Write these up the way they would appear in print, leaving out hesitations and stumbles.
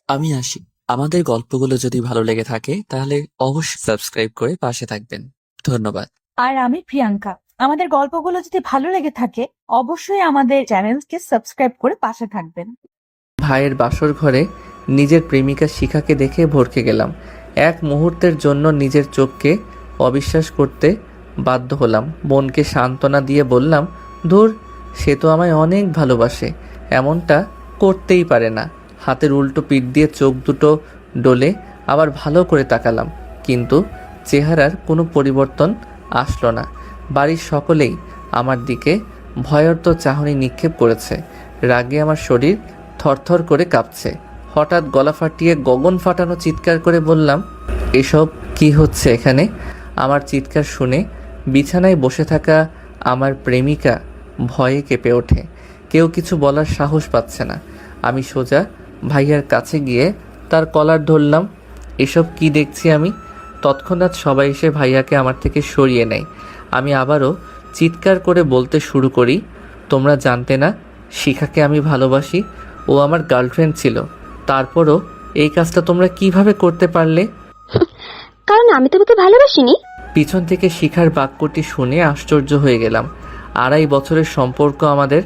আমি আসি। আমাদের গল্পগুলো যদি ভালো লেগে থাকে তাহলে অবশ্যই সাবস্ক্রাইব করে পাশে থাকবেন। ধন্যবাদ। আর আমি প্রিয়াঙ্কা। আমাদের গল্পগুলো যদি ভালো লেগে থাকে অবশ্যই আমাদের চ্যানেলকে সাবস্ক্রাইব করে পাশে থাকবেন। ভাইয়ের বাসর ঘরে নিজের প্রেমিকা শিখাকে দেখে ভড়কে গেলাম। এক মুহূর্তের জন্য নিজের চোখকে অবিশ্বাস করতে বাধ্য হলাম। বোনকে সান্ত্বনা দিয়ে বললাম, ধুর, সে তো আমায় অনেক ভালোবাসে, এমনটা করতেই পারে না। হাতের উল্টো পিঠ দিয়ে চোখ দুটো ডলে আবার ভালো করে তাকালাম, কিন্তু চেহারার কোনো পরিবর্তন আসলো না। বাড়ির সকলেই আমার দিকে ভয়ার্ত চাহনি নিক্ষেপ করেছে। রাগে আমার শরীর থরথর করে কাঁপছে। হঠাৎ গলা ফাটিয়ে গগন ফাটানো চিৎকার করে বললাম, এসব কি হচ্ছে এখানে? আমার চিৎকার শুনে বিছানায় বসে থাকা আমার প্রেমিকা ভয়ে কেঁপে ওঠে। কেউ কিছু বলার সাহস পাচ্ছে না। আমি সোজা ভাইয়ার কাছে গিয়ে তার কলার ধরলাম। এসব কি দেখছি আমি? তৎক্ষণাৎ সবাই এসে ভাইয়াকে আমার থেকে সরিয়ে নেয়। আমি আবারও চিৎকার করে বলতে শুরু করি, তোমরা জানতে না শিখাকে আমি ভালোবাসি? ও আমার গার্লফ্রেন্ড ছিল, তারপরও এই কাজটা তোমরা কিভাবে করতে পারলে? কারণ আমি তোমাকে ভালোবাসিনি। পিছন থেকে শিখার বাক্যটি শুনে আশ্চর্য হয়ে গেলাম। 2.5 বছরের সম্পর্ক আমাদের,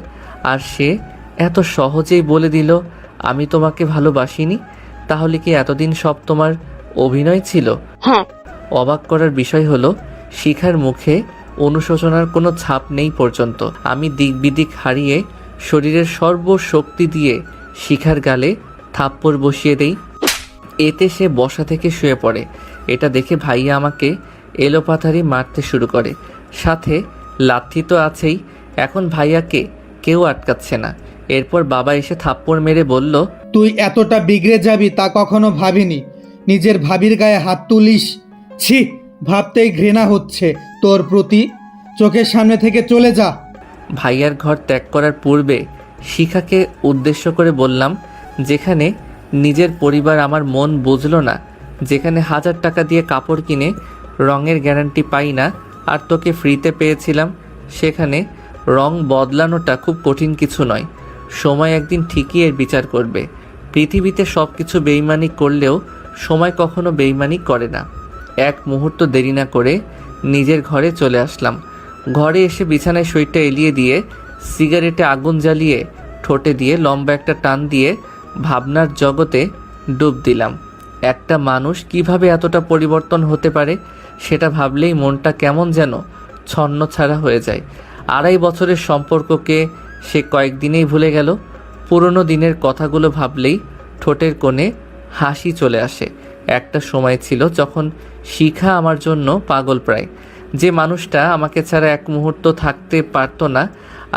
আর সে এত সহজেই বলে দিল আমি তোমাকে ভালোবাসিনি। তাহলে কি এতদিন সব তোমার অভিনয় ছিল? হ্যাঁ। অবাক করার বিষয় হলো শিখার মুখে অনুশোচনার কোনো ছাপ নেই পর্যন্ত। আমি দিক বিদিক হারিয়ে শরীরের সর্বশক্তি দিয়ে শিখার গালে থাপ্পড় বসিয়ে দেই। এতে সে বসা থেকে শুয়ে পড়ে। এটা দেখে ভাইয়া আমাকে এলোপাথারি মারতে শুরু করে, সাথে লাথি তো আছেই। এখন ভাইয়াকে কেউ আটকাচ্ছে না। এরপর বাবা এসে থাপ্পড় মেরে বলল, তুই এতটা বিগড়ে যাবি তা কখনো ভাবিনি। নিজের ভাবির গায়ে হাত তুলিস, ছি, ভাবতেই ঘৃণা হচ্ছে তোর প্রতি। চোখের সামনে থেকে চলে যা। ভাইয়ার ঘর ত্যাগ করার পূর্বে শিখাকে উদ্দেশ্য করে বললাম, যেখানে নিজের পরিবার আমার মন বুঝলো না, যেখানে 1000 টাকা দিয়ে কাপড় কিনে রঙের গ্যারান্টি পাই না আর তোকে ফ্রিতে পেয়েছিলাম, সেখানে রং বদলানোটা খুব কঠিন কিছু নয়। সময় একদিন ঠিকই এর বিচার করবে। পৃথিবীতে সব কিছু বেইমানি করলেও সময় কখনো বেইমানি করে না। এক মুহূর্ত দেরি না করে নিজের ঘরে চলে আসলাম। ঘরে এসে বিছানায় শরীরটা এলিয়ে দিয়ে সিগারেটে আগুন জ্বালিয়ে ঠোঁটে দিয়ে লম্বা একটা টান দিয়ে ভাবনার জগতে ডুব দিলাম। একটা মানুষ কিভাবে এতটা পরিবর্তন হতে পারে সেটা ভাবলেই মনটা কেমন যেন ছন্নছাড়া হয়ে যায়। 2.5 বছরের সম্পর্ককে সে কয়েকদিনেই ভুলে গেল। পুরনো দিনের কথাগুলো ভাবলেই ঠোঁটের কোণে হাসি চলে আসে। একটা সময় ছিল যখন শিখা আমার জন্য পাগল প্রায়। যে মানুষটা আমাকে ছাড়া এক মুহূর্ত থাকতে পারতো না,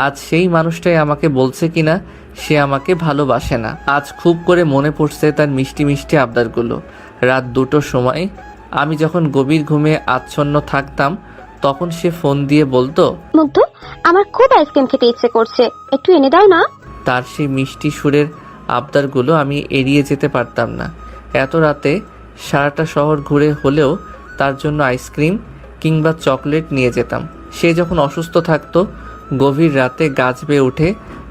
আজ সেই মানুষটাই আমাকে বলছে কিনা সে আমাকে ভালোবাসে না। আজ খুব করে মনে পড়ছে তার মিষ্টি মিষ্টি আবদারগুলো। রাত 2টোর সময় আমি যখন গভীর ঘুমে আচ্ছন্ন থাকতাম, তখন সে ফোন দিয়ে বলতো, মুগ্ধ, আমার খুব আইসক্রিম খেতে ইচ্ছে করছে, একটু এনে দাও না। তার সেই মিষ্টি সুরের আবদারগুলো আমি এড়িয়ে যেতে পারতাম না। এত রাতে সারাটা শহর ঘুরে হলেও তার জন্য আইসক্রিম কিংবা চকলেট নিয়ে যেতাম। সে যখন অসুস্থ থাকতো, গভীর রাতে গাছ বেয়ে উঠে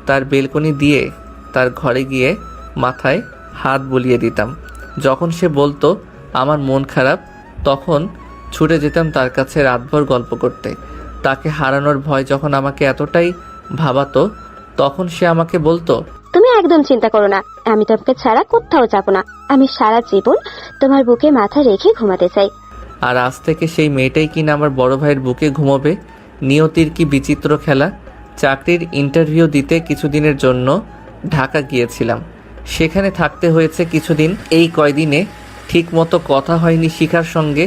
তার বেলকনি দিয়ে তার ঘরে গিয়ে মাথায় হাত বুলিয়ে দিতাম। যখন সে বলতো আমার মন খারাপ, তখন ছুটে যেতাম তার কাছে রাতভর গল্প করতে। তাকে হারানোর ভয় যখন আমাকে এতটাই ভাবাতো, তখন সে আমাকে বলতো, তুমি একদম চিন্তা করো না, আমি তোমাকে ছাড়া কোথাও যাব না। আমি সারা জীবন তোমার বুকে মাথা রেখে ঘুমাতে চাই। আর আজ থেকে সেই মেয়েটাই কিনা আমার বড় ভাইয়ের বুকে ঘুমোবে। নিয়তির কি বিচিত্র খেলা। চাকরির ইন্টারভিউ দিতে কিছুদিনের জন্য ঢাকা গিয়েছিলাম। সেখানে থাকতে হয়েছে কিছুদিন। এই কয়দিনে ঠিক মতো কথা হয়নি শিখার সঙ্গে।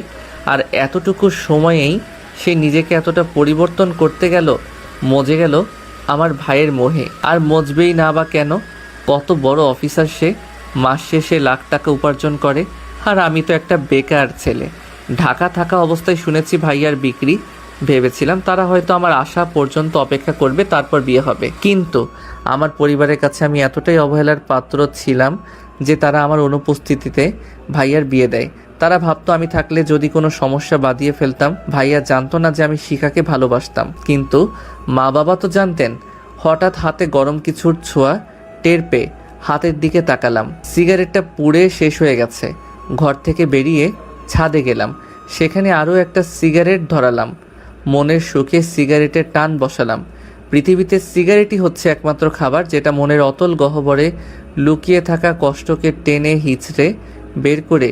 আর এতটুকু সময়েই সে নিজেকে এতটা পরিবর্তন করতে গেল, মজে গেল আমার ভাইয়ের মোহে। আর মজবেই না বা কেন? কত বড় অফিসার সে, মাস শেষে লাখ টাকা উপার্জন করে, আর আমি তো একটা বেকার ছেলে। ঢাকা থাকা অবস্থায় শুনেছি ভাইয়ার বিক্রি। ভেবেছিলাম তারা হয়তো আমার আসা পর্যন্ত অপেক্ষা করবে, তারপর বিয়ে হবে। কিন্তু আমার পরিবারের কাছে আমি এতটাই অবহেলার পাত্র ছিলাম যে তারা আমার অনুপস্থিতিতে ভাইয়ার বিয়ে দেয়। তারা ভাবতো আমি থাকলে যদি কোনো সমস্যা বাঁধিয়ে ফেলতাম। ভাইয়া জানতো না যে আমি শিখাকে ভালোবাসতাম, কিন্তু মা বাবা তো জানতেন। হঠাৎ হাতে গরম কিছুর ছোঁয়া টের পেয়ে হাতের দিকে তাকালাম, সিগারেটটা পুড়ে শেষ হয়ে গেছে। ঘর থেকে বেরিয়ে ছাদে গেলাম, সেখানে আরও একটা সিগারেট ধরালাম। মনের সুখে সিগারেটের টান বসালাম। পৃথিবীতে সিগারেটই হচ্ছে একমাত্র খাবার যেটা মনের অতল গহ্বরে লুকিয়ে থাকা কষ্টকে টেনে হিচড়ে বের করে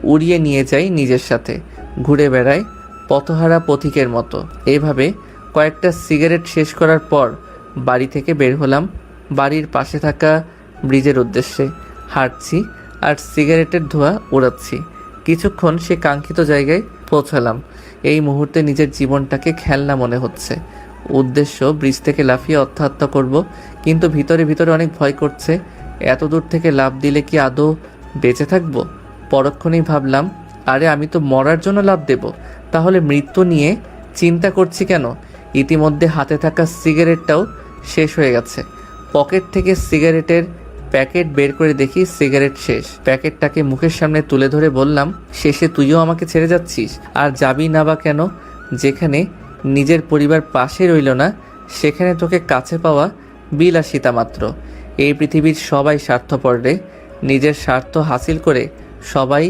উড়িয়ে নিয়ে যায় নিজের সাথে, ঘুরে বেড়ায় পথহারা পথিকের মতো। এইভাবে কয়েকটা সিগারেট শেষ করার পর বাড়ি থেকে বের হলাম। বাড়ির পাশে থাকা ব্রিজের উদ্দেশ্যে হাঁটছি আর সিগারেটের ধোঁয়া উড়াচ্ছি। কিছুক্ষণ সে কাঙ্ক্ষিত জায়গায় পৌঁছালাম। এই মুহূর্তে নিজের জীবনটাকে খেলনা মনে হচ্ছে। উদ্দেশ্য ব্রিজ থেকে লাফিয়ে আত্মহত্যা করব, কিন্তু ভিতরে ভিতরে অনেক ভয় করছে। এত দূর থেকে লাফ দিলে কি আদৌ বেঁচে থাকবো? পরক্ষণেই ভাবলাম, আরে আমি তো মরার জন্য লাফ দেব, তাহলে মৃত্যু নিয়ে চিন্তা করছি কেন? ইতিমধ্যে হাতে থাকা সিগারেটটাও শেষ হয়ে গেছে। পকেট থেকে সিগারেটের প্যাকেট বের করে দেখি সিগারেট শেষ। প্যাকেটটাকে মুখের সামনে তুলে ধরে বললাম, শেষে তুইও আমাকে ছেড়ে যাচ্ছিস? আর যাবি না বা কেন? যেখানে নিজের পরিবার পাশে রইল না, সেখানে তোকে কাছে পাওয়া বিলাসিতা মাত্র। এই পৃথিবীর সবাই স্বার্থপর রে। নিজের স্বার্থ হাসিল করে সবাই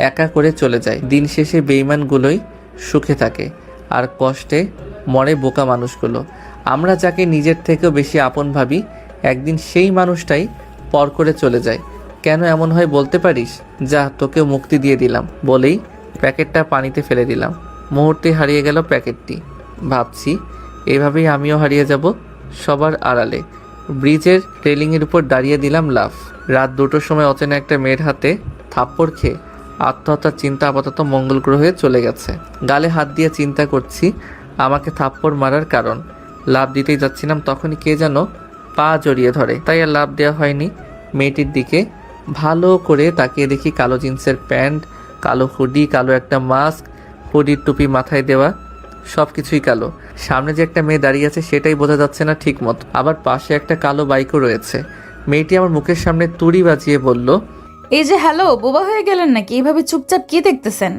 একা করে চলে যায়। দিন শেষে বেঈমানগুলোই সুখে থাকে আর কষ্টে মরে বোকা মানুষগুলো। আমরা যাকে নিজের থেকেও বেশি আপন ভাবি, একদিন সেই মানুষটাই পর করে চলে যায়। কেন এমন হয় বলতে পারিস? যা, তোকেও মুক্তি দিয়ে দিলাম বলেই প্যাকেটটা পানিতে ফেলে দিলাম। মুহূর্তে হারিয়ে গেল প্যাকেটটি। ভাবছি এভাবেই আমিও হারিয়ে যাব সবার আড়ালে। ব্রিজের রেলিংয়ের উপর দাঁড়িয়ে দিলাম লাফ। রাত 2টোর সময় অচেনা একটা মেয়ের হাতে থাপ্পড় খেয়ে আত্মহত্যার চিন্তা আপাতত মঙ্গল গ্রহে চলে গেছে। গালে হাত দিয়ে চিন্তা করছি আমাকে থাপ্পড় মারার কারণ। লাফ দিতেই যাচ্ছিলাম, তখনই কে যেন পা জড়িয়ে ধরে, তাই আর লাফ দেওয়া হয়নি। মেয়েটির দিকে ভালো করে তাকিয়ে দেখি কালো জিন্সের প্যান্ট, কালো হুডি, কালো একটা মাস্ক, হুডির টুপি মাথায় দেওয়া, সব কিছুই কালো। সামনে যে একটা মেয়ে দাঁড়িয়ে আছে সেটাই বোঝা যাচ্ছে না ঠিক মতো। আবার পাশে একটা কালো বাইকও রয়েছে। মেয়েটি আমার মুখের সামনে তুড়ি বাজিয়ে বলল, এই যে হ্যালো, বোবা হয়ে গেলেন নাকি? এইভাবে চুপচাপ কি দেখতেছেন?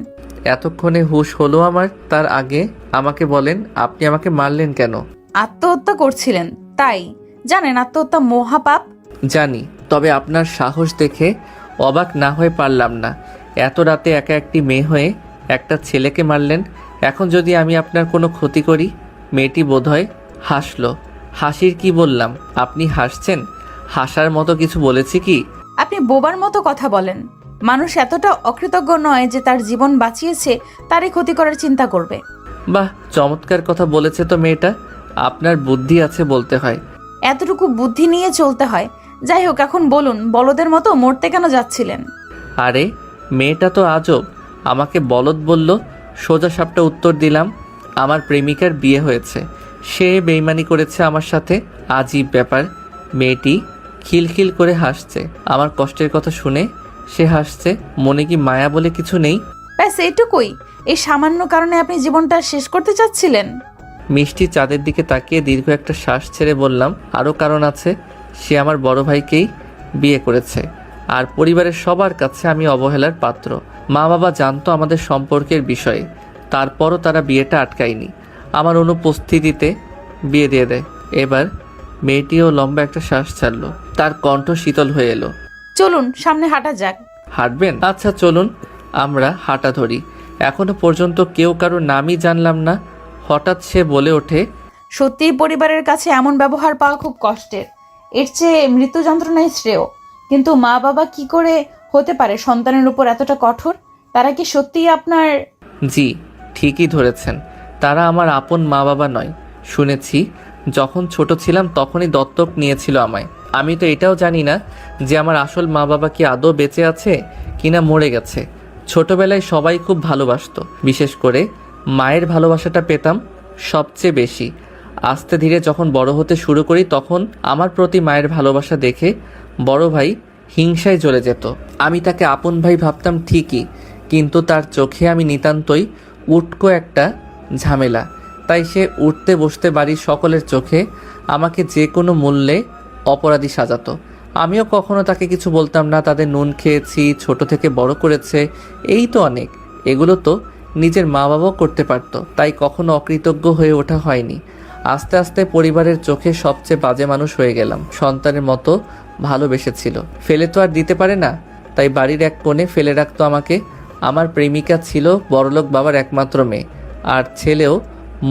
এতক্ষণে হুঁশ হলো আমার। তার আগে আমাকে বলেন, আপনি আমাকে মারলেন কেন? আত্মহত্যা করছিলেন তাই? জানেন আত্মহত্যা মহাপাপ? জানি, তবে আপনার সাহস দেখে অবাক না হয়ে পারলাম না। এত রাতে একা একটি মেয়ে হয়ে একটা ছেলেকে মারলেন। এখন যদি আমি আপনার কোনো ক্ষতি করি? মেয়েটি বোধহয় হাসলো। হাসির কি বললাম? আপনি হাসছেন? হাসার মতো কিছু বলেছি কি? আপনি বোবার মতো কথা বলেন। মানুষ এতটা অকৃতজ্ঞ নয় যে তার জীবন বাঁচিয়েছে তারই ক্ষতি করার চিন্তা করবে। বাহ, চমৎকার কথা বলেছে তো মেয়েটা। আপনার বুদ্ধি আছে বলতে হয়। এতটুকু বুদ্ধি নিয়ে চলতে হয়। যাই হোক, এখন বলুন, বলদের মতো মরতে কেন যাচ্ছিলেন? আরে মেয়েটা তো আজব, আমাকে বলদ বলল। সোজা সাপটা উত্তর দিলাম, আমার প্রেমিকার বিয়ে হয়েছে, সে বেইমানি করেছে আমার সাথে। আজীব ব্যাপার। মেয়েটি খিলখিল করে হাসছে। আমার কষ্টের কথা শুনে সে হাসছে। মনে কি মায়া বলে কিছু নেই? ব্যাস এইটুকুই? এই সামান্য কারণে আপনি জীবনটা শেষ করতে চাচ্ছিলেন? মিষ্টি চাঁদের দিকে তাকিয়ে দীর্ঘ একটা শ্বাস ছেড়ে বললাম, আরও কারণ আছে। সে আমার বড় ভাইকেই বিয়ে করেছে, আর পরিবারের সবার কাছে আমি অবহেলার পাত্র। মা বাবা জানতো আমাদের সম্পর্কের বিষয়ে, তারপরও তারা বিয়েটা আটকায়নি। আমার অনুপস্থিতিতে বিয়ে দিয়ে দেয়। এবার মেয়েটিও লম্বা একটা শ্বাস ছাড়লো। তার কণ্ঠ শীতল হয়ে এলো। চলুন সামনে হাঁটা যাক। হাঁটবেন? আচ্ছা চলুন। আমরা হাঁটা ধরি। এখনো পর্যন্ত কেউ কারো নামই জানলাম না। হঠাৎ সে বলে ওঠে, সত্যিই পরিবারের কাছে এমন ব্যবহার পাওয়া খুব কষ্টের। এর চেয়ে মৃত্যু যন্ত্রণাই শ্রেয়। কিন্তু মা বাবা কি করে হতে পারে সন্তানের উপর এতটা কঠোর? তারা কি সত্যিই আপনার? জি, ঠিকই ধরেছেন। তারা আমার আপন মা বাবা নয়। শুনেছি যখন ছোট ছিলাম তখনই দত্তক নিয়েছিল আমায়। আমি তো এটাও জানি না যে আমার আসল মা বাবা কি আদৌ বেঁচে আছে কিনা মরে গেছে। ছোটবেলায় সবাই খুব ভালোবাসতো, বিশেষ করে মায়ের ভালোবাসাটা পেতাম সবচেয়ে বেশি। আস্তে ধীরে যখন বড় হতে শুরু করি তখন আমার প্রতি মায়ের ভালোবাসা দেখে বড় ভাই হিংসায় জ্বলে যেত। আমি তাকে আপন ভাই ভাবতাম ঠিকই, কিন্তু তার চোখে আমি নিতান্তই উটকো একটা ঝামেলা। তাই সে উঠতে বসতে বাড়ির সকলের চোখে আমাকে যে কোনো মূল্যে অপরাধী সাজাতো। আমিও কখনো তাকে কিছু বলতাম না। তাদের নুন খেয়েছি, ছোট থেকে বড় করেছে, এই তো অনেক। এগুলো তো নিজের মা বাবাও করতে পারতো, তাই কখনো অকৃতজ্ঞ হয়ে ওঠা হয়নি। আস্তে আস্তে পরিবারের চোখে সবচেয়ে বাজে মানুষ হয়ে গেলাম। সন্তানের মতো ভালোবেসেছিল, ফেলে তো আর দিতে পারে না, তাই বাড়ির এক কোণে ফেলে রাখতো আমাকে। আমার প্রেমিকা ছিল বড়লোক বাবার একমাত্র মেয়ে, আর ছেলেও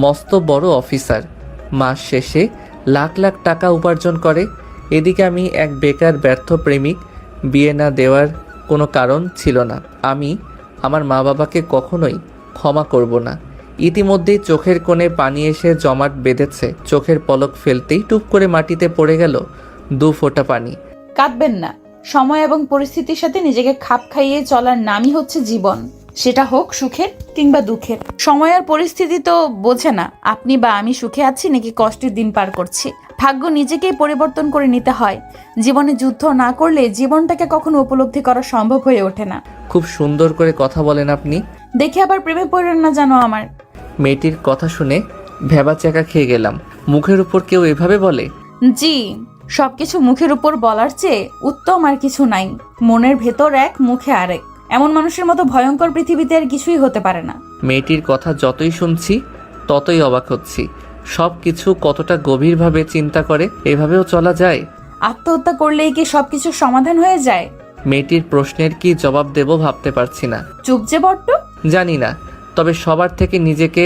মস্ত বড় অফিসার। মাস শেষে লাখ লাখ টাকা উপার্জন করে। এদিকে আমি এক বেকার ব্যর্থ প্রেমিক। বিয়ে না দেওয়ার কোনো কারণ ছিল না। আমি আমার মা বাবাকে কখনোই ক্ষমা করব না। ইতিমধ্যেই চোখের কোণে পানি এসে জমাট বেঁধেছে। চোখের পলক ফেলতেই টুপ করে মাটিতে পড়ে গেল 2 ফোঁটা পানি। কাঁদবেন না। সময় এবং পরিস্থিতির সাথে নিজেকে খাপ খাইয়ে চলার নামই হচ্ছে জীবন, সেটা হোক সুখের কিংবা দুঃখের। সময় আর পরিস্থিতি তো বোঝে না আপনি বা আমি সুখে আছি নাকি কষ্টের দিন পার করছি। ভাগ্য নিজেকেই পরিবর্তন করে নিতে হয়। জীবনে যুদ্ধ না করলে জীবনটাকে কখনো উপলব্ধি করা সম্ভব হয়ে ওঠে না। খুব সুন্দর করে কথা বলেন আপনি। দেখে আবার প্রেমে পড়েন না জানো আমার। মেয়েটির কথা শুনে ভ্যাবাচ্যাকা খেয়ে গেলাম। মুখের উপর কেউ এভাবে বলে? জি, সবকিছু মুখের উপর বলার চেয়ে উত্তম আর কিছু নাই। মনের ভেতর এক, মুখে আরেক। এমন মানুষের মতো ভয়ঙ্কর পৃথিবীতে আর কিছুই হতে পারে না। মেয়েটির কথা যতই শুনছি ততই অবাক হচ্ছি। সব কিছু কতটা গভীরভাবে চিন্তা করে। এভাবেও চলা যায়? আত্মহত্যা করলেই কি সবকিছুর সমাধান হয়ে যায়? মেয়েটির প্রশ্নের কি জবাব দেব ভাবতে পারছি না। চুপ যে বড্ড। জানি না, তবে সবার থেকে নিজেকে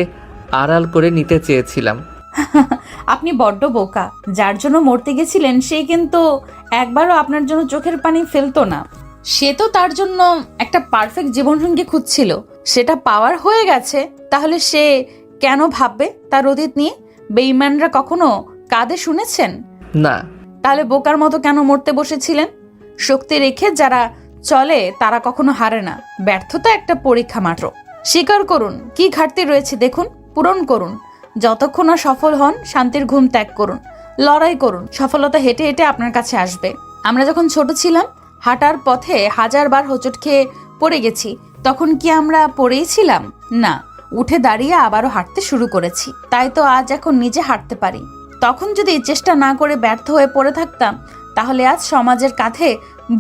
আড়াল করে নিতে চেয়েছিলাম। আপনি বড্ড বোকা। যার জন্য মরতে গেছিলেন সে কিন্তু একবারও আপনার জন্য চোখের পানি ফেলতো না। সে তো তার জন্য একটা পারফেক্ট জীবনসঙ্গী খুঁজছিল, সেটা পাওয়ার হয়ে গেছে। তাহলে সে কেন ভাববে তার অতীত নিয়ে? বেঈমানরা কখনো কাঁদে শুনেছেন? না। তাহলে বোকার মতো কেন মরতে বসেছিলেন? শক্তি রেখে যারা চলে তারা কখনো হারে না। ব্যর্থতা একটা পরীক্ষা মাত্র। স্বীকার করুন কি ঘাটতি রয়েছে, দেখুন, পূরণ করুন। যতক্ষণ না সফল হন শান্তির ঘুম ত্যাগ করুন, লড়াই করুন। সফলতা হেঁটে হেঁটে আপনার কাছে আসবে। আমরা যখন ছোট ছিলাম হাঁটার পথে 1000 বার হোঁচট খেয়ে পড়ে গেছি। তখন কি আমরা পড়েই ছিলাম? না, উঠে দাঁড়িয়ে আবারও হাঁটতে শুরু করেছি। তাই তো আজ এখন নিজে হাঁটতে পারি। তখন যদি চেষ্টা না করে ব্যর্থ হয়ে পড়ে থাকতাম তাহলে আজ সমাজের কাঁধে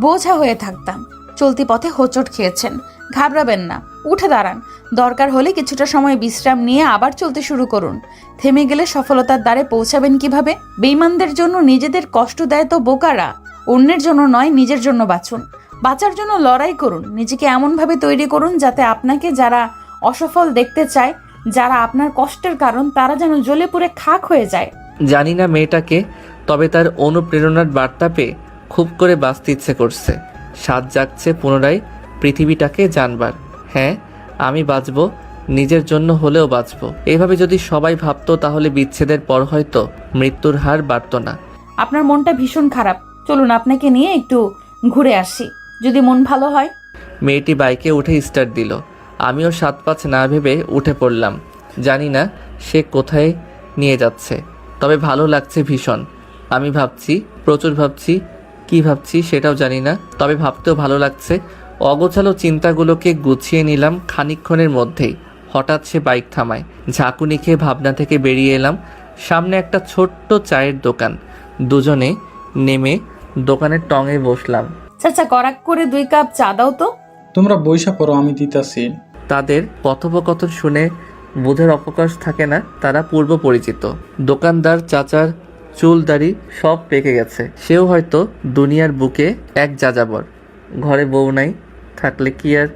বোঝা হয়ে থাকতাম। চলতি পথে হোঁচট খেয়েছেন, ঘাবড়াবেন না, উঠে দাঁড়ান। দরকার হলে কিছুটা সময় বিশ্রাম নিয়ে আবার চলতে শুরু করুন। থেমে গেলে সফলতার দ্বারে পৌঁছাবেন কিভাবে? বেঈমানদের জন্য নিজেদের কষ্ট দেয় তো বোকারা। অন্যের জন্য নয়, নিজের জন্য বাঁচুন। বাঁচার জন্য লড়াই করুন। নিজেকে এমনভাবে তৈরি করুন যাতে আপনাকে যারা অসফল দেখতে চায়, যারা আপনার কষ্টের কারণ, তারা যেন জ্বলে পুড়ে খাক হয়ে যায়। জানি না মেয়েটাকে, তবে তার অনুপ্রেরণার বার্তা পেয়ে খুব করে বাঁচতে ইচ্ছে করছে। স্বাদ জাগছে পুনরায় পৃথিবীটাকে জানবার। হ্যাঁ, আমি বাঁচব, নিজের জন্য হলেও বাঁচব। এভাবে যদি সবাই ভাবতো তাহলে বিচ্ছেদের পর হয়তো মৃত্যুর হার বাড়ত না। আপনার মনটা ভীষণ খারাপ, চলুন আপনাকে নিয়ে একটু ঘুরে আসি, যদি মন ভালো হয়। মেয়েটি বাইকে উঠে স্টার্ট দিল। আমিও 7-5 না ভেবে উঠে পড়লাম। জানি না সে কোথায় নিয়ে যাচ্ছে, তবে ভালো লাগছে ভীষণ। আমি ভাবছি, প্রচুর ভাবছি। কি ভাবছি সেটাও জানি না, তবে ভাবতেও ভালো লাগছে। অগোছালো চিন্তাগুলোকে গুছিয়ে নিলাম খানিকক্ষণের মধ্যেই। হঠাৎ সে বাইক থামায়। ঝাঁকুনি খেয়ে ভাবনা থেকে বেরিয়ে এলাম। সামনে একটা ছোট্ট চায়ের দোকান। দুজনে নেমে দোকানের টঙে বসলাম। চাচা, কড়াক করে 2 কাপ চা দাও তো। তোমরা বইসা পড়ো, আমি দিতাছি। তাদের কথোপকথন শুনে বোঝার অবকাশ থাকে না তারা পূর্ব পরিচিত। দোকানদার চাচার চুল দাড়ি সব পেকে গেছে। সেও হয়তো দুনিয়ার বুকে এক যাযাবর। ঘরে বউ নাই, থাকলে কি আর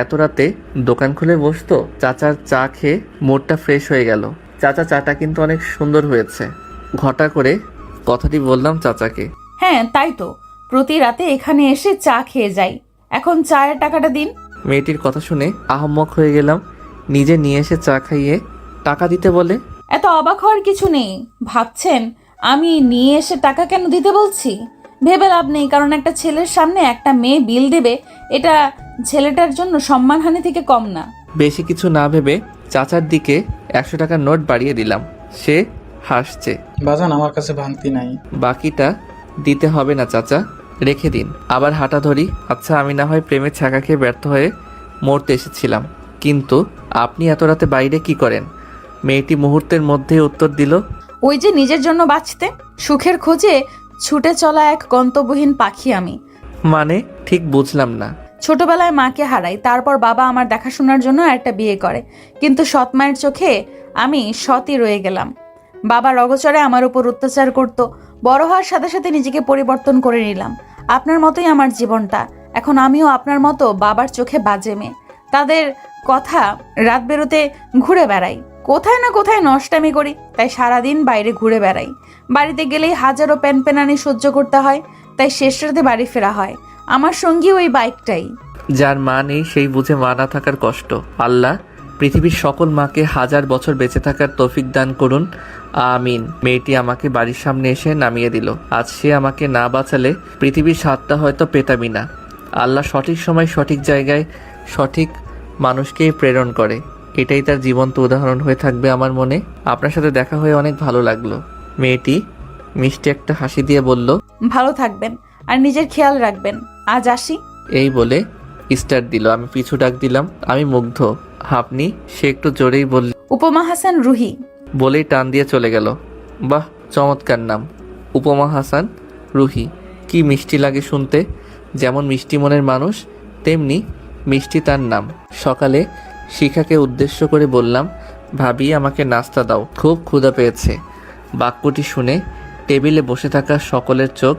এত রাতে দোকান খুলে বসতো? চাচার চা খেয়ে মুডটা ফ্রেশ হয়ে গেল। চাচা, চাটা কিন্তু অনেক সুন্দর হয়েছে। ঘটা করে কথাটি বললাম চাচাকে। হ্যাঁ তাই তো, প্রতি রাতে এখানে এসে চা খেয়ে যাই। এখন চায়ের টাকাটা দিন। মেয়েটির কথা শুনে আহম্মক হয়ে গেলাম। নিজে নিয়ে এসে চা খাইয়ে টাকা দিতে বলে। এত অবাক হওয়ার কিছু নেই। ভাবছেন আমি নিয়ে এসে টাকা কেন দিতে বলছি? ভেবে লাভ নেই, কারণ একটা ছেলের সামনে একটা মেয়ে বিল দেবে, এটা ছেলেটার জন্য সম্মানহানি থেকে কম না। বেশি কিছু না ভেবে চাচার দিকে 100 টাকার নোট বাড়িয়ে দিলাম। সে হাসছে। বাজান, আমার কাছে ভাঙতি নাই। বাকিটা দিতে হবে না চাচা, রেখে দিন। আবার হাঁটা ধরি। আচ্ছা, আমি না হয় প্রেমের ছাকা খেয়ে ব্যর্থ হয়ে মরতে এসেছিলাম, কিন্তু আপনি এত রাতে বাইরে কি করেন? মেয়েটি মুহূর্তের মধ্যে উত্তর দিল, ওই যে নিজের জন্য বাঁচতে, সুখের খোঁজে ছুটে চলা এক গন্তব্যহীন পাখি আমি। মানে ঠিক বুঝলাম না। ছোটবেলায় মাকে হারাই, তারপর বাবা আমার দেখাশোনার জন্য একটা বিয়ে করে, কিন্তু সৎ মায়ের চোখে আমি সৎই রয়ে গেলাম। বাবার অগোচরে আমার উপর অত্যাচার করত। বড় হওয়ার সাথে সাথে নিজেকে পরিবর্তন করে নিলাম। আপনার মতোই আমার জীবনটা। এখন আমিও আপনার মতো বাবার চোখে বাজে মেয়ে। তাদের কথা রাত বেরোতে ঘুরে বেড়াই, কোথায় না কোথায় নষ্টামি করি, তাই সারাদিন বাইরে ঘুরে বেড়াই। বাড়িতে গেলেই হাজারো প্যানপ্যানানি সহ্য করতে হয়, তাই শেষ রাতে বাড়ি ফেরা হয়। আমার সঙ্গী ওই বাইকটাই। যার মা নেই সেই বুঝে মা না থাকার কষ্ট। আল্লাহ পৃথিবীর সকল মাকে হাজার বছর বেঁচে থাকার তৌফিক দান করুন, আমিন। মেয়েটি আমাকে বাড়ির সামনে এসে নামিয়ে দিল। আজ সে আমাকে না বাঁচালে পৃথিবীর স্বাদটা হয়তো পেতামই না। আল্লাহ সঠিক সময় সঠিক জায়গায় সঠিক মানুষকেই প্রেরণ করে, এটাই তার জীবন্ত উদাহরণ হয়ে থাকবে আমার মনে। আপনার সাথে দেখা হয়ে অনেক ভালো লাগলো। মেয়েটি মিষ্টি একটা হাসি দিয়ে বলল, ভালো থাকবেন আর নিজের খেয়াল রাখবেন। আজ আসি। এই বলে স্টার্ট দিল। আমি পিছু ডাক দিলাম। আমি মুগ্ধ। আপনি? সে একটু জোরেই বলল, উপমা হাসান রুহি। বলেই টান দিয়ে চলে গেল। বাহ, চমৎকার নাম, উপমা হাসান রুহি। কি মিষ্টি লাগে শুনতে। যেমন মিষ্টি মনের মানুষ তেমনি মিষ্টি তার নাম। সকালে শিখাকে উদ্দেশ্য করে বললাম, ভাবি আমাকে নাস্তা দাও, খুব ক্ষুধা পেয়েছে। বাক্যটি শুনে টেবিলে বসে থাকা সকলের চোখ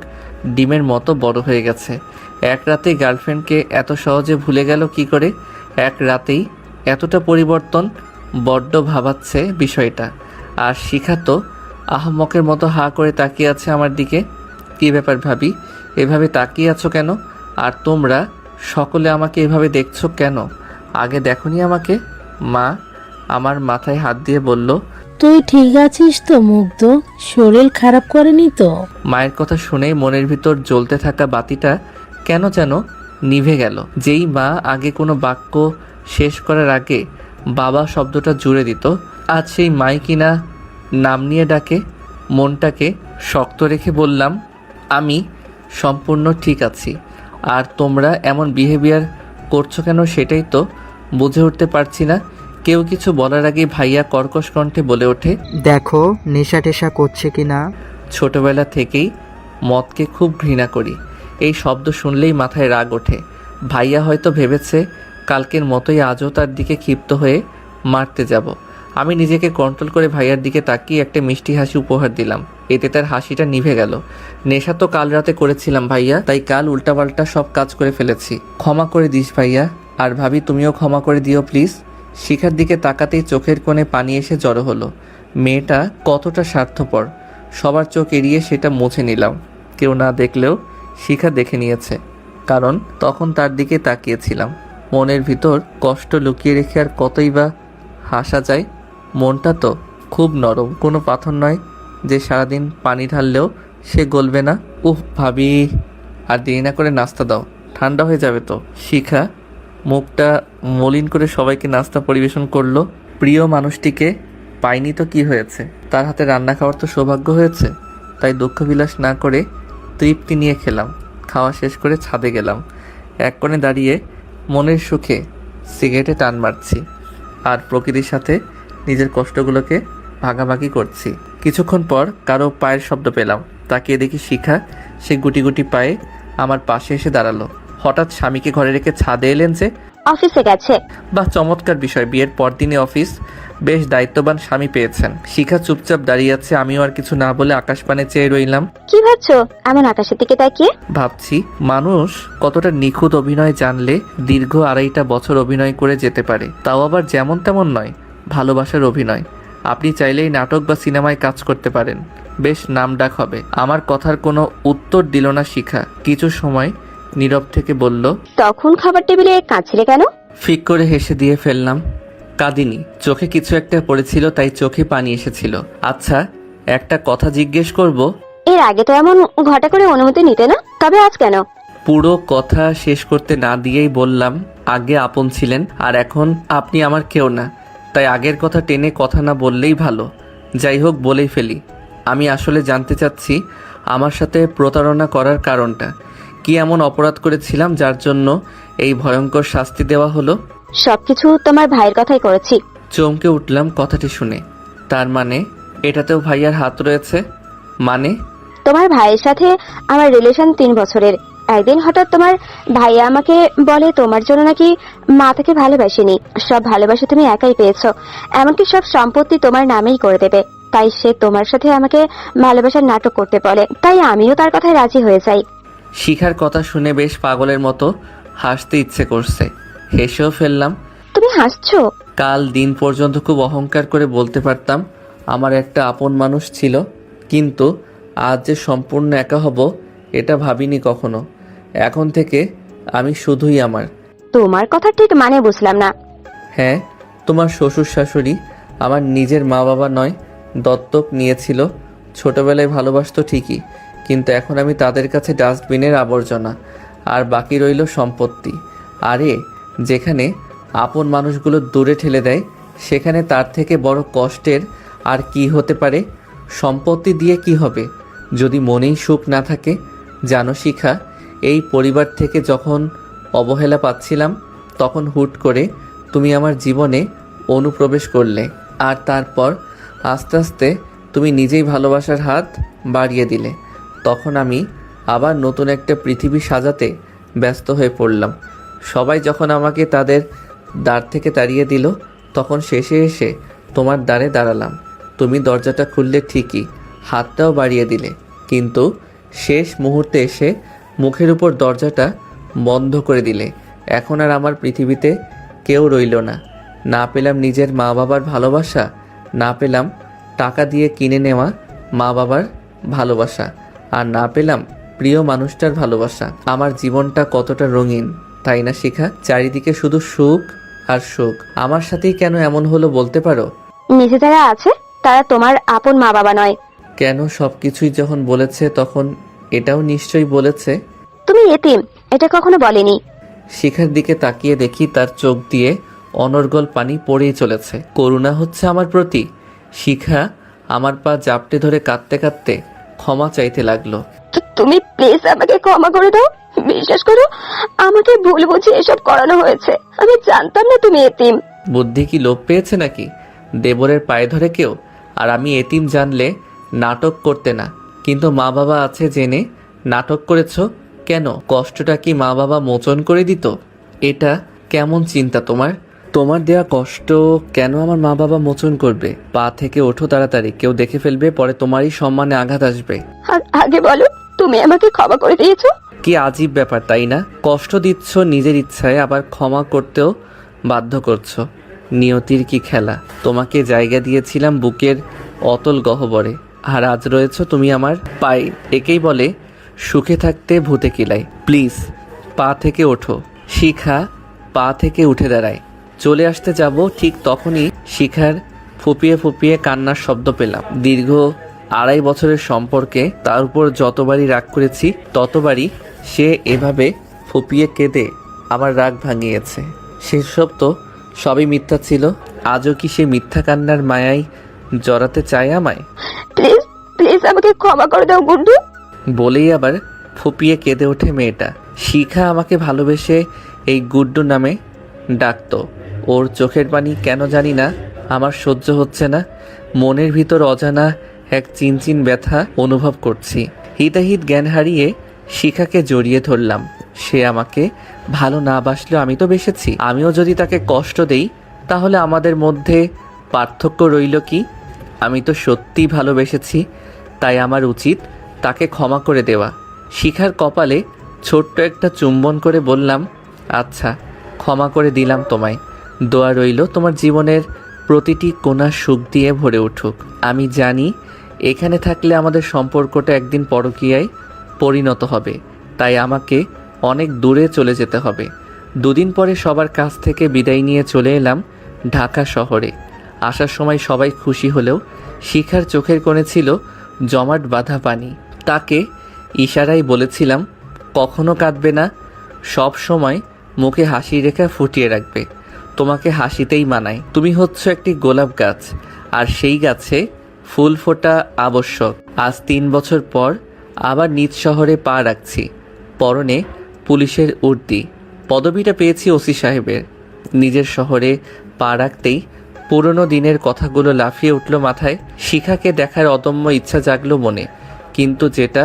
ডিমের মতো বড় হয়ে গেছে। এক রাতেই গার্লফ্রেন্ডকে এত সহজে ভুলে গেল কি করে? এক রাতেই এতটা পরিবর্তন, বড্ড ভাবাচ্ছে বিষয়টা। আর শিখা তো আহমকের মতো হা করে তাকিয়ে আছে আমার দিকে। কী ব্যাপার ভাবি, এভাবে তাকিয়ে আছো কেন? আর তোমরা সকলে আমাকে এভাবে দেখছো কেন? আগে দেখোনি আমাকে? মা আমার মাথায় হাত দিয়ে বলল, তুই ঠিক আছিস তো মুগ্ধ? শরীর খারাপ করেনি তো? মায়ের কথা শুনেই মনের ভিতর জ্বলতে থাকা বাতিটা কেন যেন নিভে গেল। যেই মা আগে কোনো বাক্য শেষ করার আগে বাবা শব্দটা জুড়ে দিত, আজ সেই মাই কিনা নাম নিয়ে ডাকে। মনটাকে শক্ত রেখে বললাম, আমি সম্পূর্ণ ঠিক আছি। আর তোমরা এমন বিহেভিয়ার করছো কেন সেটাই তো বুঝে উঠতে পারছি না। কেউ কিছু বলার আগে ভাইয়া কর্কশ কণ্ঠে বলে ওঠে, দেখো নেশা টেশা করছে কি না। ছোটবেলা থেকেই মদকে খুব ঘৃণা করি। এই শব্দ শুনলেই মাথায় রাগ ওঠে। ভাইয়া হয়তো ভেবেছে কালকের মতোই আজও তার দিকে ক্ষিপ্ত হয়ে মারতে যাব। আমি নিজেকে কন্ট্রোল করে ভাইয়ার দিকে তাকিয়ে একটা মিষ্টি হাসি উপহার দিলাম। এতে তার হাসিটা নিভে গেল। নেশা তো কাল রাতে করেছিলাম ভাইয়া, তাই কাল উল্টাপাল্টা সব কাজ করে ফেলেছি। ক্ষমা করে দিস ভাইয়া। আর ভাবি তুমিও ক্ষমা করে দিও প্লিজ। শিখার দিকে তাকাতেই চোখের কোণে পানি এসে জড়ো হলো। মেয়েটা কতটা স্বার্থপর, সবার চোখ এড়িয়ে সেটা মুছে নিলাম। কেউ না দেখলেও শিখা দেখে নিয়েছে, কারণ তখন তার দিকে তাকিয়েছিলাম। মনের ভিতর কষ্ট লুকিয়ে রেখে আর কতই বা হাসা যায়। মনটা তো খুব নরম, কোনো পাথর নয় যে সারাদিন পানি ঢাললেও সে গলবে না। উফ ভাবি, আর দেরি না করে নাস্তা দাও, ঠান্ডা হয়ে যাবে তো। শিখা মুখটা মলিন করে সবাইকে নাস্তা পরিবেশন করলো। প্রিয় মানুষটিকে পাইনি তো কি হয়েছে, তার হাতে রান্না খাওয়ার তো সৌভাগ্য হয়েছে। তাই দুঃখ বিলাস না করে তৃপ্তি নিয়ে খেলাম। খাওয়া শেষ করে ছাদে গেলাম। এক কোণে দাঁড়িয়ে মনের সুখে সিগারেটে টান মারছি আর প্রকৃতির সাথে নিজের কষ্টগুলোকে ভাগাভাগি করছি। কিছুক্ষণ পর কারো পায়ের শব্দ পেলাম। তাকিয়ে দেখি শিখা, সে গুটি গুটি পায়ে আমার পাশে এসে দাঁড়ালো। হঠাৎ স্বামীকে ঘরে রেখে ছাদে এলেন যে? অফিসে গেছে। বাহ, চমৎকার বিষয়। বিয়ের পরদিনে অফিস, বেশ দায়িত্ববান স্বামী পেয়েছেন। শিখা চুপচাপ দাঁড়িয়ে আছে। আমিও আর কিছু না বলে আকাশপানে চেয়ে রইলাম। কি ভাবছো এমন আকাশের দিকে তাকিয়ে? ভাবছি মানুষ কতটা নিখুঁত অভিনয় জানলে দীর্ঘ 2.5 বছর অভিনয় করে যেতে পারে, তাও আবার যেমন তেমন নয়, ভালোবাসার অভিনয়। আপনি চাইলেই নাটক বা সিনেমায় কাজ করতে পারেন, বেশ নামডাক হবে। আমার কথার কোনো উত্তর দিল না শিখা। কিছু সময় নীরব থেকে বলল, তখন খাবার টেবিলে কাঁদছিলে কেন? ফিক করে হেসে দিয়ে ফেললাম। কাঁদিনি, চোখে কিছু একটা পড়েছিল তাই চোখে পানি এসেছিল। আচ্ছা একটা কথা জিজ্ঞেস করব? এর আগে তো এমন ঘটা করে অনুমতি নিতে না, তবে আজ কেন? পুরো কথা শেষ করতে না দিয়েই বললাম, আগে আপন ছিলেন আর এখন আপনি আমার কেউ না, তাই আগের কথা টেনে কথা না বললেই ভালো। যাই হোক বলেই ফেলি, আমি আসলে জানতে চাচ্ছি আমার সাথে প্রতারণা করার কারণটা কি? এমন অপরাধ করেছিলাম যার জন্য এই ভয়ঙ্কর শাস্তি দেওয়া হলো? সবকিছু তোমার ভাইয়ের কথাই করেছি। চমকে উঠলাম কথাটি শুনে। তার মানে এটাতেও ভাইয়ার হাত রয়েছে? মানে? তোমার ভাইয়ের সাথে আমার রিলেশন 3 বছরের। একদিন হঠাৎ তোমার ভাইয়া আমাকে বলে তোমার জন্য নাকি মা তাকে ভালোবাসেনি, সব ভালোবাসা তুমি একাই পেয়েছো, এমনকি সব সম্পত্তি তোমার নামেই করে দেবে। তাই সে তোমার সাথে আমাকে ভালোবাসার নাটক করতে বলে, তাই আমিও তার কথায় রাজি হয়ে যাই। শিখার কথা শুনে বেশ পাগলের মতো হাসতে ইচ্ছে করছে, হেসেও ফেললাম। তুমি হাসছো? কাল দিন পর্যন্ত খুব অহংকার করে বলতে পারতাম আমার একটা আপন মানুষ ছিল, কিন্তু আজ যে সম্পূর্ণ একা হব এটা ভাবিনি কখনো। এখন থেকে আমি শুধুই আমার। তোমার কথা ঠিক মানে বুঝলাম না। হ্যাঁ, তোমার শ্বশুর শাশুড়ি আমার নিজের মা বাবা নয়, দত্তক নিয়েছিল। ছোটবেলায় ভালোবাসতো ঠিকই, কিন্তু এখন আমি তাদের কাছে ডাস্টবিনের আবর্জনা, আর বাকি রইল সম্পত্তি। আরে যেখানে আপন মানুষগুলো দূরে ঠেলে দেয়, সেখানে তার থেকে বড় কষ্টের আর কি হতে পারে? সম্পত্তি দিয়ে কি হবে যদি মনেই সুখ না থাকে? জানো শিখা, এই পরিবার থেকে যখন অবহেলা পাচ্ছিলাম, তখন হুট করে তুমি আমার জীবনে অনুপ্রবেশ করলে, আর তারপর আস্তে আস্তে তুমি নিজেই ভালোবাসার হাত বাড়িয়ে দিলে। তখন আমি আবার নতুন একটা পৃথিবী সাজাতে ব্যস্ত হয়ে পড়লাম। সবাই যখন আমাকে তাদের দ্বার থেকে তাড়িয়ে দিল, তখন শেষে এসে তোমার দ্বারে দাঁড়ালাম। তুমি দরজাটা খুললে ঠিকই, হাতটাও বাড়িয়ে দিলে, কিন্তু শেষ মুহূর্তে এসে মুখের উপর দরজাটা বন্ধ করে দিলে। এখন আর আমার পৃথিবীতে কেউ রইল না। না পেলাম নিজের মা বাবার ভালোবাসা, না পেলাম টাকা দিয়ে কিনে নেওয়া মা বাবার ভালোবাসা, আর না পেলাম প্রিয় মানুষটার ভালোবাসা। আমার জীবনটা কতটা রঙিন, তাই না শিখা? চারিদিকে শুধু সুখ আর সুখ। আমার সাথেই কেন এমন হলো বলতে পারো? নিচে যারা আছে তারা তোমার আপন মা বাবা নয়। কেন? সব কিছুই যখন বলেছে তখন এটাও নিশ্চয়ই বলেছে। তুমি এতিম, এটা কখনো বলেনি। শিখার দিকে তাকিয়ে দেখি তার চোখ দিয়ে অনর্গল পানি পড়েই চলেছে। করুণা হচ্ছে আমার প্রতি। শিখা আমার পা জাপটে ধরে কাঁদতে কাঁদতে ক্ষমা চাইতে লাগলো। তুমি প্লিজ আমাকে ক্ষমা করে দাও। বিশ্বাস করো, আমাকে ভুল বুঝে এসব করানো হয়েছে। আমি জানতাম না তুমি এতিম। বুদ্ধি কি লোপ পেয়েছে নাকি? দেবরের পায়ে ধরে কেউ? আর আমি এতিম জানলে নাটক করতে না, কিন্তু মা বাবা আছে জেনে নাটক করেছ কেন? কষ্টটা কি মা বাবা মোচন করে দিত? এটা কেমন চিন্তা তোমার? তোমার দেয়া কষ্ট কেন আমার মা বাবা মোচন করবে? পা থেকে ওঠো তাড়াতাড়ি, কেউ দেখে ফেলবে, পরে তোমারই সম্মানে আঘাত আসবে। আগে বলো, তুমি আমাকে ক্ষমা করে দিয়েছো? কি আজীব ব্যাপার তাই না? কষ্ট দিচ্ছ নিজের ইচ্ছায়, আবার ক্ষমা করতেও বাধ্য করছো। নিয়তির কি খেলা! তোমাকে জায়গা দিয়েছিলাম বুকের অতল গহ্বরে, আর আজ রয়েছ তুমি আমার পায়ে। একেই বলে সুখে থাকতে ভূতে কিলাই। প্লিজ পা থেকে ওঠো। শিখা পা থেকে উঠে দাঁড়ায়। চলে আসতে যাব, ঠিক তখনই শিখার ফুপিয়ে ফুপিয়ে কান্নার শব্দ পেলাম। দীর্ঘ 2.5 বছরের সম্পর্কে তার উপর যতবারই রাগ করেছি, ততবারই সে এভাবে ফুপিয়ে কেঁদে আমার রাগ ভাঙিয়েছে। সেসব তো সবই মিথ্যা ছিল। আজও কি সে মিথ্যা কান্নার মায়ায় জড়াতে চায় আমায়? প্লিজ প্লিজ আমাকে ক্ষমা করে দাও গুড্ডু। বলেই আবার ফুপিয়ে কেঁদে ওঠে মেয়েটা। শিখা আমাকে ভালোবেসে এই গুড্ডু নামে ডাকতো। ওর চোখের পানি কেন জানি না আমার সহ্য হচ্ছে না। মনের ভিতর অজানা এক চিনচিন ব্যথা অনুভব করছি। হিতাহিত জ্ঞান হারিয়ে শিখাকে জড়িয়ে ধরলাম। সে আমাকে ভালো না বাসলেও আমি তো বেসেছি। আমিও যদি তাকে কষ্ট দেই, তাহলে আমাদের মধ্যে পার্থক্য রইল কি? আমি তো সত্যিই ভালোবেসেছি, তাই আমার উচিত তাকে ক্ষমা করে দেওয়া। শিখার কপালে ছোট্ট একটা চুম্বন করে বললাম, আচ্ছা ক্ষমা করে দিলাম তোমায়। দোয়া রইল তোমার জীবনের প্রতিটি কোণা সুখ দিয়ে ভরে উঠুক। আমি জানি এখানে থাকলে আমাদের সম্পর্কটা একদিন পরকীয়ায় পরিণত হবে, তাই আমাকে অনেক দূরে চলে যেতে হবে। 2 দিন পরে সবার কাছ থেকে বিদায় নিয়ে চলে এলাম ঢাকা শহরে। আসার সময় সবাই খুশি হলেও শিখার চোখের কোণে ছিল জমাট বাঁধা পানি। তাকে ইশারায় বলেছিলাম, কখনো কাঁদবে না, সব সময় মুখে হাসি রেখা ফুটিয়ে রাখবে। তোমাকে হাসিতেই মানায়। তুমি হচ্ছ একটি গোলাপ গাছ, আর সেই গাছে ফুল ফোটা আবশ্যক। আজ 3 বছর পর আবার নিজ শহরে পা রাখছি। পরনে পুলিশের উর্দি, পদবিটা পেয়েছি ওসি সাহেবের। নিজের শহরে পা রাখতেই পুরনো দিনের কথাগুলো লাফিয়ে উঠল মাথায়। শিখাকে দেখার অদম্য ইচ্ছা জাগলো মনে, কিন্তু যেটা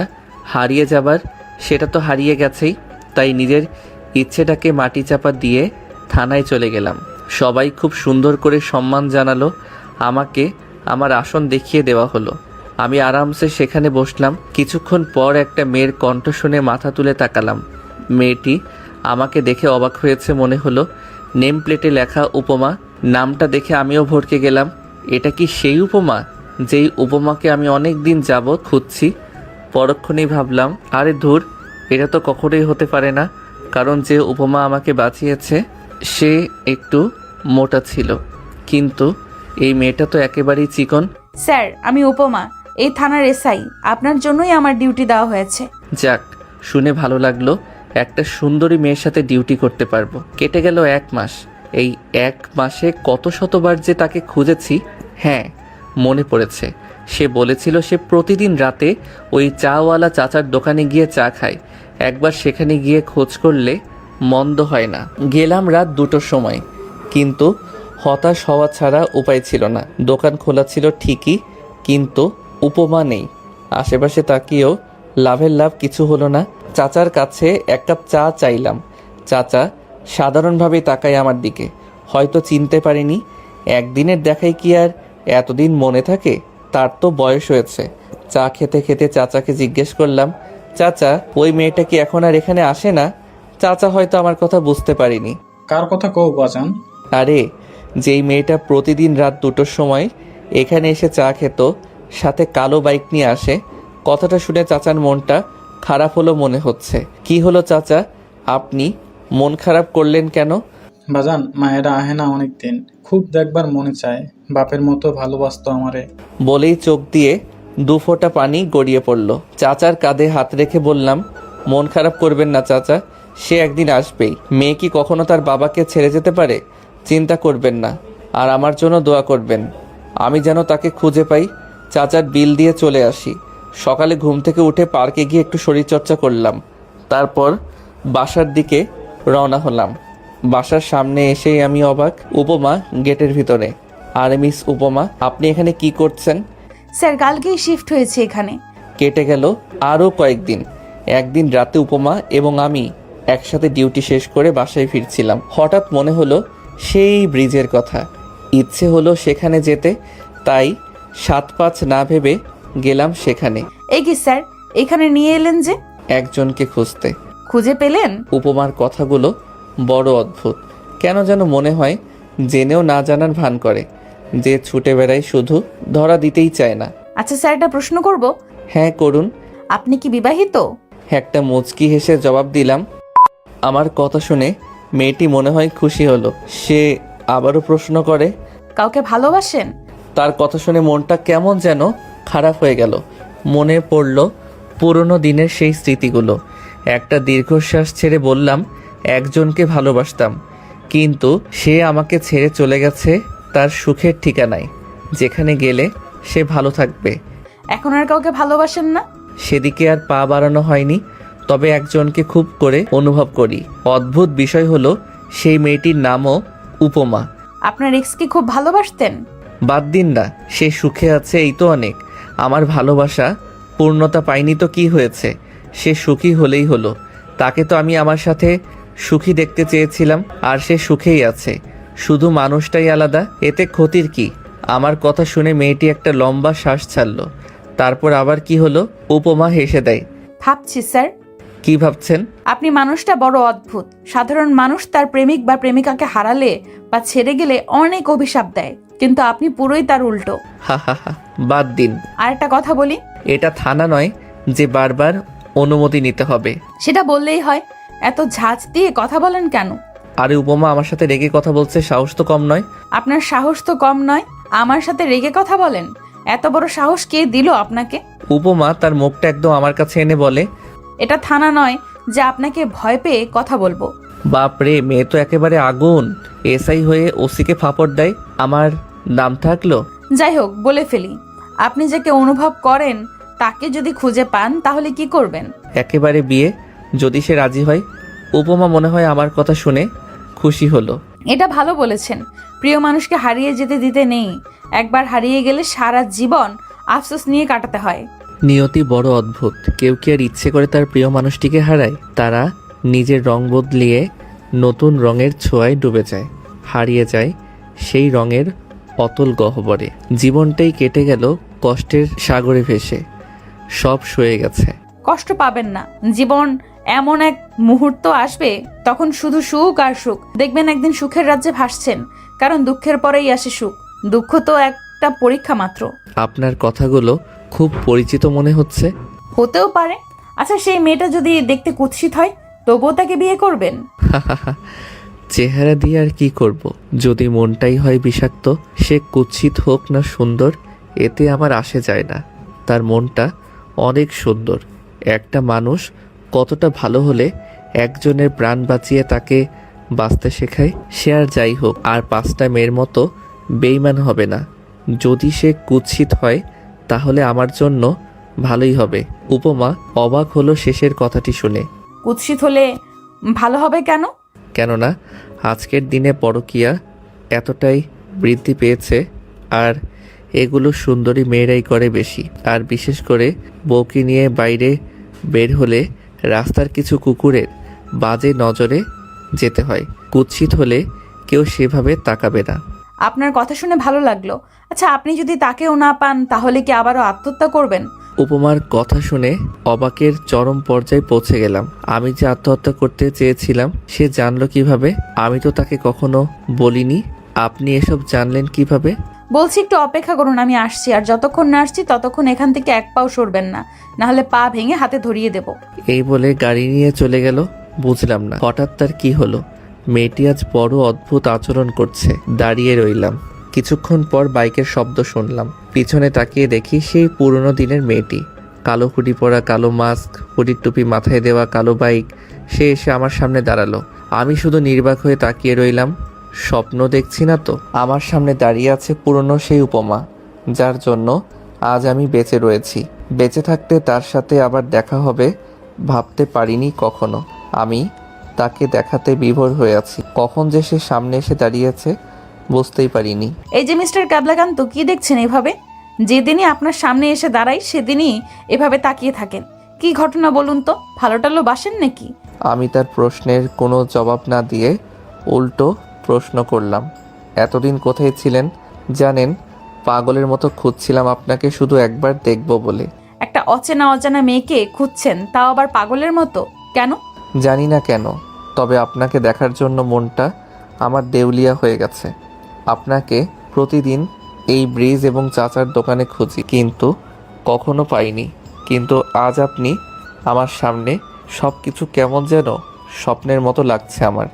হারিয়ে যাবার সেটা তো হারিয়ে গেছেই। তাই নিজের ইচ্ছেটাকে মাটি চাপা দিয়ে থানায় চলে গেলাম। সবাই খুব সুন্দর করে সম্মান জানালো আমাকে, আমার আসন দেখিয়ে দেওয়া হলো। আমি আরামসে সেখানে বসলাম। কিছুক্ষণ পর একটা মেয়ের কণ্ঠ শুনে মাথা তুলে তাকালাম। মেয়েটি আমাকে দেখে অবাক হয়েছে মনে হলো। নেম প্লেটে লেখা উপমা। নামটা দেখে আমিও ভড়কে গেলাম। এটা কি সেই উপমা যেই উপমাকে আমি অনেক দিন যাবৎ খুঁজছি? পরক্ষণেই ভাবলাম, আরে ধুর, এটা তো কখনোই হতে পারে না, কারণ যে উপমা আমাকে বাঁচিয়েছে সে একটু মোটা ছিল, কিন্তু এই মেয়েটা তো একেবারেই চিকন। স্যার, আমি উপমা, এই থানার এসআই। আপনার জন্যই আমার ডিউটি দেওয়া হয়েছে। যাক, শুনে ভালো লাগলো। একটা সুন্দরী মেয়ের সাথে ডিউটি করতে পারবো। কেটে গেল 1 মাস। এই 1 মাসে কত শতবার যে তাকে খুঁজেছি। হ্যাঁ, মনে পড়েছে। সে বলেছিল সে প্রতিদিন রাতে ওই চাওয়ালা চাচার দোকানে গিয়ে চা খায়। একবার সেখানে গিয়ে খোঁজ করলে মন্দ হয় না। গেলাম রাত 2টোর সময়, কিন্তু হতাশ হওয়া ছাড়া উপায় ছিল না। দোকান খোলা ছিল ঠিকই, কিন্তু উপমা নেই। আশেপাশে তাকিয়েও লাভের লাভ কিছু হলো না। চাচার কাছে 1 কাপ চা চাইলাম। চাচা সাধারণভাবেই তাকায় আমার দিকে। হয়তো চিনতে পারিনি। একদিনের দেখাই কি আর এতদিন মনে থাকে? তার তো বয়স হয়েছে। চা খেতে খেতে চাচাকে জিজ্ঞেস করলাম, চাচা, ওই মেয়েটা কি এখন আর এখানে আসে না? চাচা হয়তো আমার কথা বুঝতে পারিনি। কার কথা কও বাজান? আরে, যেই মেয়েটা প্রতিদিন রাত 2টোর সময় এখানে এসে চা খেত, সাথে কালো বাইক নিয়ে আসে। কথাটা শুনে চাচার মনটা খারাপ হলো মনে হচ্ছে। কি হলো চাচা, আপনি মন খারাপ করলেন কেন? বাজান, মায়েরা আহে না অনেক দিন, খুব দেখবার মনে চায়। বাপের মতো ভালোবাসতো আমারে। বলেই চোখ দিয়ে 2 ফোঁটা পানি গড়িয়ে পড়ল। চাচার কাঁধে হাত রেখে বললাম, মন খারাপ করবেন না চাচা, সে একদিন আসবেই। মেয়ে কি কখনো তার বাবাকে ছেড়ে যেতে পারে? চিন্তা করবেন না, আর আমার জন্য দোয়া করবেন, আমি যেন তাকে খুঁজে পাই। চাচার বিল দিয়ে চলে আসি। সকালে ঘুম থেকে উঠে পার্কে গিয়ে একটু শরীরচর্চা করলাম। তারপর বাসার দিকে রওনা হলাম। বাসার সামনে এসেই আমি অবাক। উপমা গেটের ভিতরে। আরে মিস উপমা, আপনি এখানে কি করছেন? স্যার, কালকেই শিফট হয়েছে এখানে। কেটে গেল আরও কয়েকদিন। একদিন রাতে উপমা এবং আমি একসাথে ডিউটি শেষ করে বাসায় ফিরছিলাম। হঠাৎ মনে হলো সেই ব্রিজের কথা। ইচ্ছে হলো সেখানে যেতে, তাই 7-5 না ভেবে গেলাম সেখানে। এই কি স্যার, এখানে নিয়ে এলেন যে? একজনকে খুঁজতে। খুঁজে পেলেন? উপমার কথাগুলো বড় অদ্ভুত। কেন যেন মনে হয় জেনেও না জানার ভান করে, যে ছুটে বেড়ায় শুধু ধরা দিতেই চায় না। আচ্ছা স্যার, একটা প্রশ্ন করব। হ্যাঁ, করুন। আপনি কি বিবাহিত? একটা মুচকি হেসে জবাব দিলাম। আমার কথা শুনে মেয়েটি মনে হয় খুশি হলো। সে আবারও প্রশ্ন করে, কাউকে ভালোবাসেন? তার কথা শুনে মনটা কেমন যেন খারাপ হয়ে গেল। মনে পড়ল পুরনো দিনের সেই স্মৃতিগুলো। একটা দীর্ঘশ্বাস ছেড়ে বললাম, একজনকে ভালোবাসতাম, কিন্তু সে আমাকে ছেড়ে চলে গেছে তার সুখের ঠিকানায়, যেখানে গেলে সে ভালো থাকবে। এখন আর কাউকে ভালোবাসেন না? সেদিকে আর পা বাড়ানো হয়নি, তবে একজনকে খুব করে অনুভব করি। অদ্ভুত বিষয় হলো সেই মেয়েটির নামও উপমা। আপনার এক্স কি খুব ভালোবাসতেন? বাদ দিন না, সে সুখে আছে, এই তো অনেক। আমার ভালোবাসা পূর্ণতা পায়নি তো কি হয়েছে? সে সুখী হলেই হলো। তাকে তো আমি আমার সাথে সুখী দেখতে চেয়েছিলাম, আর সে সুখেই আছে। শুধু মানুষটাই আলাদা, এতে ক্ষতির কি? আমার কথা শুনে মেয়েটি একটা লম্বা শ্বাস ছাড়ল। তারপর আবার কি হলো? উপমা হেসে দেয়। ভাবছি স্যার। কি ভাবছেন? আপনি মানুষটা বড় অদ্ভুত। সাধারণ মানুষ তার প্রেমিক বা প্রেমিকাকে হারালে বা ছেড়ে গেলে অনেক অভিশাপ দেয়, কিন্তু আপনি পুরোই তার উল্টো। হা হা হা, বাদ দিন। আর একটা কথা বলি, এটা থানা নয় যে বারবার অনুমতি নিতে হবে। সেটা বললেই হয়। এত ঝাঁজ দিয়ে কথা বলেন কেন? আরে উপমা আমার সাথে রেগে কথা বলছে, সাহস তো কম নয়। আপনার সাহস তো কম নয়, আমার সাথে রেগে কথা বলেন। এত বড় সাহস কে দিল আপনাকে? উপমা তার মুখটা একদম আমার কাছে এনে বলে, এটা থানা নয় যে আপনাকে ভয় পেয়ে কথা বলবো। বাপরে, মেয়ে তো একেবারে আগুন। এসআই হয়ে ওসিকে ফাপড় দেয়। আমার নাম থাকলো। যাই হোক, বলে ফেলি, আপনি যাকে অনুভব করেন তাকে যদি খুঁজে পান তাহলে কি করবেন? একেবারে বিয়ে, যদি সে রাজি হয়। উপমা মনে হয় আমার কথা শুনে খুশি হলো। এটা ভালো বলেছেন। প্রিয় মানুষকে হারিয়ে যেতে দিতে নেই। একবার হারিয়ে গেলে সারা জীবন আফসোস নিয়ে কাটাতে হয়। নিয়তি বড় অদ্ভুত। কেউ কি আর ইচ্ছে করে তার প্রিয় মানুষটিকে হারায়? তারা নিজের রং বদলিয়ে নতুন রঙের ছোঁয়ায় ডুবে যায়, হারিয়ে যায় সেই রঙের অতল গহ্বরে। জীবনটাই কেটে গেল কষ্টের সাগরে ভেসে। সব সয়ে গেছে। কষ্ট পাবেন না, জীবন এমন এক মুহূর্ত আসবে তখন শুধু সুখ আর সুখ। দেখবেন একদিন সুখের রাজ্যে ভাসছেন, কারণ দুঃখের পরেই আসে সুখ। দুঃখ তো একটা পরীক্ষা মাত্র। আপনার কথাগুলো খুব পরিচিত মনে হচ্ছে। হতেও পারে। আচ্ছা, সেই মেয়েটা যদি দেখতে কুৎসিত হয় তবুও তাকে বিয়ে করবেন? চেহারা দিয়ে আর কি করব? যদি মনটাই হয় বিষাক্ত, সে কুৎসিত হোক না সুন্দর, এতে আমার আসে যায় না। তার মনটা অনেক সুন্দর। একটা মানুষ কতটা ভালো হলে একজনের প্রাণ বাঁচিয়ে তাকে বাঁচতে শেখায়। সে আর যাই হোক, আর 5টা মেয়ের মতো বেইমান হবে না। যদি সে কুৎসিত হয় তাহলে আমার জন্য ভালোই হবে। উপমা অবাক হলো শেষের কথাটি শুনে। কুৎসিত হলে ভালো হবে কেন? কেননা আজকের দিনে পরকীয়া এতটাই বৃদ্ধি পেয়েছে, আর এগুলো সুন্দরী মেয়েরাই করে বেশি। আর বিশেষ করে বউকে নিয়ে বাইরে বের হলে রাস্তার কিছু কুকুরের বাজে নজরে যেতে হয়। কুৎসিত হলে কেউ সেভাবে তাকাবে না। আপনার কথা শুনে ভালো লাগলো। আচ্ছা, আপনি যদি তাকেও না পান তাহলে কি আবারও আত্মহত্যা করবেন? উপমার কথা শুনে অবাকের চরম পর্যায়ে পৌঁছে গেলাম। আমি যে আত্মহত্যা করতে চেয়েছিলাম সে জানলো কিভাবে? আমি তো তাকে কখনো বলিনি। আপনি এসব জানলেন কিভাবে? বলছি একটু অপেক্ষা করুন, আমি আসছি। আর যতক্ষণ না আসছি ততক্ষণ এখান থেকে এক পাও সরবেন না, নাহলে পা ভেঙে হাতে ধরিয়ে দেব। এই বলে গাড়ি নিয়ে চলে গেল। বুঝলাম না হঠাৎ তার কি হলো। মেয়েটি আজ বড় অদ্ভুত আচরণ করছে। দাঁড়িয়ে রইলাম। কিছুক্ষণ পর বাইকের শব্দ শুনলাম। পিছনে তাকিয়ে দেখি সেই পুরনো দিনের মেয়েটি। কালো হুডি পরা, কালো মাস্ক, হুডির টুপি মাথায় দেওয়া, কালো বাইক। সে এসে আমার সামনে দাঁড়ালো। আমি শুধু নির্বাক হয়ে তাকিয়ে রইলাম। স্বপ্ন দেখছি না তো? আমার সামনে দাঁড়িয়ে আছে পুরনো সেই উপমা, যার জন্য আজ আমি বেঁচে রয়েছি। বেঁচে থাকতে তার সাথে আবার দেখা হবে ভাবতে পারিনি কখনো। আমি তাকে দেখাতে বিভোর হয়ে আছি। কখন যে সে সামনে এসে দাঁড়িয়েছে বুঝতেই পারিনি। এই যে মিস্টার কাবলাকান্ত, কি দেখছেন এভাবে? যেদিনই আপনার সামনে এসে দাঁড়াই সেদিনই এভাবে তাকিয়ে থাকেন। কি ঘটনা বলুন তো? ভালো টালো বাসেন নাকি? আমি তার প্রশ্নের কোনো জবাব না দিয়ে উল্টো প্রশ্ন করলাম, এতদিন কোথায় ছিলেন? জানেন, পাগলের মতো খুঁজছিলাম আপনাকে শুধু একবার দেখব বলে। একটা অচেনা অজানা মেয়েকে খুঁজছেন, তাও আবার পাগলের মতো? কেন? জানি না কেন, তবে আপনাকে দেখার জন্য মনটা আমার দেউলিয়া হয়ে গেছে। আপনাকে প্রতিদিন এই ব্রিজ এবং চাচার দোকানে খুঁজি, কিন্তু কখনো পাইনি। কিন্তু আজ আপনি আমার সামনে, সব কিছু কেমন যেন স্বপ্নের মতো লাগছে আমার।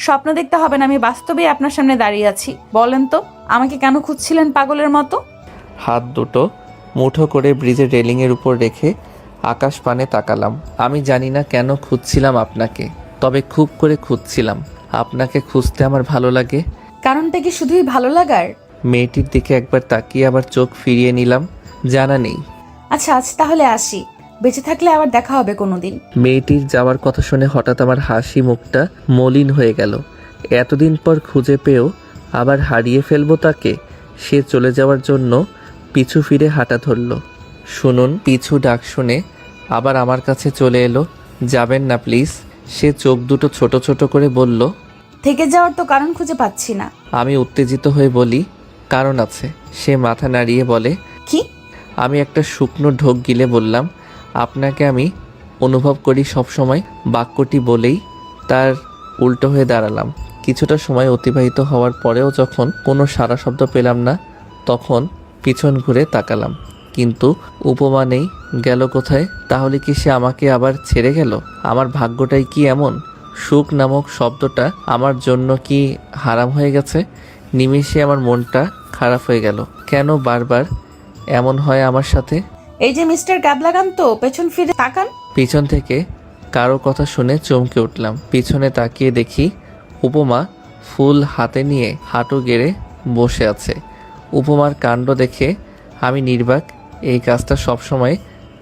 স্বপ্ন দেখতে হবে না, আমি বাস্তবেই আপনার সামনে দাঁড়িয়ে আছি। বলেন তো, আমাকে কেন খুঁজছিলেন পাগলের মতো? হাত দুটো মুঠো করে ব্রিজের রেলিংয়ের উপর রেখে আকাশ পানে তাকালাম। আমি জানি না কেন খুঁজছিলাম আপনাকে, তবে খুব করে খুঁজছিলাম। আপনাকে খুঁজতে আমার ভালো লাগে। কারণটা কি শুধুই ভালো লাগার? মেয়েটির দিকে একবার তাকিয়ে আবার চোখ ফিরিয়ে নিলাম। জানা নেই। আচ্ছা, আজ তাহলে আসি। বেঁচে থাকলে আবার দেখা হবে কোনোদিন। মেয়েটির যাওয়ার কথা শুনে হঠাৎ আমার হাসি মুখটা মলিন হয়ে গেল। এতদিন পর খুঁজে পেয়েও আবার হারিয়ে ফেলবো তাকে? সে চলে যাওয়ার জন্য পিছু ফিরে হাঁটা ধরল। শুনুন, পিছু ডাক শুনে আবার আমার কাছে চলে এলো। যাবেন না প্লিজ? সে চোখ দুটো ছোট ছোট করে বলল। থেকে যাওয়ার তো কারণ খুঁজে পাচ্ছি না। আমি উত্তেজিত হয়ে বলি, কারণ আছে। সে মাথা নাড়িয়ে বলে, কি? আমি একটা শুকনো ঢোক গিলে বললাম, আপনাকে আমি অনুভব করি সবসময়। বাক্যটি বলেই তার উল্টো হয়ে দাঁড়ালাম। কিছুটা সময় অতিবাহিত হওয়ার পরেও যখন কোনো সাড়া শব্দ পেলাম না, তখন পিছন ঘুরে তাকালাম, কিন্তু উপমা নেই। গেল কোথায়? তাহলে কি সে আমাকে আবার ছেড়ে গেল? আমার ভাগ্যটাই কি এমন? সুখ নামক শব্দটা আমার জন্য কি হারাম হয়ে গেছে? নিমেষে আমার মনটা খারাপ হয়ে গেল। কেন বারবার এমন হয় আমার সাথে? এই যে মিস্টার কাবলাকান্ত, পেছন ফিরে তাকান। পিছন থেকে কারো কথা শুনে চমকে উঠলাম। পিছনে তাকিয়ে দেখি উপমা ফুল হাতে নিয়ে হাঁটু গেড়ে বসে আছে। উপমার কাণ্ড দেখে আমি নির্বাক। এই কাজটা সবসময়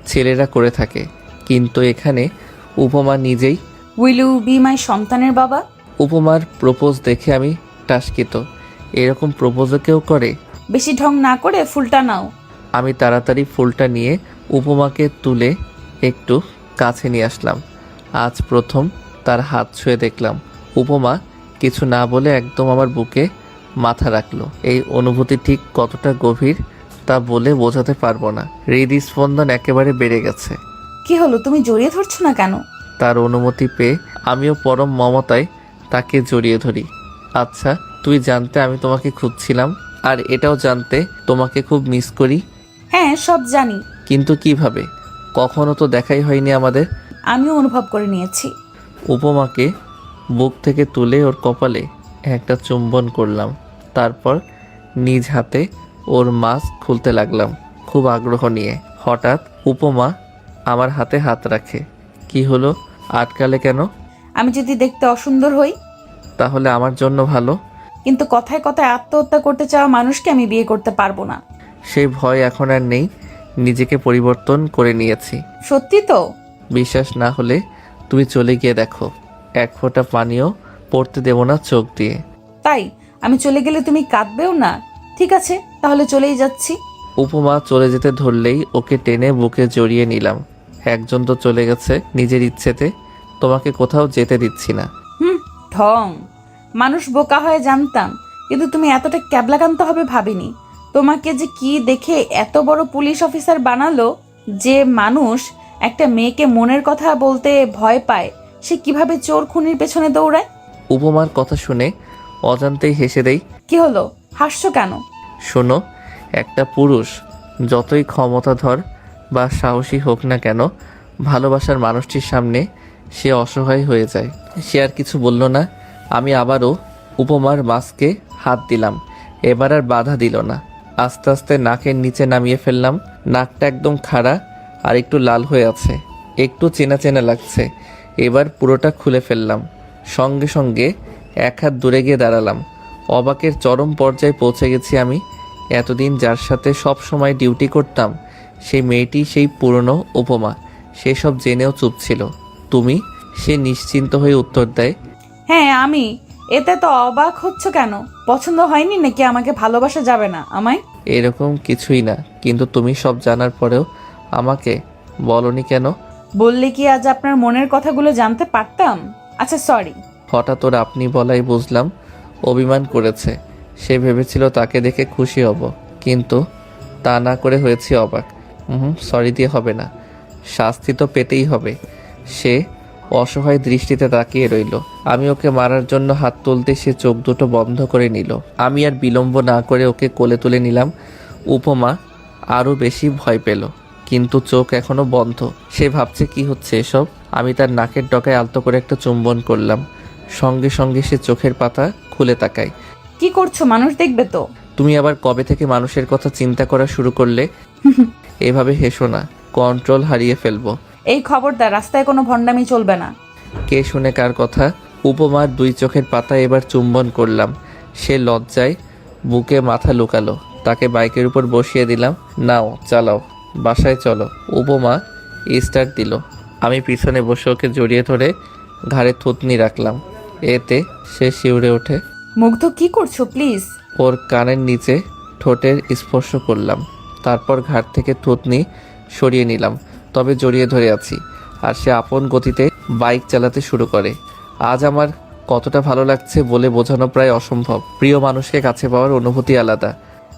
ছেলেরা করে থাকে, কিন্তু এখানে উপমা নিজেই। উইল ইউ বি মাই সন্তানের বাবা? উপমার প্রপোজ দেখে আমি টাসকিত। এরকম প্রপোজও কেউ করে? বেশি ঢং না করে ফুলটা নাও। আমি তাড়াতাড়ি ফুলটা নিয়ে উপমাকে তুলে একটু কাছে নিয়ে আসলাম। আজ প্রথম তার হাত ছুঁয়ে দেখলাম। উপমা কিছু না বলে একদম আমার বুকে মাথা রাখলো। এই অনুভূতি ঠিক কতটা গভীর তা বলে বোঝাতে পারবো না। হৃদস্পন্দন একেবারে বেড়ে গেছে। কি হলো, তুমি জড়িয়ে ধরছো না কেন? তার অনুমতি পেয়ে আমিও পরম মমতায় তাকে জড়িয়ে ধরি। আচ্ছা, তুই জানতে আমি তোমাকে খুঁজছিলাম, আর এটাও জানতে তোমাকে খুব মিস করি। হ্যাঁ, সব জানি। কিন্তু কিভাবে? কখনো তো দেখাই হয়নি আমাদের। আমিও অনুভব করে নিয়েছি। উপমাকে বুক থেকে তুলে ওর কপালে একটা চুম্বন করলাম। তারপর নিজ হাতে ওর মাস্ক খুলতে লাগলাম খুব আগ্রহ নিয়ে। হঠাৎ উপমা আমার হাতে হাত রাখে। কি হলো, আটকালে কেন? আমি যদি দেখতে অসুন্দর হই? তাহলে আমার জন্য ভালো। কিন্তু কথায় কথায় আত্মহত্যা করতে চাওয়া মানুষকে আমি বিয়ে করতে পারবো না। সেই ভয় এখন আর নেই, নিজেকে পরিবর্তন করে নিয়েছি। সত্যি তো? বিশ্বাস না হলে তুমি চলে গিয়ে দেখো, এক ফোঁটা পানিও পড়তে দেব না চোখ দিয়ে। তাই? আমি চলে গেলে তুমি কাঁদবেও না? ঠিক আছে, তাহলে চলেই যাচ্ছি। উপমা চলে যেতে ধরলেই ওকে টেনে বুকে জড়িয়ে নিলাম। একজন তো চলে গেছে নিজের ইচ্ছেতে, তোমাকে কোথাও যেতে দিচ্ছি না। ঢং। মানুষ বোকা হয়ে জানতাম, কিন্তু তুমি এতটা ক্যাবলাকান্ত হবে ভাবিনি। তোমাকে যে কি দেখে এত বড় পুলিশ অফিসার বানালো, যে মানুষ একটা মেয়েকে মনের কথা বলতে ভয় পায়, সে কিভাবে চোর খুনির পেছনে দৌড়ায়। উপমার কথা শুনে অজান্তেই হেসে দেই। কি হলো, হাসছো কেন? শোনো, একটা পুরুষ যতই ক্ষমতাধর বা সাহসী হোক না কেন, ভালোবাসার মানুষটির সামনে সে অসহায় হয়ে যায়। সে আর কিছু বলল না। আমি আবারও উপমার মাস্কে হাত দিলাম। এবার আর বাধা দিল না। আস্তে আস্তে নাকের নিচে নামিয়ে ফেললাম। নাকটা একদম খাড়া আর একটু লাল হয়ে আছে, একটু চেনা চেনা লাগছে। এবার পুরোটা খুলে ফেললাম। সঙ্গে সঙ্গে এক হাত দূরে গিয়ে দাঁড়ালাম। অবাকের চরম পর্যায়ে পৌঁছে গেছি আমি। এতদিন যার সাথে সব সময় ডিউটি করতাম, সেই মেয়েটি সেই পুরনো উপমা। সে সব জেনেও চুপ ছিল। তুমি? সে নিশ্চিন্ত হয়ে উত্তর দেয়, হ্যাঁ আমি। এতে তো অবাক হচ্ছ কেন? পছন্দ হয়নি নাকি আমাকে ভালোবাসা যাবে না আমায়? এরকম কিছুই না, কিন্তু তুমি সব জানার পরেও আমাকে বলনি কেন? বললে কি আজ আপনার মনের কথাগুলো জানতে পারতাম? আচ্ছা সরি। হঠাৎ ওর আপনি বলাই বুঝলাম অভিমান করেছে। সে ভেবেছিল তাকে দেখে খুশি হব, কিন্তু তা না করে হয়েছি অবাক। সরি দিয়ে হবে না, শাস্তি তো পেতেই হবে। সে অসহায় দৃষ্টিতে তাকিয়ে রইল। আমি ওকে মারার জন্য হাত তুলতে সে চোখ দুটো বন্ধ করে নিল। আমি আর বিলম্ব না করে ওকে কোলে তুলে নিলাম। উপমা আরও বেশি ভয় পেল, কিন্তু চোখ এখনো বন্ধ। সে ভাবছে কি হচ্ছে এসব। আমি তার নাকের ডগায় আলতো করে একটা চুম্বন করলাম। সঙ্গে সঙ্গে সে চোখের পাতা খুলে তাকায়। কি করছো, মানুষ দেখবে তো? তুমি আবার কবে থেকে মানুষের কথা চিন্তা করা শুরু করলে? এভাবে হেসো না, কন্ট্রোল হারিয়ে ফেলবো। এই খবরদার, রাস্তায় কোনো ভণ্ডামি চলবে না। কে শুনে কার কথা? উপমার দুই চোখের পাতায় এবার চুম্বন করলাম। সে লজ্জায় বুকে মাথা লুকালো। তাকে বাইকের উপর বসিয়ে দিলাম। নাও চালাও, বাসায় চলো। উপমা স্টার্ট দিল। আমি পিছনে বসে ওকে জড়িয়ে ধরে ঘাড়ে থুতনি রাখলাম। এতে সে শিউরে ওঠে। মুগ্ধ, কি করছো প্লিজ? ওর কানের নিচে ঠোঁটের স্পর্শ করলাম। তারপর ঘাট থেকে থুতনি সরিয়ে নিলাম, তবে জড়িয়ে ধরে আছি। আর সে আপন গতিতে বাইক চালাতে শুরু করে। আজ আমার কতটা ভালো লাগছে বলে বোঝানো প্রায় অসম্ভব। প্রিয় মানুষকে কাছে পাওয়ার অনুভূতি আলাদা।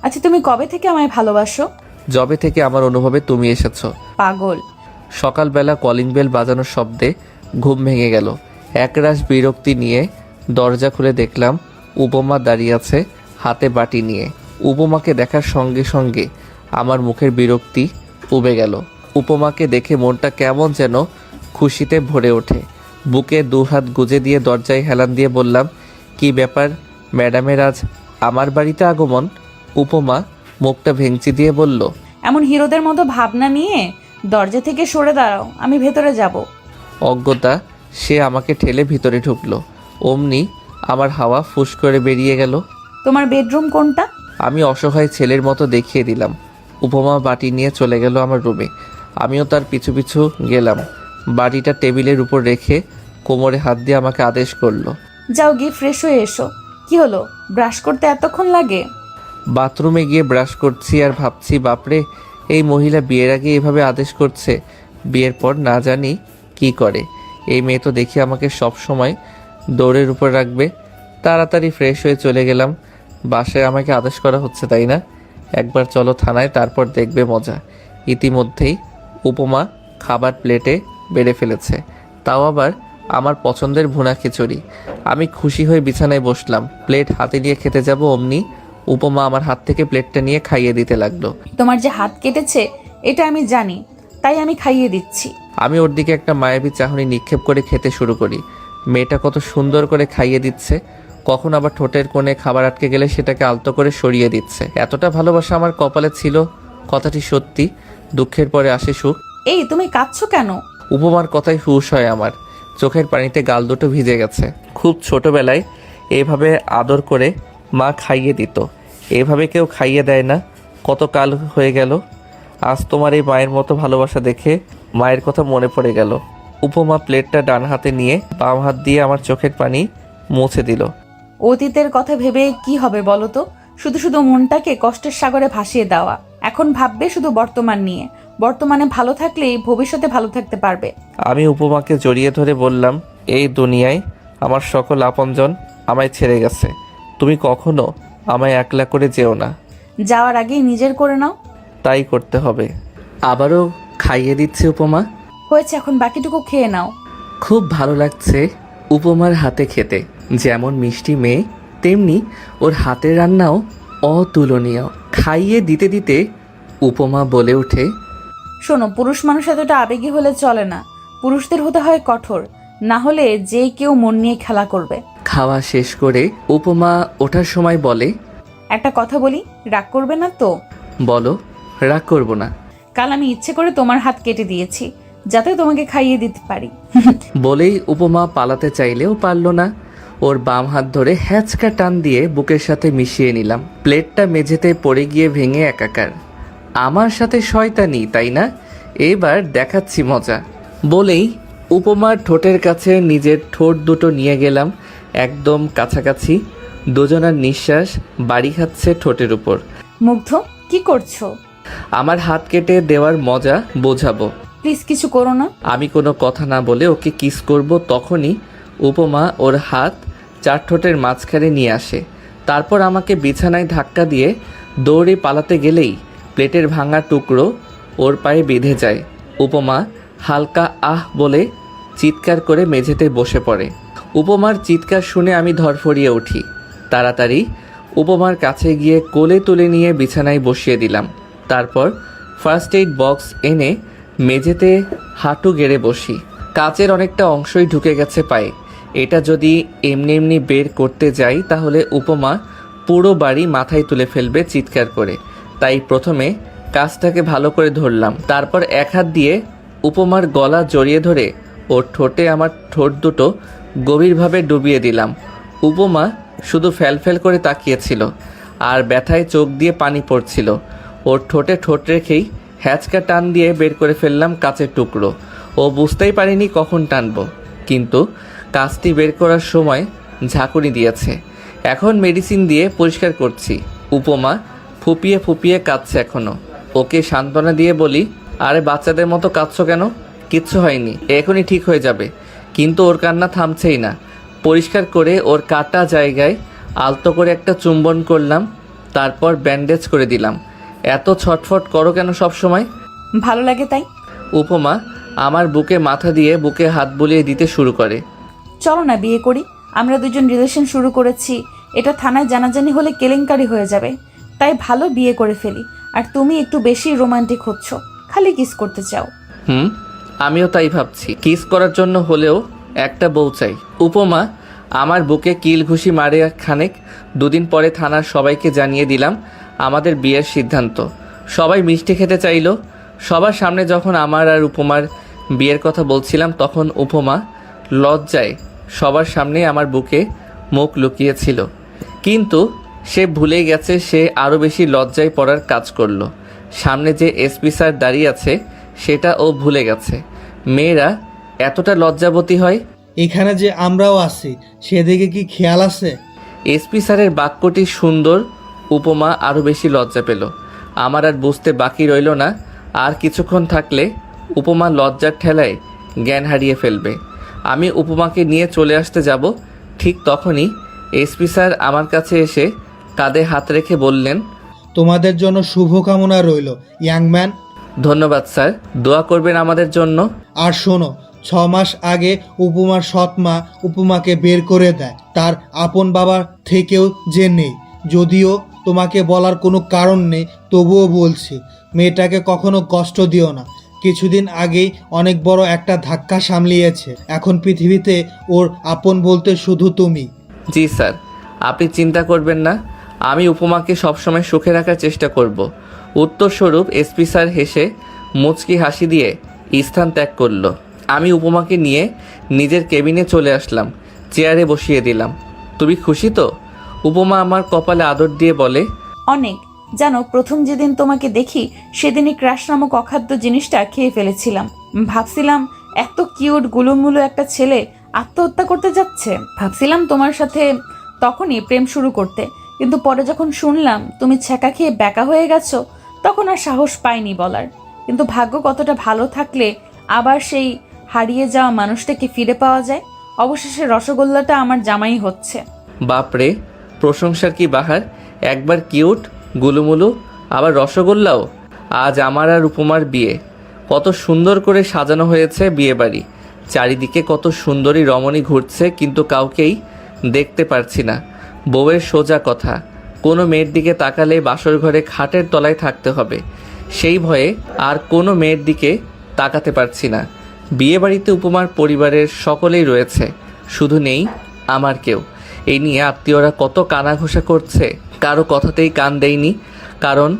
আচ্ছা, তুমি কবে থেকে আমায় ভালোবাসো? যবে থেকে আমার অনুভবে তুমি এসেছো। পাগল। সকালবেলা কলিং বেল বাজানোর শব্দে ঘুম ভেঙে গেল। একরাশ বিরক্তি নিয়ে দরজা খুলে দেখলাম উপমা দাঁড়িয়ে আছে হাতে বাটি নিয়ে। উপমাকে দেখার সঙ্গে সঙ্গে আমার মুখের বিরক্তি উবে গেল। উপমাকে দেখে মনটা কেমন যেন খুশিতে ভরে ওঠে। বুকে দু হাত গুজে দিয়ে দরজায় হেলান দিয়ে বললাম, কি ব্যাপার ম্যাডামের আজ আমার বাড়িতে আগমন? উপমা মুখটা ভেঙচি দিয়ে বলল, এমন হিরোদের মতো ভাবনা নিয়ে দরজা থেকে সরে দাঁড়াও, আমি ভেতরে যাব। অজ্ঞতা সে আমাকে ঠেলে ভিতরে ঢুকলো। অমনি আমার হাওয়া ফুস করে বেরিয়ে গেল। তোমার বেডরুম কোনটা? আমি অসহায় ছেলের মতো দেখিয়ে দিলাম। উপমা বাটি নিয়ে চলে গেল আমার রুমে। আমিও তার পিছু পিছু গেলাম। বাটিটা টেবিলের উপর রেখে কোমরে হাত দিয়ে আমাকে আদেশ করলো, যাও গিয়ে ফ্রেশ হয়ে এসো। কি হলো, ব্রাশ করতে এতক্ষণ লাগে? বাথরুমে গিয়ে ব্রাশ করছি আর ভাবছি, বাপরে এই মহিলা বিয়ের আগে এভাবে আদেশ করছে, বিয়ের পর না জানি কি করে। এই মেয়ে তো দেখি আমাকে সব সময় দৌড়ের উপর রাখবে। তাড়াতাড়ি ফ্রেশ হয়ে চলে গেলাম। বাসায় আমাকে আদেশ করা হচ্ছে তাই না? একবার চলো থানায়, তারপর দেখবে মজা। ইতিমধ্যেই উপমা খাবার প্লেটে বেড়ে ফেলেছে, তাও আবার আমার পছন্দের ভুনা খিচুড়ি। আমি খুশি হয়ে বিছানায় বসলাম। প্লেট হাতে নিয়ে খেতে যাব, অমনি উপমা আমার হাত থেকে প্লেটটা নিয়ে খাইয়ে দিতে লাগলো। তোমার যে হাত কেটেছে এটা আমি জানি, তাই আমি খাইয়ে দিচ্ছি। আমি ওর দিকে একটা মায়াবী চাহনি নিক্ষেপ করে খেতে শুরু করি। মেয়েটা কত সুন্দর করে খাইয়ে দিচ্ছে, কখন আবার ঠোঁটের কোণে খাবার আটকে গেলে সেটাকে আলতো করে সরিয়ে দিচ্ছে। এতটা ভালোবাসা আমার কপালে ছিল, কথাটি সত্যি। দুঃখের পরে আসে সুখ। এই তুমি কাঁদছো কেন? উপমার কথাই হুঁশ হয় আমার, চোখের পানিতে গাল দুটো ভিজে গেছে। খুব ছোটবেলায় এভাবে আদর করে মা খাইয়ে দিত, এভাবে কেউ খাইয়ে দেয় না। কত কাল হয়ে গেল, আজ তোমার এই মায়ের মতো ভালোবাসা দেখে মায়ের কথা মনে পড়ে গেল। উপমা প্লেটটা ডান হাতে নিয়ে বাম হাত দিয়ে আমার চোখের পানি মুছে দিল। অতীতের কথা ভেবে কি হবে বলো তো? শুধু শুধু মনটাকে কষ্টের সাগরে ভাসিয়ে দেওয়া। এখন ভাববে শুধু বর্তমান নিয়ে। বর্তমানে ভালো থাকলেই ভবিষ্যতে ভালো থাকতে পারবে। আমি উপমাকে জড়িয়ে ধরে বললাম, এই দুনিয়ায় আমার সকল আপনজন আমায় ছেড়ে গেছে, তুমি কখনো আমায় একলা করে যেও না। যাওয়ার আগেই নিজের করে নাও। তাই করতে হবে। আবারও খাইয়ে দিচ্ছে উপমা। হয়েছে, এখন বাকিটুকু খেয়ে নাও। খুব ভালো লাগছে উপমার হাতে খেতে। যেমন মিষ্টি মেয়ে, তেমনি ওর হাতের রান্নাও অতুলনীয়। খাইয়ে দিতে দিতে উপমা বলে ওঠে, শোনো, পুরুষ মানুষ এতটা আবেগী হলে চলে না। পুরুষদের হতে হয় কঠোর, না হলে যে কেউ মন নিয়ে খেলা করবে। খাওয়া শেষ করে উপমা ওঠার সময় বলে, একটা কথা বলি, রাগ করবে না তো? বলো, রাগ করব না। কাল আমি ইচ্ছে করে তোমার হাত কেটে দিয়েছি, যাতে তোমাকে খাইয়ে দিতে পারি। বলেই উপমা পালাতে চাইলেও পারল না। ওর বাম হাত ধরে হ্যাচকা টান দিয়ে বুকের সাথে মিশিয়ে নিলাম। প্লেটটা মেঝেতে পড়ে গিয়ে ভেঙে একাকার। আমার সাথে শয়তানি, তাই না? এবার দেখাচ্ছি মজা। বলেই উপমার ঠোঁটের কাছে নিজের ঠোঁট দুটো নিয়ে গেলাম, একদম কাছাকাছি। দুজনার নিঃশ্বাস বাড়ি খাচ্ছে ঠোঁটের উপর। মুগ্ধ, কি করছো? আমার হাত কেটে দেওয়ার মজা বোঝাবো। প্লিজ কিছু করো না। আমি কোনো কথা না বলে ওকে কিস করব, তখনই উপমা ওর হাত চার ঠোঁটের মাঝখানে নিয়ে আসে। তারপর আমাকে বিছানায় ধাক্কা দিয়ে দৌড়ে পালাতে গেলেই প্লেটের ভাঙা টুকরো ওর পায়ে বেঁধে যায়। উপমা হালকা আহ বলে চিৎকার করে মেঝেতে বসে পড়ে। উপমার চিৎকার শুনে আমি ধরফড়িয়ে উঠি। তাড়াতাড়ি উপমার কাছে গিয়ে কোলে তুলে নিয়ে বিছানায় বসিয়ে দিলাম। তারপর ফার্স্ট এইড বক্স এনে মেঝেতে হাঁটু গেড়ে বসি। কাচের অনেকটা অংশই ঢুকে গেছে পায়ে। এটা যদি এমনি এমনি বের করতে যাই তাহলে উপমা পুরো বাড়ি মাথায় তুলে ফেলবে চিৎকার করে। তাই প্রথমে কাজটাকে ভালো করে ধরলাম, তারপর এক হাত দিয়ে উপমার গলা জড়িয়ে ধরে ওর ঠোঁটে আমার ঠোঁট দুটো গভীরভাবে ডুবিয়ে দিলাম। উপমা শুধু ফ্যালফ্যাল করে তাকিয়েছিল আর ব্যথায় চোখ দিয়ে পানি পড়ছিল। ওর ঠোঁটে ঠোঁট রেখেই হ্যাচকা টান দিয়ে বের করে ফেললাম কাচের টুকরো। ও বুঝতেই পারিনি কখন টানবো, কিন্তু কাজটি বের করার সময় ঝাঁকুনি দিয়েছে। এখন মেডিসিন দিয়ে পরিষ্কার করছি। উপমা ফুপিয়ে ফুপিয়ে কাঁদছে এখনও। ওকে সান্ত্বনা দিয়ে বলি, আরে বাচ্চাদের মতো কাঁদছো কেন? কিচ্ছু হয়নি, এখনই ঠিক হয়ে যাবে। কিন্তু ওর কান্না থামছেই না। পরিষ্কার করে ওর কাটা জায়গায় আলতো করে একটা চুম্বন করলাম, তারপর ব্যান্ডেজ করে দিলাম। এত ছটফট করো কেন সব সময়? ভালো লাগে তাই। উপমা আমার বুকে মাথা দিয়ে বুকে হাত বুলিয়ে দিতে শুরু করে। চলো না বিয়ে করি। আমরা দুজন রিলেশন শুরু করেছি, এটা থানায় জানাজানি হলে কেলেঙ্কারি হয়ে যাবে। তাই ভালো বিয়ে করে ফেলি। আর তুমি একটু বেশি রোমান্টিক হচ্ছ, খালি কিস করতে চাও। আমিও তাই ভাবছি। কিস করার জন্য হলেও একটা বউ চাই। উপমা আমার বুকে কিল ঘুষি মারে খানেক। দুদিন পরে থানার সবাইকে জানিয়ে দিলাম আমাদের বিয়ের সিদ্ধান্ত। সবাই মিষ্টি খেতে চাইলো। সবার সামনে যখন আমার আর উপমার বিয়ের কথা বলছিলাম তখন উপমা লজ্জায় সবার সামনে আমার বুকে মুখ লুকিয়েছিল। কিন্তু সে ভুলে গেছে সে আরও বেশি লজ্জায় পড়ার কাজ করলো। সামনে যে এসপি স্যার দাঁড়িয়ে আছে সেটা ও ভুলে গেছে। মেয়েরা এতটা লজ্জাবতী হয়। এখানে যে আমরাও আছি সেদিকে কি খেয়াল আছে? এসপি স্যারের বাক্যটি সুন্দর। উপমা আরও বেশি লজ্জা পেল। আমার আর বুঝতে বাকি রইল না, আর কিছুক্ষণ থাকলে উপমা লজ্জার ঠেলায় জ্ঞান হারিয়ে ফেলবে। আমি উপমাকে নিয়ে চলে আসতে যাব, ঠিক তখনই এসপি স্যার আমার কাছে এসে কাঁধে হাত রেখে বললেন, তোমাদের জন্য শুভকামনা রইল ইয়াং ম্যান। ধন্যবাদ স্যার, দোয়া করবেন আমাদের জন্য। আর শোনো, 6 মাস আগে উপমার সৎ মা উপমাকে বের করে দেয় তার আপন বাবা থেকেও যে নেই। যদিও তোমাকে বলার কোনো কারণ নেই, তবুও বলছি, মেয়েটাকে কখনো কষ্ট দিও না। কিছুদিন আগেই অনেক বড় একটা ধাক্কা সামলিয়েছে। এখন পৃথিবীতে ওর আপন বলতে শুধু তুমি। জি স্যার, আপনি চিন্তা করবেন না, আমি উপমাকে সবসময় সুখে রাখার চেষ্টা করব। উত্তরস্বরূপ এসপি স্যার হেসে মুচকি হাসি দিয়ে স্থান ত্যাগ করল। আমি উপমাকে নিয়ে নিজের কেবিনে চলে আসলাম, চেয়ারে বসিয়ে দিলাম। তুমি খুশি তো? উপমা আমার কপালে আদর দিয়ে বলে, অনেক। জানো, প্রথম যেদিন তোমাকে দেখি সেদিনই ক্রাশ নামক অখাদ্য জিনিসটা খেয়ে ফেলেছিলাম। ভাবছিলাম এত কিউট গুলুমুলু একটা ছেলে আত্মহত্যা করতে যাচ্ছে। ভাবছিলাম তোমার সাথে তখনই প্রেম শুরু করতে, কিন্তু পরে যখন শুনলাম তুমি ছ্যাঁকা খেয়ে ব্যাকা হয়ে গেছো, তখন আর সাহস পাইনি বলার। কিন্তু ভাগ্য কতটা ভালো থাকলে আবার সেই হারিয়ে যাওয়া মানুষটাকে ফিরে পাওয়া যায়। অবশেষে রসগোল্লাটা আমার জামাই হচ্ছে। বাপরে, প্রশংসার কি বাহার! একবার কিউট গুলুমুলু, আবার রসগোল্লাও। আজ আমার আর উপমার বিয়ে। কত সুন্দর করে সাজানো হয়েছে বিয়ে বাড়ি। চারিদিকে কত সুন্দরী রমণী ঘুরছে, কিন্তু কাউকেই দেখতে পারছি না। বউয়ের সোজা কথা, কোনো মেয়ের দিকে তাকালে বাসর ঘরে খাটের তলায় থাকতে হবে। সেই ভয়ে আর কোনো মেয়ের দিকে তাকাতে পারছি না। বিয়ে বাড়িতে উপমার পরিবারের সকলেই রয়েছে, শুধু নেই আমার কেউ। এই নিয়ে আত্মীয়রা কত কানাঘোষা করছে, কারো কথাতেই কান দেয়নি। কারণ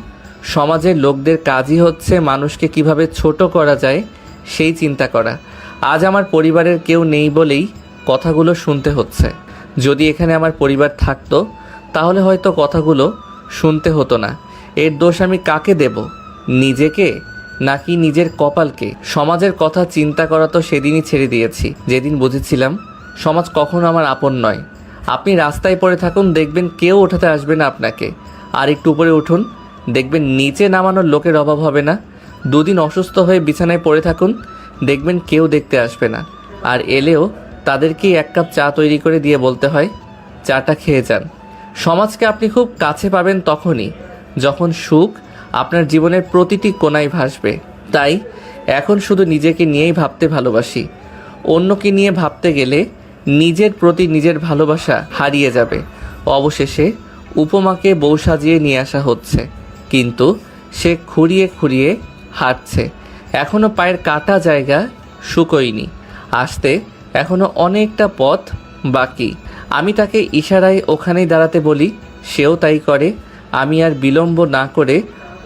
সমাজের লোকদের কাজই হচ্ছে মানুষকে কিভাবে ছোট করা যায় সেই চিন্তা করা। আজ আমার পরিবারের কেউ নেই বলেই কথাগুলো শুনতে হচ্ছে। যদি এখানে আমার পরিবার থাকতো তাহলে হয়তো কথাগুলো শুনতে হতো না। এর দোষ আমি কাকে দেব? নিজেকে নাকি নিজের কপালকে? সমাজের কথা চিন্তা করা তো সেদিনই ছেড়ে দিয়েছি, যেদিন বুঝেছিলাম সমাজ কখনো আমার আপন নয়। আপনি রাস্তায় পড়ে থাকুন, দেখবেন কেউ ওঠাতে আসবে না আপনাকে। আর একটু উপরে উঠুন, দেখবেন নিচে নামানোর লোকের অভাব হবে না। দুদিন অসুস্থ হয়ে বিছানায় পড়ে থাকুন, দেখবেন কেউ দেখতে আসবে না। আর এলেও তাদেরকেই 1 কাপ চা তৈরি করে দিয়ে বলতে হয়, চাটা খেয়ে যান। সমাজকে আপনি খুব কাছে পাবেন তখনই যখন সুখ আপনার জীবনের প্রতিটি কোণায় ভাসবে। তাই এখন শুধু নিজেকে নিয়েই ভাবতে ভালোবাসি। অন্যকে নিয়ে ভাবতে গেলে নিজের প্রতি নিজের ভালোবাসা হারিয়ে যাবে। অবশেষে উপমাকে বউ সাজিয়ে নিয়ে আসা হচ্ছে, কিন্তু সে খুঁড়িয়ে খুঁড়িয়ে হাঁটছে। এখনও পায়ের কাটা জায়গা শুকোয়নি, আসতে এখনও অনেকটা পথ বাকি। আমি তাকে ইশারায় ওখানেই দাঁড়াতে বলি, সেও তাই করে। আমি আর বিলম্ব না করে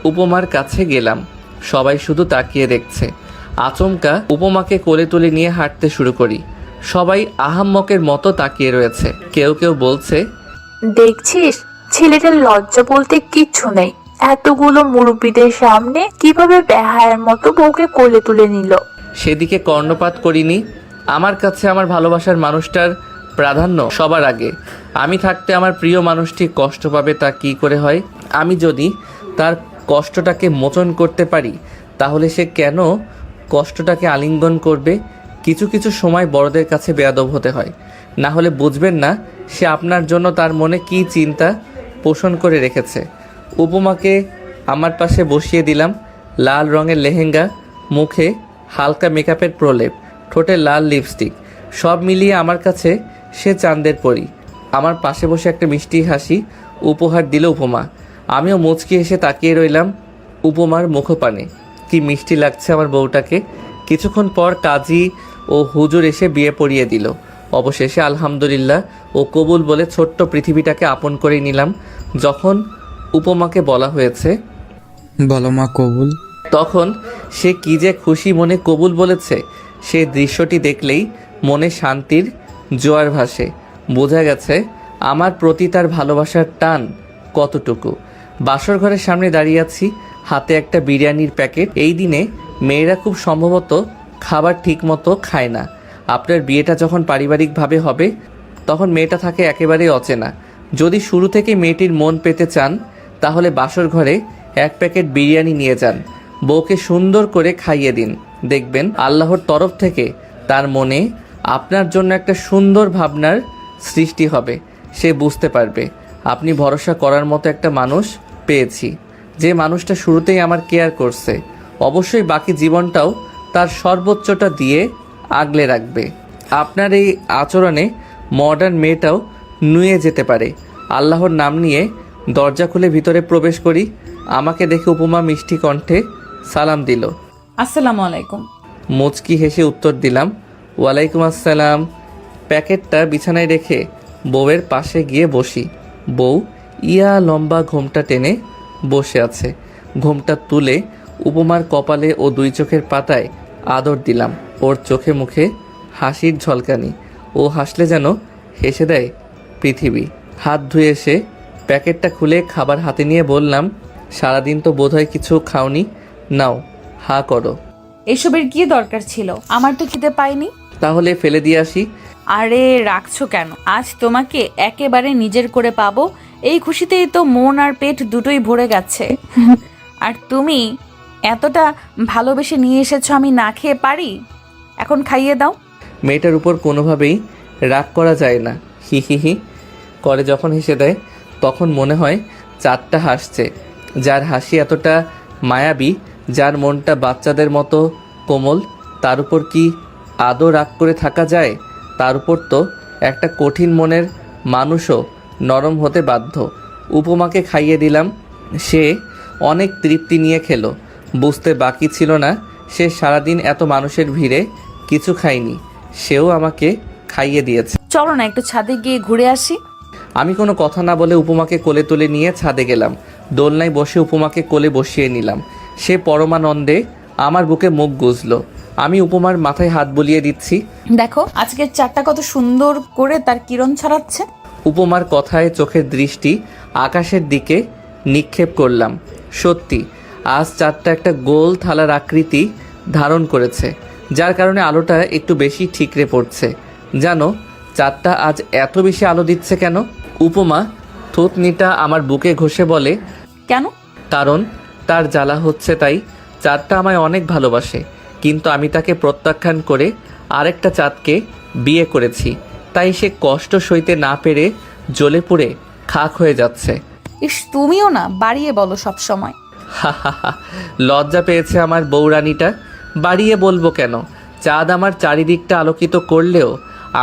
উপমার কাছে গেলাম। সবাই শুধু তাকিয়ে দেখছে। আচমকা উপমাকে কোলে তুলে নিয়ে হাঁটতে শুরু করি। সবাই আহাম্মকের মতো তাকিয়ে রয়েছে। কেউ কেউ বলছে, দেখছিস, ছেলেটার লজ্জা বলতে কিচ্ছু নেই। এতগুলো মুরব্বীদের সামনে কিভাবে বেহায়ার মতো বউকে কোলে তুলে নিল। সেদিকে কর্ণপাত করিনি। আমার কাছে আমার ভালোবাসার মানুষটার প্রাধান্য সবার আগে। আমি থাকতে আমার প্রিয় মানুষটি কষ্ট পাবে তা কি করে হয়? আমি যদি তার কষ্টটাকে মোচন করতে পারি তাহলে সে কেন কষ্টটাকে আলিঙ্গন করবে? কিছু কিছু সময় বড়দের কাছে বেয়াদব হতে হয়, না হলে বুঝবেন না সে আপনার জন্য তার মনে কী চিন্তা পোষণ করে রেখেছে। উপমাকে আমার পাশে বসিয়ে দিলাম। লাল রঙের লেহেঙ্গা, মুখে হালকা মেকআপের প্রলেপ, ঠোঁটে লাল লিপস্টিক, সব মিলিয়ে আমার কাছে সে চাঁদের পরি। আমার পাশে বসে একটা মিষ্টি হাসি উপহার দিল উপমা। আমিও মুচকি এসে তাকিয়ে রইলাম উপমার মুখপানে। কি মিষ্টি লাগছে আমার বউটাকে। কিছুক্ষণ পর কাজী ও হুজুর এসে বিয়ে পড়িয়ে দিল। অবশেষে আলহামদুলিল্লাহ ও কবুল বলে ছোট্ট পৃথিবীটাকে আপন করে নিলাম। যখন উপমাকে বলা হয়েছে, বলো মা কবুল, তখন সে কি যে খুশি মনে কবুল বলেছে, সে দৃশ্যটি দেখলেই মনে শান্তির জোয়ার ভাসে। বোঝা গেছে আমার প্রতি তার ভালোবাসার টান কতটুকু। বাসর ঘরের সামনে দাঁড়িয়ে আছি, হাতে একটা বিরিয়ানির প্যাকেট। এই দিনে মেয়েরা খুব সম্ভবত খাবার ঠিকমতো খায় না। আপনার বিয়েটা যখন পারিবারিকভাবে হবে তখন মেয়েটা থাকে একেবারেই অচেনা। যদি শুরু থেকে মেয়েটির মন পেতে চান তাহলে বাসর ঘরে 1 প্যাকেট বিরিয়ানি নিয়ে যান, বউকে সুন্দর করে খাইয়ে দিন। দেখবেন আল্লাহর তরফ থেকে তার মনে আপনার জন্য একটা সুন্দর ভাবনার সৃষ্টি হবে। সে বুঝতে পারবে আপনি ভরসা করার মতো একটা মানুষ পেয়েছি, যে মানুষটা শুরুতেই আমার কেয়ার করছে, অবশ্যই বাকি জীবনটাও তার সর্বোচ্চটা দিয়ে আগলে রাখবে। আপনার এই আচরণে মডার্ন মেয়েটাও নুয়ে যেতে পারে। আল্লাহর নাম নিয়ে দরজা খুলে ভিতরে প্রবেশ করি। আমাকে দেখে উপমা মিষ্টি কণ্ঠে সালাম দিল। আসসালামু আলাইকুম। মুচকি হেসে উত্তর দিলাম, ওয়ালাইকুম আসসালাম। প্যাকেটটা বিছানায় রেখে বউয়ের পাশে গিয়ে বসি। বউ ইয়া লম্বা ঘোমটা টেনে বসে আছে। ঘোমটা তুলে উপমার কপালে ও দুই চোখের পাতায় আদর দিলাম। ওর চোখে মুখে হাসির ঝলকানি। ও হাসলে যেন হেসে দেয় পৃথিবী। হাত ধুয়ে এসে প্যাকেটটা খুলে খাবার হাতে নিয়ে বললাম, সারাদিন তো বোধহয় কিছু খাওনি, নাও হা করো। এসবের কি দরকার ছিল? আমার তো খিদে পাইনি। তাহলে ফেলে দিয়ে আসি। আরে রাখছো কেন? আজ তোমাকে একেবারে নিজের করে পাবো, এই খুশিতেই তো মন আর পেট দুটোই ভরে গেছে। আর তুমি এতটা ভালোবেসে নিয়ে এসেছো, আমি না খেয়ে পারি? এখন খাইয়ে দাও। মেয়েটার উপর কোনোভাবেই রাগ করা যায় না। হি হি হি করে যখন হেসে দেয় তখন মনে হয় চাঁদটা হাসছে। যার হাসি এতটা মায়াবী, যার মনটা বাচ্চাদের মতো কোমল, তার উপর কি আদৌ রাগ করে থাকা যায়? তার উপর তো একটা কঠিন মনের মানুষও নরম হতে বাধ্য। উপমাকে খাইয়ে দিলাম। সে অনেক তৃপ্তি নিয়ে খেলো। বুঝতে বাকি ছিল না সে সারাদিন এত মানুষের ভিড়ে কিছু খায়নি। সেও আমাকে খাইয়ে দিয়েছে। চলো না একটু ছাদে গিয়ে ঘুরে আসি। আমি কোনো কথা না বলে উপমাকে কোলে তুলে নিয়ে ছাদে গেলাম। দোলনায় বসে উপমাকে কোলে বসিয়ে নিলাম। সে পরমানন্দে আমার বুকে মুখ গুজলো। আমি উপমার মাথায় হাত বুলিয়ে দিচ্ছি। দেখো আজকের চাঁদটা কত সুন্দর করে তার কিরণ ছড়াচ্ছে। উপমার কথায় চোখের দৃষ্টি আকাশের দিকে নিক্ষেপ করলাম। সত্যি আজ চাঁদটা একটা গোল থালার আকৃতি ধারণ করেছে, যার কারণে আলোটা একটু বেশি ঠিকরে পড়ছে। জানো চাঁদটা আজ এত বেশি আলো দিচ্ছে কেন? উপমা থুতনিটা আমার বুকে ঘষে বলে, কেন? কারণ তার জ্বালা হচ্ছে তাই। চাঁদটা আমায় অনেক ভালোবাসে, কিন্তু আমি তাকে প্রত্যাখ্যান করে আরেকটা চাঁদকে বিয়ে করেছি। তাই সে কষ্ট সইতে না পেরে জ্বলে পুড়ে খাক হয়ে যাচ্ছে। ইস, তুমিও না বাড়িয়ে বলো সব সময়। হা হা হা, লজ্জা পেয়েছে আমার বউরানিটা। বাড়িয়ে বলবো কেন? চাঁদ আমার চারিদিকটা আলোকিত করলেও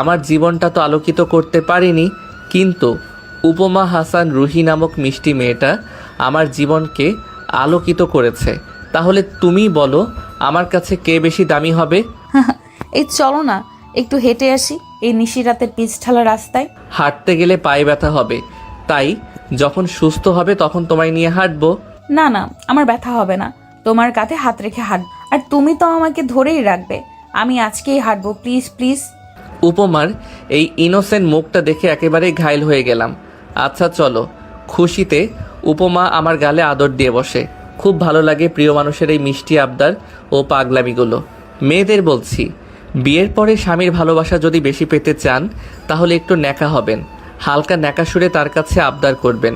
আমার জীবনটা তো আলোকিত করতে পারিনি। কিন্তু উপমা হাসান রুহি নামক মিষ্টি মেয়েটা আমার জীবনকে আলোকিত করেছে। তাহলে তুমি বলো আমার কাছে কে বেশি দামি হবে? এই চলো না একটু হেঁটে আসি এই নিশিরাতের পিচ ঢালা রাস্তায়। হাঁটতে গেলে পায়ে ব্যথা হবে, তাই যখন সুস্থ হবে তখন তোমায় নিয়ে হাঁটবো। না না, আমার ব্যথা হবে না। তোমার কাঁধে হাত রেখে হাঁট, আর তুমি তো আমাকে ধরেই রাখবে। আমি আজকেই হাঁটবো, প্লিজ প্লিজ। উপমার এই ইনোসেন্ট মুখটা দেখে একেবারেই ঘায়েল হয়ে গেলাম। আচ্ছা চলো। খুশিতে উপমা আমার গালে আদর দিয়ে বসে। খুব ভালো লাগে প্রিয় মানুষের এই মিষ্টি আবদার ও পাগলামিগুলো। মেয়েদের বলছি, বিয়ের পরে স্বামীর ভালোবাসা যদি বেশি পেতে চান তাহলে একটু ন্যাকা হবেন। হালকা ন্যাকা সুরে তার কাছে আবদার করবেন,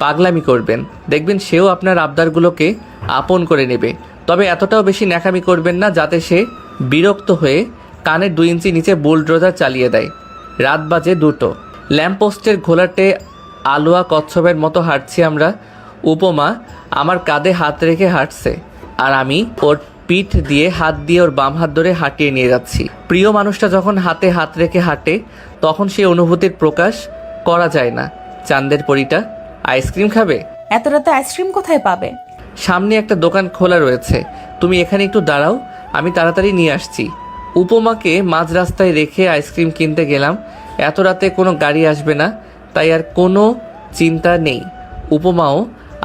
পাগলামি করবেন। দেখবেন সেও আপনার আবদারগুলোকে আপন করে নেবে। তবে এতটাও বেশি ন্যাকামি করবেন না যাতে সে বিরক্ত হয়ে কানের 2 ইঞ্চি নিচে বুলডোজার চালিয়ে দেয়। রাত বাজে 2টো। ল্যাম্পপোস্টের ঘোলাটে আলোয়া কচ্ছপের মতো হাঁটছি আমরা। উপমা আমার কাঁধে হাত রেখে হাঁটছে, আর আমি ওর পিঠ দিয়ে হাত দিয়ে ওর বাম হাত ধরে হাঁটিয়ে নিয়ে যাচ্ছি। প্রিয় মানুষটা যখন হাতে হাত রেখে হাঁটে তখন সেই অনুভূতির প্রকাশ করা যায় না। চাঁদের পরীটা আইসক্রিম খাবে? এত রাতে আইসক্রিম কোথায় পাবে? সামনে একটা দোকান খোলা রয়েছে, তুমি এখানে একটু দাঁড়াও, আমি তাড়াতাড়ি নিয়ে আসছি। উপমাকে মাঝ রাস্তায় রেখে আইসক্রিম কিনতে গেলাম। এত রাতে কোনো গাড়ি আসবে না, তাই আর কোনো চিন্তা নেই। উপমাও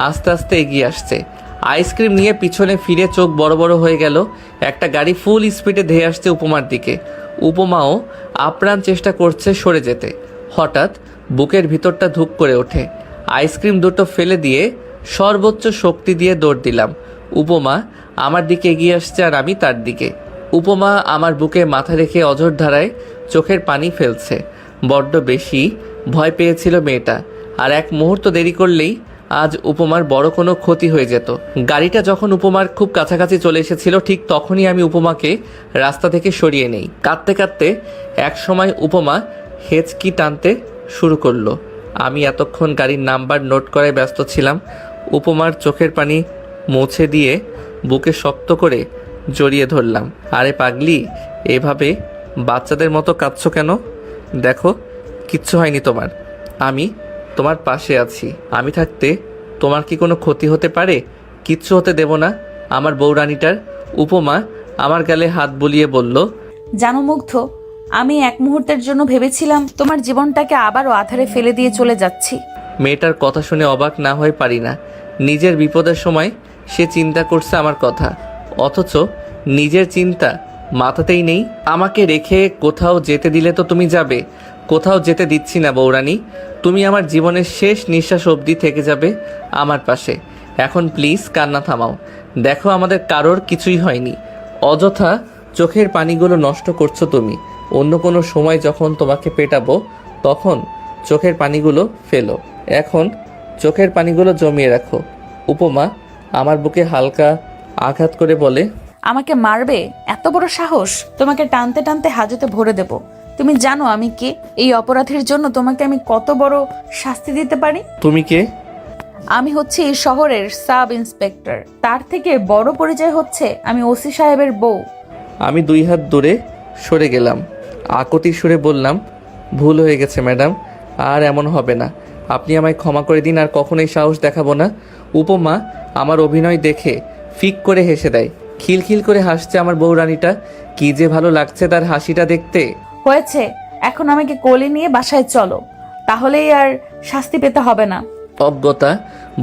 আস্তে আস্তে এগিয়ে আসছে। আইসক্রিম নিয়ে পিছনে ফিরে চোখ বড় বড় হয়ে গেল। একটা গাড়ি ফুল স্পিডে ধেয়ে আসছে উপমার দিকে। উপমাও আপ্রাণ চেষ্টা করছে সরে যেতে। হঠাৎ বুকের ভিতরটা ধুক করে ওঠে। আইসক্রিম দুটো ফেলে দিয়ে সর্বোচ্চ শক্তি দিয়ে দৌড় দিলাম। উপমা আমার দিকে এগিয়ে আসছে আর আমি তার দিকে। উপমা আমার বুকে মাথা রেখে অঝোর ধারায় চোখের পানি ফেলছে। বড্ড বেশি ভয় পেয়েছিল মেয়েটা, আর এক মুহূর্ত দেরি করলেই আজ উপমার বড় কোনো ক্ষতি হয়ে যেত। গাড়িটা যখন উপমার খুব কাছাকাছি চলে এসেছিল ঠিক তখনই আমি উপমাকে রাস্তা থেকে সরিয়ে নেই। কাঁদতে কাঁদতে এক সময় উপমা হেঁচকি টানতে শুরু করলো। আমি এতক্ষণ গাড়ির নাম্বার নোট করায় ব্যস্ত ছিলাম। উপমার চোখের পানি মুছে দিয়ে বুকে শক্ত করে জড়িয়ে ধরলাম। আরে পাগলি, এভাবে বাচ্চাদের মতো কাঁদছো কেন? দেখো, কিচ্ছু হয়নি তোমার। আমি তোমার পাশে আছি। আমি থাকতে তোমার কি কোনো ক্ষতি হতে পারে? কিচ্ছু হতে দেব না আমার বউরানীটার। উপমা আমার গালে হাত বুলিয়ে বলল, জানো মুগ্ধ, আমি এক মুহূর্তের জন্য ভেবেছিলাম তোমার জীবনটাকে আবারও আধারে ফেলে দিয়ে চলে যাচ্ছি। মেয়েটার কথা শুনে অবাক না হয়ে পারি না। নিজের বিপদের সময় সে চিন্তা করছে আমার কথা, অথচ নিজের চিন্তা মাথাতেই নেই। আমাকে রেখে কোথাও যেতে দিলে তো তুমি যাবে, কোথাও যেতে দিচ্ছি না বউরানী। তুমি আমার জীবনের শেষ নিঃশ্বাস অবধি থেকে যাবে আমার পাশে। এখন প্লিজ কান্না থামাও। দেখো, আমাদের কারোর কিছুই হয়নি। অযথা চোখের পানিগুলো নষ্ট করছো তুমি। অন্য কোনো সময় যখন তোমাকে পেটাবো তখন চোখের পানিগুলো ফেলো, এখন চোখের পানিগুলো জমিয়ে রাখো। উপমা আমার বুকে হালকা আঘাত করে বলে, আমাকে মারবে? এত বড় সাহস! তোমাকে টানতে টানতে হাজতে ভরে দেব। তুমি জানো আমি কে? এই অপরাধের জন্য তোমাকে আমি কত বড় শাস্তি দিতে পারি। তুমি কে? আমি হচ্ছে এই শহরের সাব ইন্সপেক্টর। তার থেকে বড় পরিচয় হচ্ছে আমি ওসি সাহেবের বউ। আমি 2 হাত দূরে সরে গেলাম। আকতি সুরে বললাম, ভুল হয়ে গেছে ম্যাডাম, আর এমন হবে না। আপনি আমায় ক্ষমা করে দিন, আর কখনোই সাহস দেখাবো না। উপমা আমার অভিনয় দেখে ফিক করে হেসে দেয়। খিলখিল করে হাসছে আমার বউরানীটা। কি যে ভালো লাগছে তার হাসিটা দেখতে। হয়েছে, এখন আমাকে কোলে নিয়ে বাসায় চলো, তাহলেই আর শাস্তি পেতে হবে না। অজ্ঞতা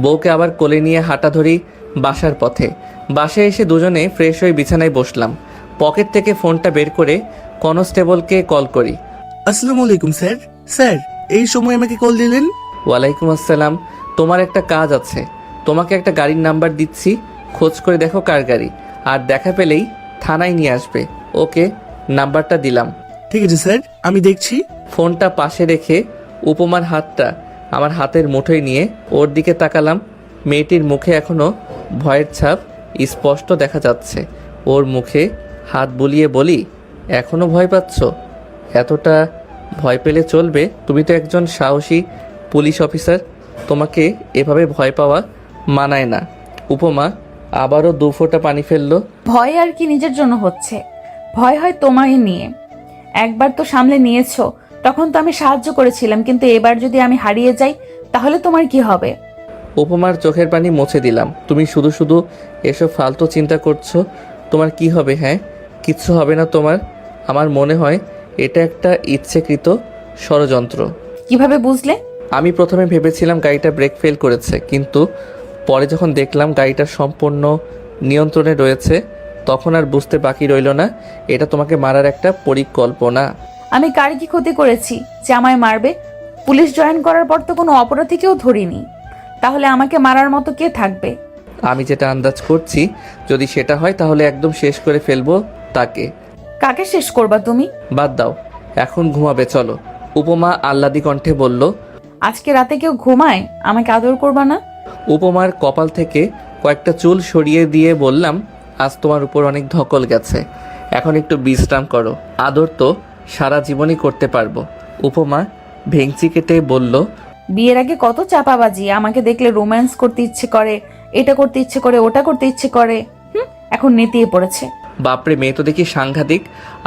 বউকে আবার কোলে নিয়ে হাঁটা ধরি বাসার পথে। বাসায় এসে দুজনে ফ্রেশ হয়ে বিছানায় বসলাম। পকেট থেকে ফোনটা বের করে কনস্টেবলকে কল করি। আসসালামু আলাইকুম স্যার। স্যার, এই সময় আমাকে কল দিলেন? ওয়ালাইকুম আসসালাম। তোমার একটা কাজ আছে। তোমাকে একটা গাড়ির নাম্বার দিচ্ছি, খোঁজ করে দেখো কার গাড়ি, আর দেখা পেলেই থানায় নিয়ে আসবে। ওকে, নাম্বারটা দিলাম। ঠিক আছে স্যার, আমি দেখছি। ফোনটা পাশে রেখে উপমার হাতটা আমার হাতের মুঠোয় নিয়ে ওর দিকে তাকালাম। মেয়েটির মুখে এখনো ভয়ের ছাপ স্পষ্ট দেখা যাচ্ছে। ওর মুখে হাত বুলিয়ে বলি, এখনো ভয় পাচ্ছ? এতটা ভয় পেলে চলবে? তুমি তো একজন সাহসী পুলিশ অফিসার, তোমাকে এভাবে ভয় পাওয়া মানায় না। উপমা আবারও 2 ফোঁটা পানি ফেললো। ভয় আর কি নিজের জন্য হচ্ছে, ভয় হয় তোমায় নিয়ে। একবার তো সামলে নিয়েছো, তখন তো আমি সাহায্য করেছিলাম, কিন্তু এবার যদি আমি হারিয়ে যাই তাহলে তোমার কি হবে? উপমার চোখের পানি মুছে দিলাম। তুমি শুধু শুধু এসব ফালতু চিন্তা করছো। তোমার কি হবে? হ্যাঁ, কিচ্ছু হবে না তোমার। আমার মনে হয় এটা একটা ইচ্ছেকৃত ষড়যন্ত্র। কিভাবে বুঝলে? আমি প্রথমে ভেবেছিলাম গাড়িটা ব্রেক ফেল করেছে, কিন্তু পরে যখন দেখলাম গাড়িটা সম্পূর্ণ নিয়ন্ত্রণে রয়েছে, তখন আর বুঝতে বাকি রইল না এটা তোমাকে মারার একটা পরিকল্পনা। আমি কার কি ক্ষতি করেছি যে আমায় মারবে? পুলিশ জয়েন করার পর তো কোনো অপরাধীকেও ধরিনি, তাহলে আমাকে মারার মতো কে থাকবে? আমি যেটা আন্দাজ করছি, যদি সেটা হয় তাহলে একদম শেষ করে ফেলবো তাকে। কাকে শেষ করবা তুমি? বাদ দাও, এখন ঘুমাবে চলো। উপমা আহ্লাদি কণ্ঠে বলল। আজকে রাতে কেউ ঘুমায়, আমাকে আদর করবা না? উপমার কপাল থেকে কয়েকটা চুল সরিয়ে দিয়ে বললাম, আজ তোমার উপর অনেক ধকল গেছে, এখন একটু বিশ্রাম করো। আদর তো সারা জীবনই করতে পারবো। উপমা ভেংচি কেটে বলল, বিয়ের আগে কত চাপাবাজি, আমাকে দেখলে রোম্যান্স করতে ইচ্ছে করে, এটা করতে ইচ্ছে করে, ওটা করতে ইচ্ছে করে। এখন নেতিয়ে পড়েছে। বাপরে, মেয়ে তো দেখি সাংঘাতিক।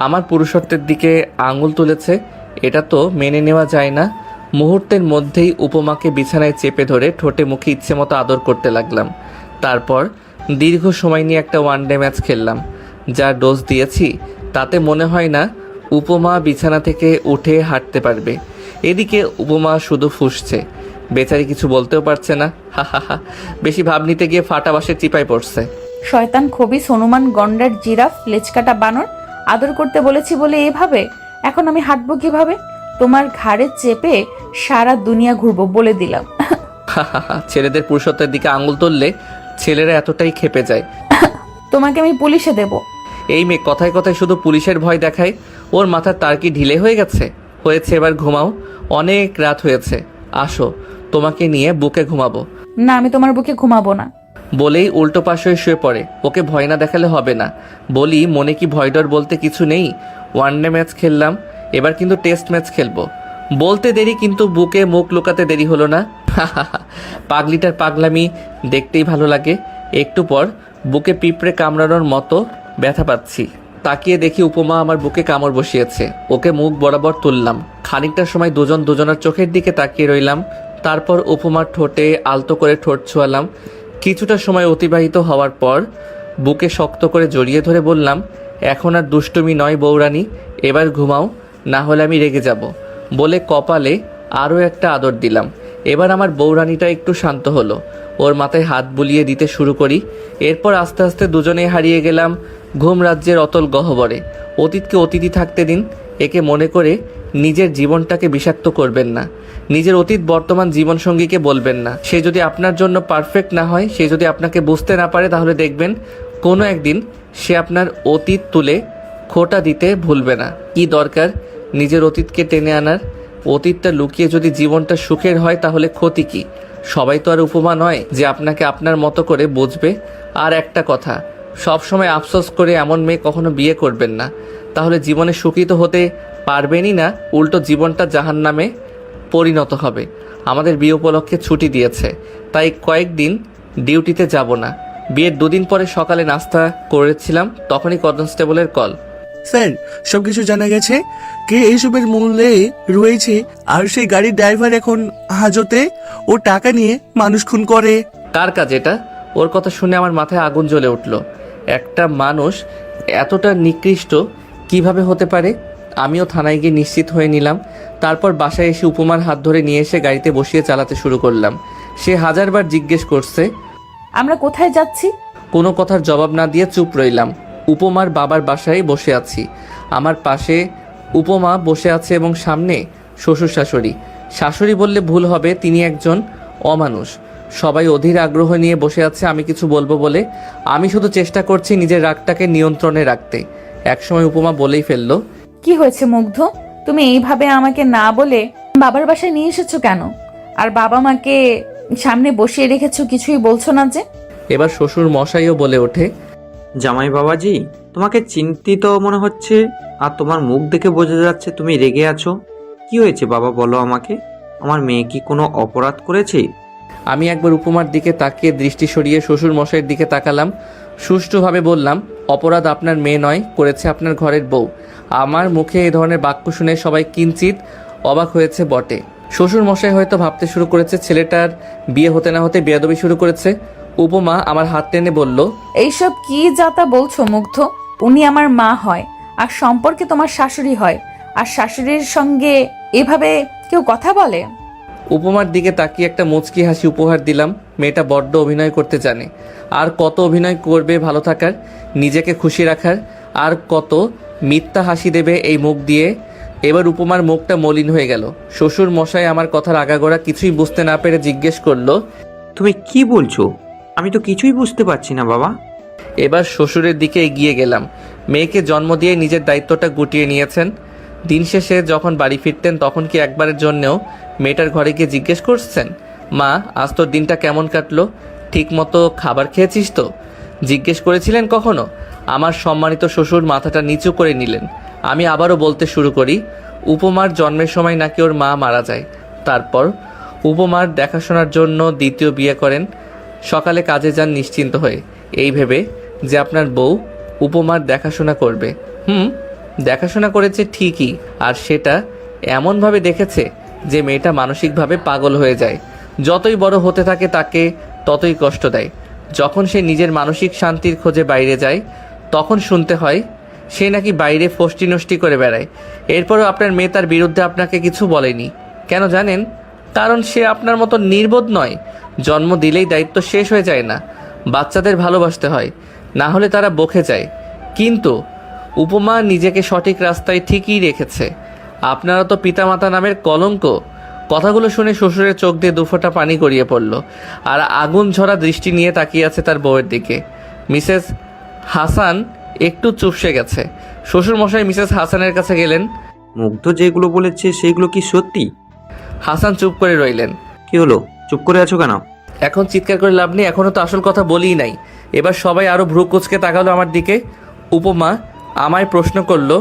আমার পুরুষত্বের দিকে আঙুল তুলেছে, এটা তো মেনে নেওয়া যায় না। মুহূর্তের মধ্যেই উপমাকে বিছানায় চেপে ধরে ঠোঁটে মুখে ইচ্ছে মতো আদর করতে লাগলাম। তারপর দীর্ঘ সময় নিয়ে একটা ওয়ানডে ম্যাচ খেললাম। যা ডোজ দিয়েছি তাতে মনে হয় না উপমা বিছানা থেকে উঠে হাঁটতে পারবে। এদিকে উপমা শুধু ফুঁসছে, বেচারি কিছু বলতেও পারছে না। হা হা হা, বেশি ভাব নিতে গিয়ে ফাটা বাঁশের চিপায় পড়ছে। শয়তান, খবিস, হনুমান, গন্ডার, জিরাফ, লেজকাটা বানর, আদর করতে বলেছি বলে এভাবে? এখন আমি হাঁটবো কিভাবে? তোমার ঘাড়ে চেপে সারা দুনিয়া ঘুরবো বলে দিলাম। ছেলেদের পুরুষত্বের দিকে আঙুল তুললে ছেলেরা এতটাই ক্ষেপে যায়। তোমাকে আমি পুলিশে দেব। এই মেয়ে কথায় কথায় শুধু পুলিশের ভয় দেখায়। ওর মাথার তার কি ঢিলে হয়ে গেছে? হয়েছে, এবার ঘুমাও, অনেক রাত হয়েছে। আসো, তোমাকে নিয়ে বুকে ঘুমাবো। না, আমি তোমার বুকে ঘুমাবো না। বলেই উল্টো পাশ হয়ে শুয়ে পড়ে। ওকে ভয় না দেখালে হবে না। বলি, মনে কি ভয় ডর বলতে কিছু নেই? ওয়ানডে ম্যাচ খেললাম, এবার কিন্তু টেস্ট ম্যাচ খেলবো। বলতে দেরি কিন্তু বুকে মুখ লুকাতে দেরি হলো না। পাগলিটার পাগলামি দেখতেই ভালো লাগে। একটু পর বুকে পিঁপড়ে কামড়ানোর মতো ব্যথা পাচ্ছি। তাকিয়ে দেখি উপমা আমার বুকে কামড় বসিয়েছে। ওকে মুখ বরাবর তুললাম। খানিকটা সময় দুজন দুজনার চোখের দিকে তাকিয়ে রইলাম। তারপর উপমার ঠোঁটে আলতো করে ঠোঁট ছোঁয়ালাম। কিছুটা সময় অতিবাহিত হওয়ার পর বুকে শক্ত করে জড়িয়ে ধরে বললাম, এখন আর দুষ্টুমি নয় বৌরানী, এবার ঘুমাও, না হলে আমি রেগে যাব। বলে কপালে আরও একটা আদর দিলাম। এবার আমার বৌরানীটা একটু শান্ত হলো। ওর মাথায় হাত বুলিয়ে দিতে শুরু করি। এরপর আস্তে আস্তে দুজনেই হারিয়ে গেলাম ঘুম রাজ্যের অতল গহ্বরে। অতীতকে অতীতই থাকতে দিন। একে মনে করে নিজের জীবনটাকে বিষাক্ত করবেন না। নিজের অতীত বর্তমান জীবনসঙ্গীকে বলবেন না। সে যদি আপনার জন্য পারফেক্ট না হয়, সে যদি আপনাকে বুঝতে না পারে, তাহলে দেখবেন কোনো একদিন সে আপনার অতীত তুলে খোঁটা দিতে ভুলবে না। কি দরকার নিজের অতীতকে টেনে আনার? অতীতটা লুকিয়ে যদি জীবনটা সুখের হয় তাহলে ক্ষতি কি? সবাই তো আর উপমা নয় যে আপনাকে আপনার মতো করে বুঝবে। আর একটা কথা, সবসময় আফসোস করে এমন মেয়ে কখনো বিয়ে করবেন না। তাহলে জীবনে সুখী তো হতে পারবেনই না, উল্টো জীবনটা জাহান্নামে পরিণত হবে। আমাদের বিয়ে উপলক্ষে ছুটি দিয়েছে, তাই কয়েকদিন ডিউটিতে যাব না। বিয়ের 2 দিন পরে সকালে নাস্তা করেছিলাম, তখনই কনস্টেবলের কল। স্যার, সবকিছু জানা গেছে, কে এইসবের মূল্যে রয়েছে, আর সেই গাড়ির ড্রাইভার এখন হাজতে, ও টাকা নিয়ে মানুষ খুন করে। কার কাজ এটা? ওর কথা শুনে আমার মাথায় আগুন জ্বলে উঠল। একটা মানুষ এতটা নিকৃষ্ট কিভাবে হতে পারে? আমিও থানায় গিয়ে নিশ্চিত হয়ে নিলাম। তারপর বাসায় এসে উপমার হাত ধরে নিয়ে এসে গাড়িতে বসিয়ে চালাতে শুরু করলাম। সে হাজারবার জিজ্ঞেস করছে, আমরা কোথায় যাচ্ছি? কোনো কথার জবাব না দিয়ে চুপ রইলাম। উপমার বাবার বাসায় বসে আছি। আমার পাশে উপমা বসে আছে এবং সামনে শ্বশুর শাশুড়ি। শাশুড়ি বললে ভুল হবে, তিনি একজন অমানুষ। সবাই অধীর আগ্রহ নিয়ে বসে আছে আমি কিছু বলবো বলে। আমি শুধু চেষ্টা করছি নিজের রাগটাকে নিয়ন্ত্রণে রাখতে। একসময় উপমা বলেই ফেললো, কি হয়েছে মুগ্ধ? তুমি এইভাবে আমাকে না বলে বাবার বাসায় নিয়ে এসেছো কেন? আর বাবা মাকে সামনে বসিয়ে রেখেছো, কিছুই বলছো না যে? এবার শ্বশুর মশাইও বলে ওঠে, জামাই বাবাজি, তোমাকে চিন্তিত মনে হচ্ছে, আর তোমার মুখ দেখে বোঝা যাচ্ছে তুমি রেগে আছো। কি হয়েছে বাবা, বলো আমাকে। আমার মেয়ে কি কোনো অপরাধ করেছে? আমি একবার উপমার দিকে তাকিয়ে দৃষ্টি সরিয়ে শ্বশুর মশাইয়ের দিকে তাকালাম। সুষ্ঠুভাবে বললাম, অপরাধ আপনার মেয়ে নয়, করেছে আপনার ঘরের বউ। আমার মুখে এই ধরনের বাক্য শুনে সবাই কিঞ্চিত অবাক হয়েছে বটে। শ্বশুর মশাই হয়তো ভাবতে শুরু করেছে ছেলেটার বিয়ে হতে না হতে বেয়াদবি শুরু করেছে। উপমা আমার হাত টেনে বলল, এইসব কি যাতা বলছো মুগ্ধ? উনি আমার মা হয়, আর সম্পর্কে তোমার শাশুড়ি হয়, আর শাশুড়ির সঙ্গে এভাবে কেউ কথা বলে? উপমার দিকে তাকিয়ে একটা মুচকি হাসি উপহার দিলাম। মেয়েটা বড্ড অভিনয় করতে জানে। আর কত অভিনয় করবে ভালো থাকার, নিজেকে খুশি রাখার, আর কত মিথ্যা হাসি দেবে এই মুখ দিয়ে। এবার উপমার মুখটা মলিন হয়ে গেল। শ্বশুর মশাই আমার কথার আগাগোড়া কিছুই বুঝতে না পেরে জিজ্ঞেস করলো, তুমি কি বলছো? আমি তো কিছুই বুঝতে পারছি না বাবা। এবার শ্বশুরের দিকে এগিয়ে গেলাম। মেয়েকে জন্ম দিয়ে নিজের দায়িত্বটা গুটিয়ে নিয়েছেন। দিন শেষে যখন বাড়ি ফিরতেন তখন কি একবারের জন্যেও মেয়েটার ঘরে গিয়ে জিজ্ঞেস করছেন, মা আজ তোর দিনটা কেমন কাটলো, ঠিক মতো খাবার খেয়েছিস তো? জিজ্ঞেস করেছিলেন কখনো? আমার সম্মানিত শ্বশুর মাথাটা নিচু করে নিলেন। আমি আবারও বলতে শুরু করি, উপমার জন্মের সময় নাকি ওর মা মারা যায়। তারপর উপমার দেখাশোনার জন্য দ্বিতীয় বিয়ে করেন। সকালে কাজে যান নিশ্চিন্ত হয়ে, এই ভেবে যে আপনার বউ উপমার দেখাশোনা করবে। দেখাশোনা করেছে ঠিকই, আর সেটা এমনভাবে দেখেছে যে মেয়েটা মানসিকভাবে পাগল হয়ে যায়। যতই বড় হতে থাকে তাকে ততই কষ্ট দেয়। যখন সে নিজের মানসিক শান্তির খোঁজে বাইরে যায় তখন শুনতে হয় সে নাকি বাইরে ফষ্টি নষ্টি করে বেড়ায়। এরপরও আপনার মেয়ে তার বিরুদ্ধে আপনাকে কিছু বলেনি। কেন জানেন? কারণ সে আপনার মতো নির্বোধ নয়। জন্ম দিলেই দায়িত্ব শেষ হয়ে যায় না, বাচ্চাদের ভালোবাসতে হয়, না হলে তারা বকে যায়। কিন্তু উপমা নিজেকে সঠিক রাস্তায় ঠিকই রেখেছে। আপনারা তো পিতামাতা নামের কলঙ্ক। কথাগুলো শুনে শ্বশুরের চোখ দিয়ে দুফোঁটা পানি গড়িয়ে পড়ল, আর আগুন ঝরা দৃষ্টি নিয়ে তাকিয়ে আছে তার বউয়ের দিকে। মিসেস হাসান একটু চুপসে গেছে। শ্বশুর মশাই মিসেস হাসানের কাছে গেলেন। মুগ্ধ যেগুলো বলেছে সেগুলো কি সত্যি? হাসান চুপ করে রইলেন। কি হলো, চুপ করে আছো কেন? এখন চিৎকার করে লাভ নেই, এখনো তো আসল কথা বলিই নাই। এবার সবাই আরো ভ্রু কুচকে তাকালো আমার দিকে। উপমা আমায় প্রশ্ন করলো,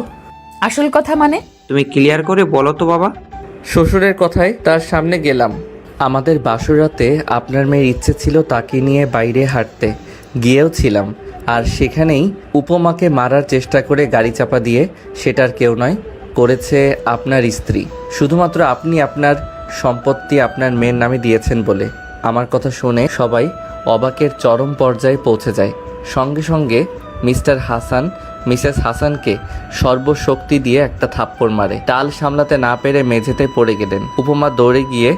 আসল কথা মানে? তুমি ক্লিয়ার করে বলো তো বাবা। শ্বশুরের কথায় তার সামনে গেলাম। আমাদের বাসরাতে আপনার মেয়ের ইচ্ছে ছিল তাকে নিয়ে বাইরে হাঁটতে, গিয়েও ছিলাম। আর সেখানেই উপমাকে মারার চেষ্টা করে গাড়ি চাপা দিয়ে, সেটার কেউ নয়, করেছে আপনার স্ত্রী। শুধুমাত্র আপনি আপনার সম্পত্তি আপনার মেয়ের নামে দিয়েছেন বলে। আমার কথা শুনে সবাই অবাকের চরম পর্যায়ে পৌঁছে যায়। সঙ্গে সঙ্গে মিস্টার হাসান মিসেস হাসানকে সর্বশক্তি দিয়ে একটা থাপ্পড় মারে। টাল সামলাতে না পেরে মেঝেতে পড়ে গেলেন। উপমা দৌড়ে গিয়ে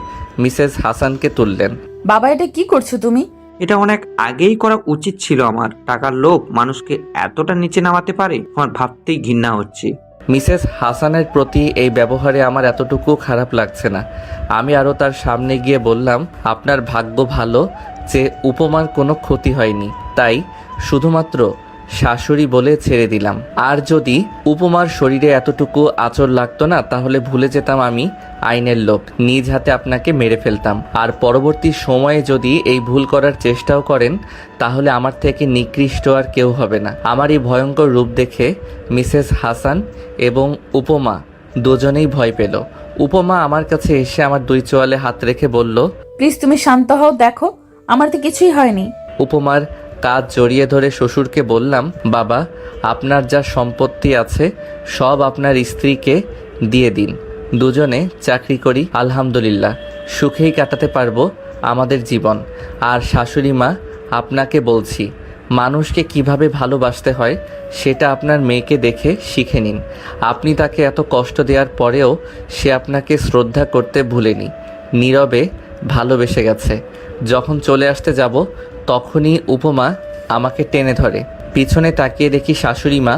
মিসেস হাসানকে তুললেন। বাবা, এটা কি করছো তুমি? এটা অনেক আগেই করা উচিত ছিল আমার। টাকার লোভ মানুষকে এতটা নিচে নামাতে পারে, আমার ভাবতেই ঘৃণা হচ্ছে। মিসেস হাসানের প্রতি এই ব্যবহারে আমার এতটুকু খারাপ লাগছে না। আমি আরও তার সামনে গিয়ে বললাম, আপনার ভাগ্য ভালো যে উপমার কোনো ক্ষতি হয়নি, তাই শুধুমাত্র শাশুড়ি বলে ছেড়ে দিলাম। আর যদি উপমার শরীরে এতটুকু আঁচড় লাগতো না, তাহলে ভুলে যেতাম আমি আইনের লোক, নিজ হাতে আপনাকে মেরে ফেলতাম। আর পরবর্তী সময়ে যদি এই ভুল করার চেষ্টাও করেন, তাহলে আমার থেকে নিকৃষ্ট আর কেউ হবে না। আমার এই ভয়ঙ্কর রূপ দেখে মিসেস হাসান এবং উপমা দুজনেই ভয় পেল। উপমা আমার কাছে এসে আমার দুই চোয়ালে হাত রেখে বলল, প্লিজ তুমি শান্ত হও, দেখো আমার তো কিছুই হয়নি। উপমার কাজ জড়িয়ে ধরে শ্বশুরকে বললাম, বাবা, আপনার যা সম্পত্তি আছে সব আপনার স্ত্রীকে দিয়ে দিন। দুজনে চাকরি করি, আলহামদুলিল্লাহ সুখেই কাটাতে পারবো আমাদের জীবন। আর শাশুড়ি মা, আপনাকে বলছি, মানুষকে কিভাবে ভালোবাসতে হয় সেটা আপনার মেয়েকে দেখে শিখে নিন। আপনি তাকে এত কষ্ট দেওয়ার পরেও সে আপনাকে শ্রদ্ধা করতে ভুলেনি, নীরবে ভালোবেসে গেছে। যখন চলে আসতে যাব তখনই উপমা আমাকে টেনে ধরে। পিছনে তাকিয়ে দেখি শাশুড়ি মা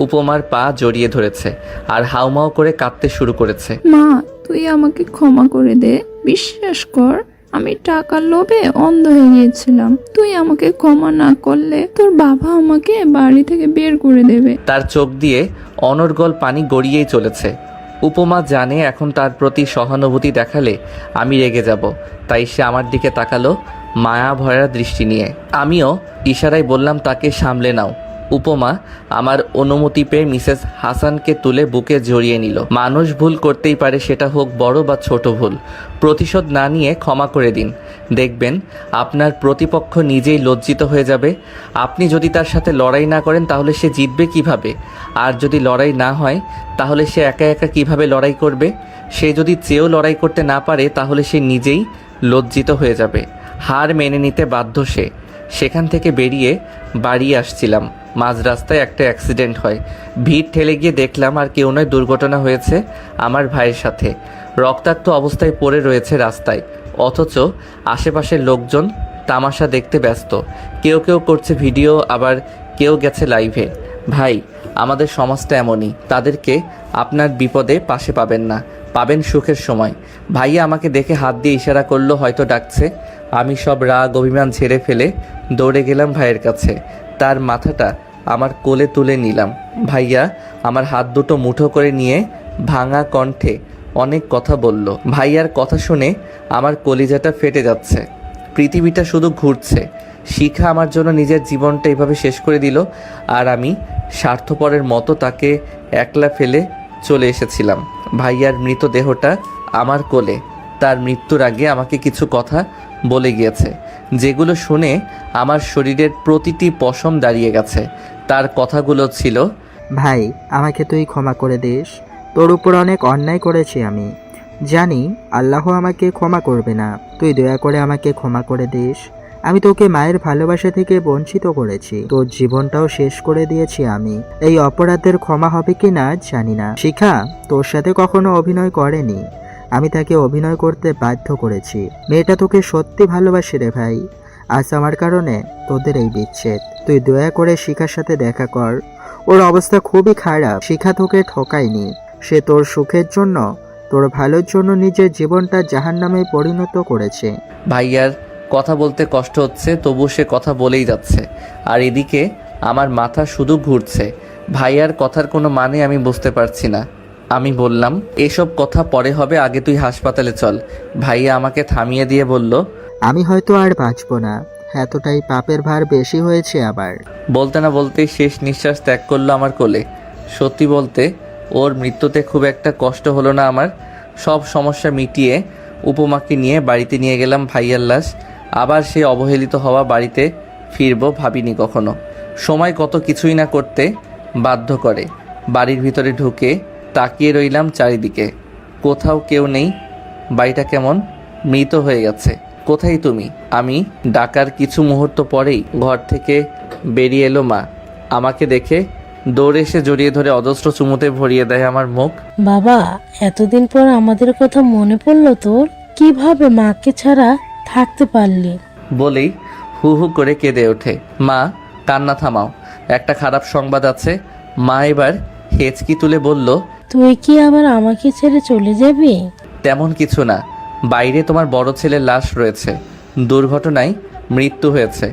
উপমার পা জড়িয়ে ধরেছে আর হাউমাউ করে কাঁদতে শুরু করেছে। মা, তুই আমাকে ক্ষমা করে দে, বিশ্বাস কর আমি টাকার লোভে অন্ধ হয়ে গিয়েছিলাম। তুই আমাকে ক্ষমা না করলে তোর বাবা আমাকে বাড়ি থেকে বের করে দেবে। তার চোখ দিয়ে অনর্গল পানি গড়িয়েই চলেছে। উপমা জানে এখন তার প্রতি সহানুভূতি দেখালে আমি রেগে যাব, তাই সে আমার দিকে তাকালো মায়া ভরা দৃষ্টি নিয়ে। আমিও ইশারায় বললাম, তাকে সামলে নাও। উপমা আমার অনুমতি পেয়ে মিসেস হাসানকে তুলে বুকে জড়িয়ে নিল। মানুষ ভুল করতেই পারে, সেটা হোক বড় বা ছোট ভুল। প্রতিশোধ না নিয়ে ক্ষমা করে দিন, দেখবেন আপনার প্রতিপক্ষ নিজেই লজ্জিত হয়ে যাবে। আপনি যদি তার সাথে লড়াই না করেন তাহলে সে জিতবে কিভাবে? আর যদি লড়াই না হয় তাহলে সে একা একা কিভাবে লড়াই করবে? সে যদি চেয়েও লড়াই করতে না পারে তাহলে সে নিজেই লজ্জিত হয়ে যাবে। হার মেনে নিতে বাধ্য সে। সেখান থেকে বেরিয়ে বাড়ি আসছিলাম, মাঝ রাস্তায় একটা অ্যাক্সিডেন্ট হয়। ভিড় ঠেলে গিয়ে দেখলাম আর কেউ নয়, দুর্ঘটনা হয়েছে আমার ভাইয়ের সাথে। রক্তাক্ত অবস্থায় পড়ে রয়েছে রাস্তায়, অথচ আশেপাশের লোকজন তামাশা দেখতে ব্যস্ত। কেউ কেউ করছে ভিডিও, আবার কেউ গেছে লাইভে। ভাই, আমাদের সমাজটা এমনই, তাদেরকে আপনার বিপদে পাশে পাবেন না, পাবেন সুখের সময়। ভাইয়া আমাকে দেখে হাত দিয়ে ইশারা করলো, হয়তো ডাকছে। আমি সব রাগ অভিমান ছেড়ে ফেলে দৌড়ে গেলাম ভাইয়ের কাছে। তার মাথাটা আমার কোলে তুলে নিলাম। ভাইয়া আমার হাত দুটো মুঠো করে নিয়ে ভাঙা কণ্ঠে অনেক কথা বলল। ভাইয়ার কথা শুনে আমার কলিজাটা ফেটে যাচ্ছে। পৃথিবীটা শুধু ঘুরছে। শিখা আমার জন্য নিজের জীবনটা এভাবে শেষ করে দিল, আর আমি স্বার্থপরের মতো তাকে একলা ফেলে চলে এসেছিলাম। ভাইয়ার মৃতদেহটা আমার কোলে। তার মৃত্যুর আগে আমাকে কিছু কথা বলে গিয়েছে, যেগুলো শুনে আমার শরীরের প্রতিটি পশম দাঁড়িয়ে গেছে। তার কথাগুলো ছিল, ভাই, আমাকে তুই ক্ষমা করে দিস। তোর উপর অনেক অন্যায় করেছি আমি, জানি আল্লাহ আমাকে ক্ষমা করবে না। তুই দয়া করে আমাকে ক্ষমা করে দিস। আমি তোকে মায়ের ভালোবাসা থেকে বঞ্চিত করেছি, তোর জীবনটাও শেষ করে দিয়েছি আমি। এই অপরাধের ক্ষমা হবে কি না জানি না। শিখা তোর সাথে কখনো অভিনয় করেনি, আমি তাকে অভিনয় করতে বাধ্য করেছি। মেয়েটা তোকে সত্যি ভালোবাসে রে ভাই। আজ আমার কারণে তোদের এই বিচ্ছেদ। তুই দয়া করে শিখার সাথে দেখা কর, ওর অবস্থা খুবই খারাপ। শিখা তোকে ঠকায়নি, সে তোর সুখের জন্য, তোর ভালোর জন্য নিজের জীবনটা জাহান্নামে পরিণত করেছে। ভাইয়ার কথা বলতে কষ্ট হচ্ছে, তবু সে কথা বলেই যাচ্ছে। আর এদিকে আমার মাথা শুধু ঘুরছে। ভাইয়ার কথার কোনো মানে আমি বুঝতে পারছি না। আমি বললাম, এসব কথা পরে হবে, আগে তুই হাসপাতালে চল। ভাইয়া আমাকে থামিয়ে দিয়ে বলল, আমি হয়তো আর বাঁচব না, এতটাই পাপের ভার বেশি হয়েছে আবার। বলতে না বলতেই শেষ নিঃশ্বাস ত্যাগ করলো আমার কোলে। সত্যি বলতে ওর মৃত্যুতে খুব একটা কষ্ট হলো না আমার। সব সমস্যা মিটিয়ে উপমাকে নিয়ে বাড়িতে নিয়ে গেলাম ভাইয়ার লাশ। আবার সেই অবহেলিত হওয়া বাড়িতে ফিরবো ভাবিনি কখনো। সময় কত কিছুই না করতে বাধ্য করে। বাড়ির ভিতরে ঢুকে তাকিয়ে রইলাম চারিদিকে, কোথাও কেউ নেই। বাড়িটা কেমন মৃত হয়ে গেছে। কোথায় তুমি? আমি ডাকার কিছু মুহূর্ত পরেই ঘর থেকে বেরিয়ে এলো মা। আমাকে দেখে দৌড়ে এসে জড়িয়ে ধরে অজস্র চুমুতে ভরিয়ে দেয় আমার মুখ। বাবা, এতদিন পর আমাদের কথা মনে পড়লো তোর? কিভাবে মাকে ছাড়া থাকতে পারলি? বলেই হু হু করে কেঁদে ওঠে। মা, কান্না থামাও, একটা খারাপ সংবাদ আছে। মা এবার হেঁচকি তুলে বলল, তুই কি আবার আমাকে ছেড়ে চলে যাবি? তেমন কিছু না, বাইরে তোমার বড় ছেলের লাশ রয়েছে, দুর্ঘটনায় মৃত্যু হয়েছে।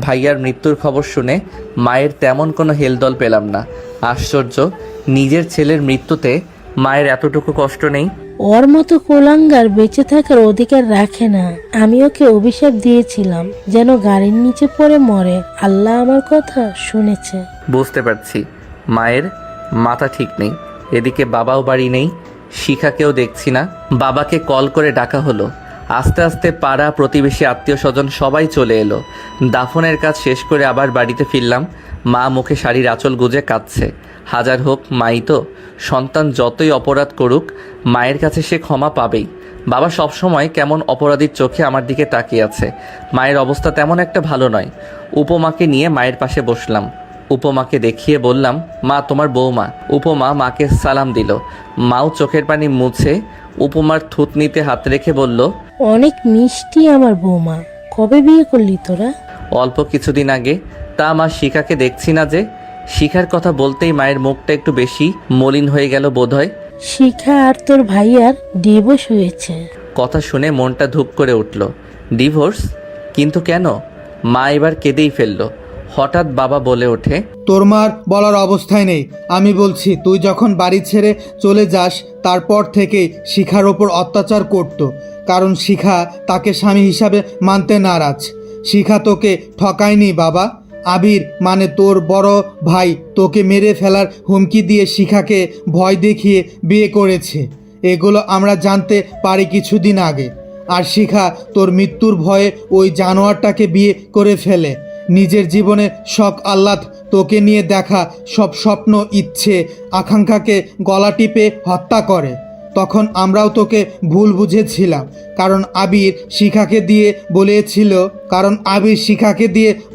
ভাইয়ার মৃত্যুর খবর শুনে মায়ের তেমন কোনো হেলদোল পেলাম না। আশ্চর্য, নিজের ছেলের মৃত্যুতে মায়ের এতটুকু কষ্ট নেই। ওর মতো কোলাঙ্গার বেঁচে থাকার অধিকার রাখে না। আমি ওকে অভিশাপ দিয়েছিলাম যেন গাড়ির নিচে পড়ে মরে। আল্লাহ আমার কথা শুনেছে। বুঝতে পারছি মায়ের মাথা ঠিক নেই। এদিকে বাবাও বাড়ি নেই, শিখাকেও দেখছি না। বাবাকে কল করে ডাকা হলো। আস্তে আস্তে পাড়া প্রতিবেশী আত্মীয় স্বজন সবাই চলে এলো। দাফনের কাজ শেষ করে আবার বাড়িতে ফিরলাম। মা মুখে শাড়ির আঁচল গুজে কাঁদছে। হাজার হোক মাই তো, সন্তান যতই অপরাধ করুক মায়ের কাছে সে ক্ষমা পাবেই। বাবা সবসময় কেমন অপরাধীর চোখে আমার দিকে তাকিয়ে আছে। মায়ের অবস্থা তেমন একটা ভালো নয়। উপমাকে নিয়ে মায়ের পাশে বসলাম। উপমাকে দেখিয়ে বললাম, মা, তোমার বৌমা। উপমা মাকে সালাম দিল। মাও চোখের পানি মুছে উপমার থুতনিতে হাত রেখে বলল, অনেক মিষ্টি আমার বৌমা। কবে বিয়ে করলি তোরা? অল্প কিছুদিন আগে। তা মা, শিখাকে দেখছি না যে? শিখার কথা বলতেই মায়ের মুখটা একটু বেশি মলিন হয়ে গেল বোধহয়। শিখা আর তোর ভাইয়ার ডিভোর্স হয়েছে। কথা শুনে মনটা ধুপ করে উঠল। ডিভোর্স? কিন্তু কেন? মা এবার কেঁদেই ফেলল। হঠাৎ বাবা বলে ওঠে, তোর মার বলার অবস্থায় নেই। আমি বলছি, তুই যখন বাড়ি ছেড়ে চলে যাস তারপর থেকেই শিখার ওপর অত্যাচার করত, কারণ শিখা তাকে স্বামী হিসাবে মানতে নারাজ। শিখা তোকে ঠকায়নি বাবা। আবির মানে তোর বড় ভাই তোকে মেরে ফেলার হুমকি দিয়ে শিখাকে ভয় দেখিয়ে বিয়ে করেছে। এগুলো আমরা জানতে পারি কিছুদিন আগে। আর শিখা তোর মৃত্যুর ভয়ে ওই জানোয়ারটাকে বিয়ে করে ফেলে। নিজের জীবনের শখ আহ্লাদ, তোকে নিয়ে দেখা সব স্বপ্ন, ইচ্ছে, আকাঙ্ক্ষাকে গলা টিপে হত্যা করে। তখন আমরাও তোকে ভুল বুঝেছিলাম, কারণ আবির শিখাকে দিয়ে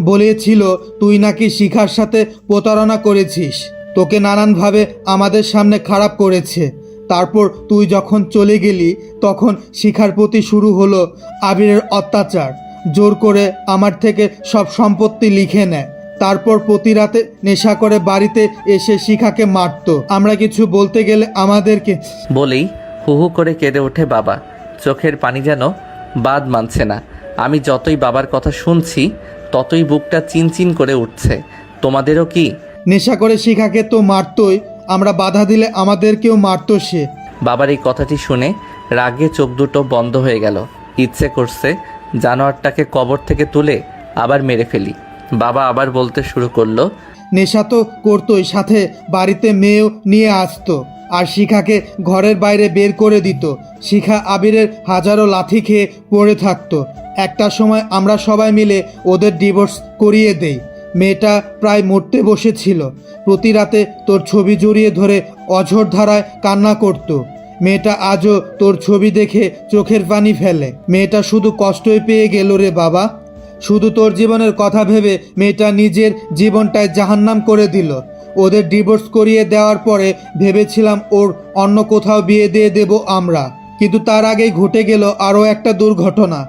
বলেছিল তুই নাকি শিখার সাথে প্রতারণা করেছিস। তোকে নানানভাবে আমাদের সামনে খারাপ করেছে। তারপর তুই যখন চলে গেলি তখন শিখার প্রতি শুরু হলো আবিরের অত্যাচার। জোর করে আমার থেকে সব সম্পত্তি লিখে নেয়। তারপর প্রতি রাতে নেশা করে বাড়িতে এসে শিখাকে মারতো। আমরা কিছু বলতে গেলে আমাদেরকে। বলেই হু হু করে কেঁদে ওঠে বাবা। চোখের পানি যেন বাদ মানছে না। আমি যতই বাবার কথা শুনছি ততই বুকটা চিনচিন করে উঠছে। তোমাদেরও কি? নেশা করে শিখাকে তো মারতোই, আমরা বাধা দিলে আমাদেরকেও মারতো সে। বাবার এই কথাটি শুনে রাগে চোখ দুটো বন্ধ হয়ে গেল। ইচ্ছে করছে জানোয়ারটাকে কবর থেকে তুলে আবার মেরে ফেলি। বাবা আবার বলতে শুরু করলো, নেশা তো করতোই, সাথে বাড়িতে মেয়েও নিয়ে আসতো আর শিখাকে ঘরের বাইরে বের করে দিত। শিখা আবিরের হাজারো লাথি খেয়ে পড়ে থাকতো। একটা সময় আমরা সবাই মিলে ওদের ডিভোর্স করিয়ে দেই। মেয়েটা প্রায় মরতে বসেছিল। প্রতি রাতে তোর ছবি জড়িয়ে ধরে অঝোর ধারায় কান্না করত। মেয়েটা আজও তোর ছবি দেখে চোখের পানি ফেলে। মেয়েটা শুধু কষ্টই পেয়ে গেল রে বাবা। শুধু তোর জীবনের কথা ভেবে মেয়েটা নিজের জীবনটায় জাহান্নাম করে দিল। ওদের ডিভোর্স করিয়ে দেওয়ার পরে ভেবেছিলাম ওর অন্য কোথাও বিয়ে দিয়ে দেব আমরা, কিন্তু তার আগেই ঘটে গেল আরও একটা দুর্ঘটনা।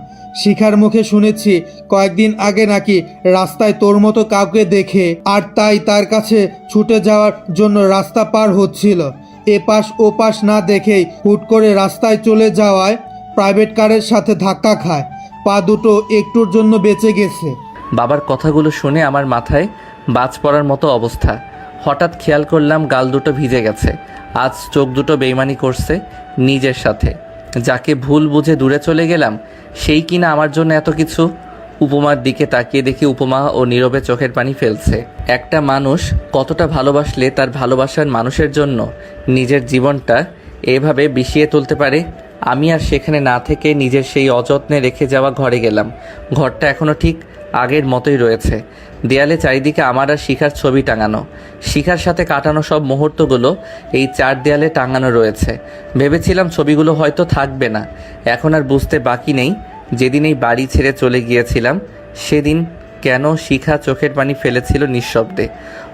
শিখার মুখে শুনেছি কয়েকদিন আগে নাকি রাস্তায় তোর মতো কাউকে দেখে, আর তাই তার কাছে ছুটে যাওয়ার জন্য রাস্তা পার হচ্ছিল। এপাশ ওপাশ না দেখেই হুট করে রাস্তায় চলে যাওয়ায় প্রাইভেট কারের সাথে ধাক্কা খায়। পা দুটো একটুর জন্য বেঁচে গেছে। বাবার কথাগুলো শুনে আমার মাথায় বাজ পড়ার মতো অবস্থা। হঠাৎ খেয়াল করলাম গাল দুটো ভিজে গেছে। আজ চোখ দুটো বেইমানি করছে নিজের সাথে। যাকে ভুল বুঝে দূরে চলে গেলাম সেই কিনা আমার জন্য এত কিছু। উপমার দিকে তাকিয়ে দেখি উপমা ও নীরবে চোখের পানি ফেলছে। একটা মানুষ কতটা ভালোবাসলে তার ভালোবাসার মানুষের জন্য নিজের জীবনটা এভাবে বিষিয়ে তুলতে পারে। আমি আর সেখানে না থেকে নিজের সেই অযত্নে রেখে যাওয়া ঘরে গেলাম। ঘরটা এখনও ঠিক আগের মতোই রয়েছে। দেয়ালে চারিদিকে আমার আর শিখার ছবি টাঙানো। শিখার সাথে কাটানো সব মুহূর্তগুলো এই 4 দেয়ালে টাঙানো রয়েছে। ভেবেছিলাম ছবিগুলো হয়তো থাকবে না। এখন আর বুঝতে বাকি নেই, যেদিন এই বাড়ি ছেড়ে চলে গিয়েছিলাম সেদিন কেন শিখা চোখের পানি ফেলেছিল নিঃশব্দে।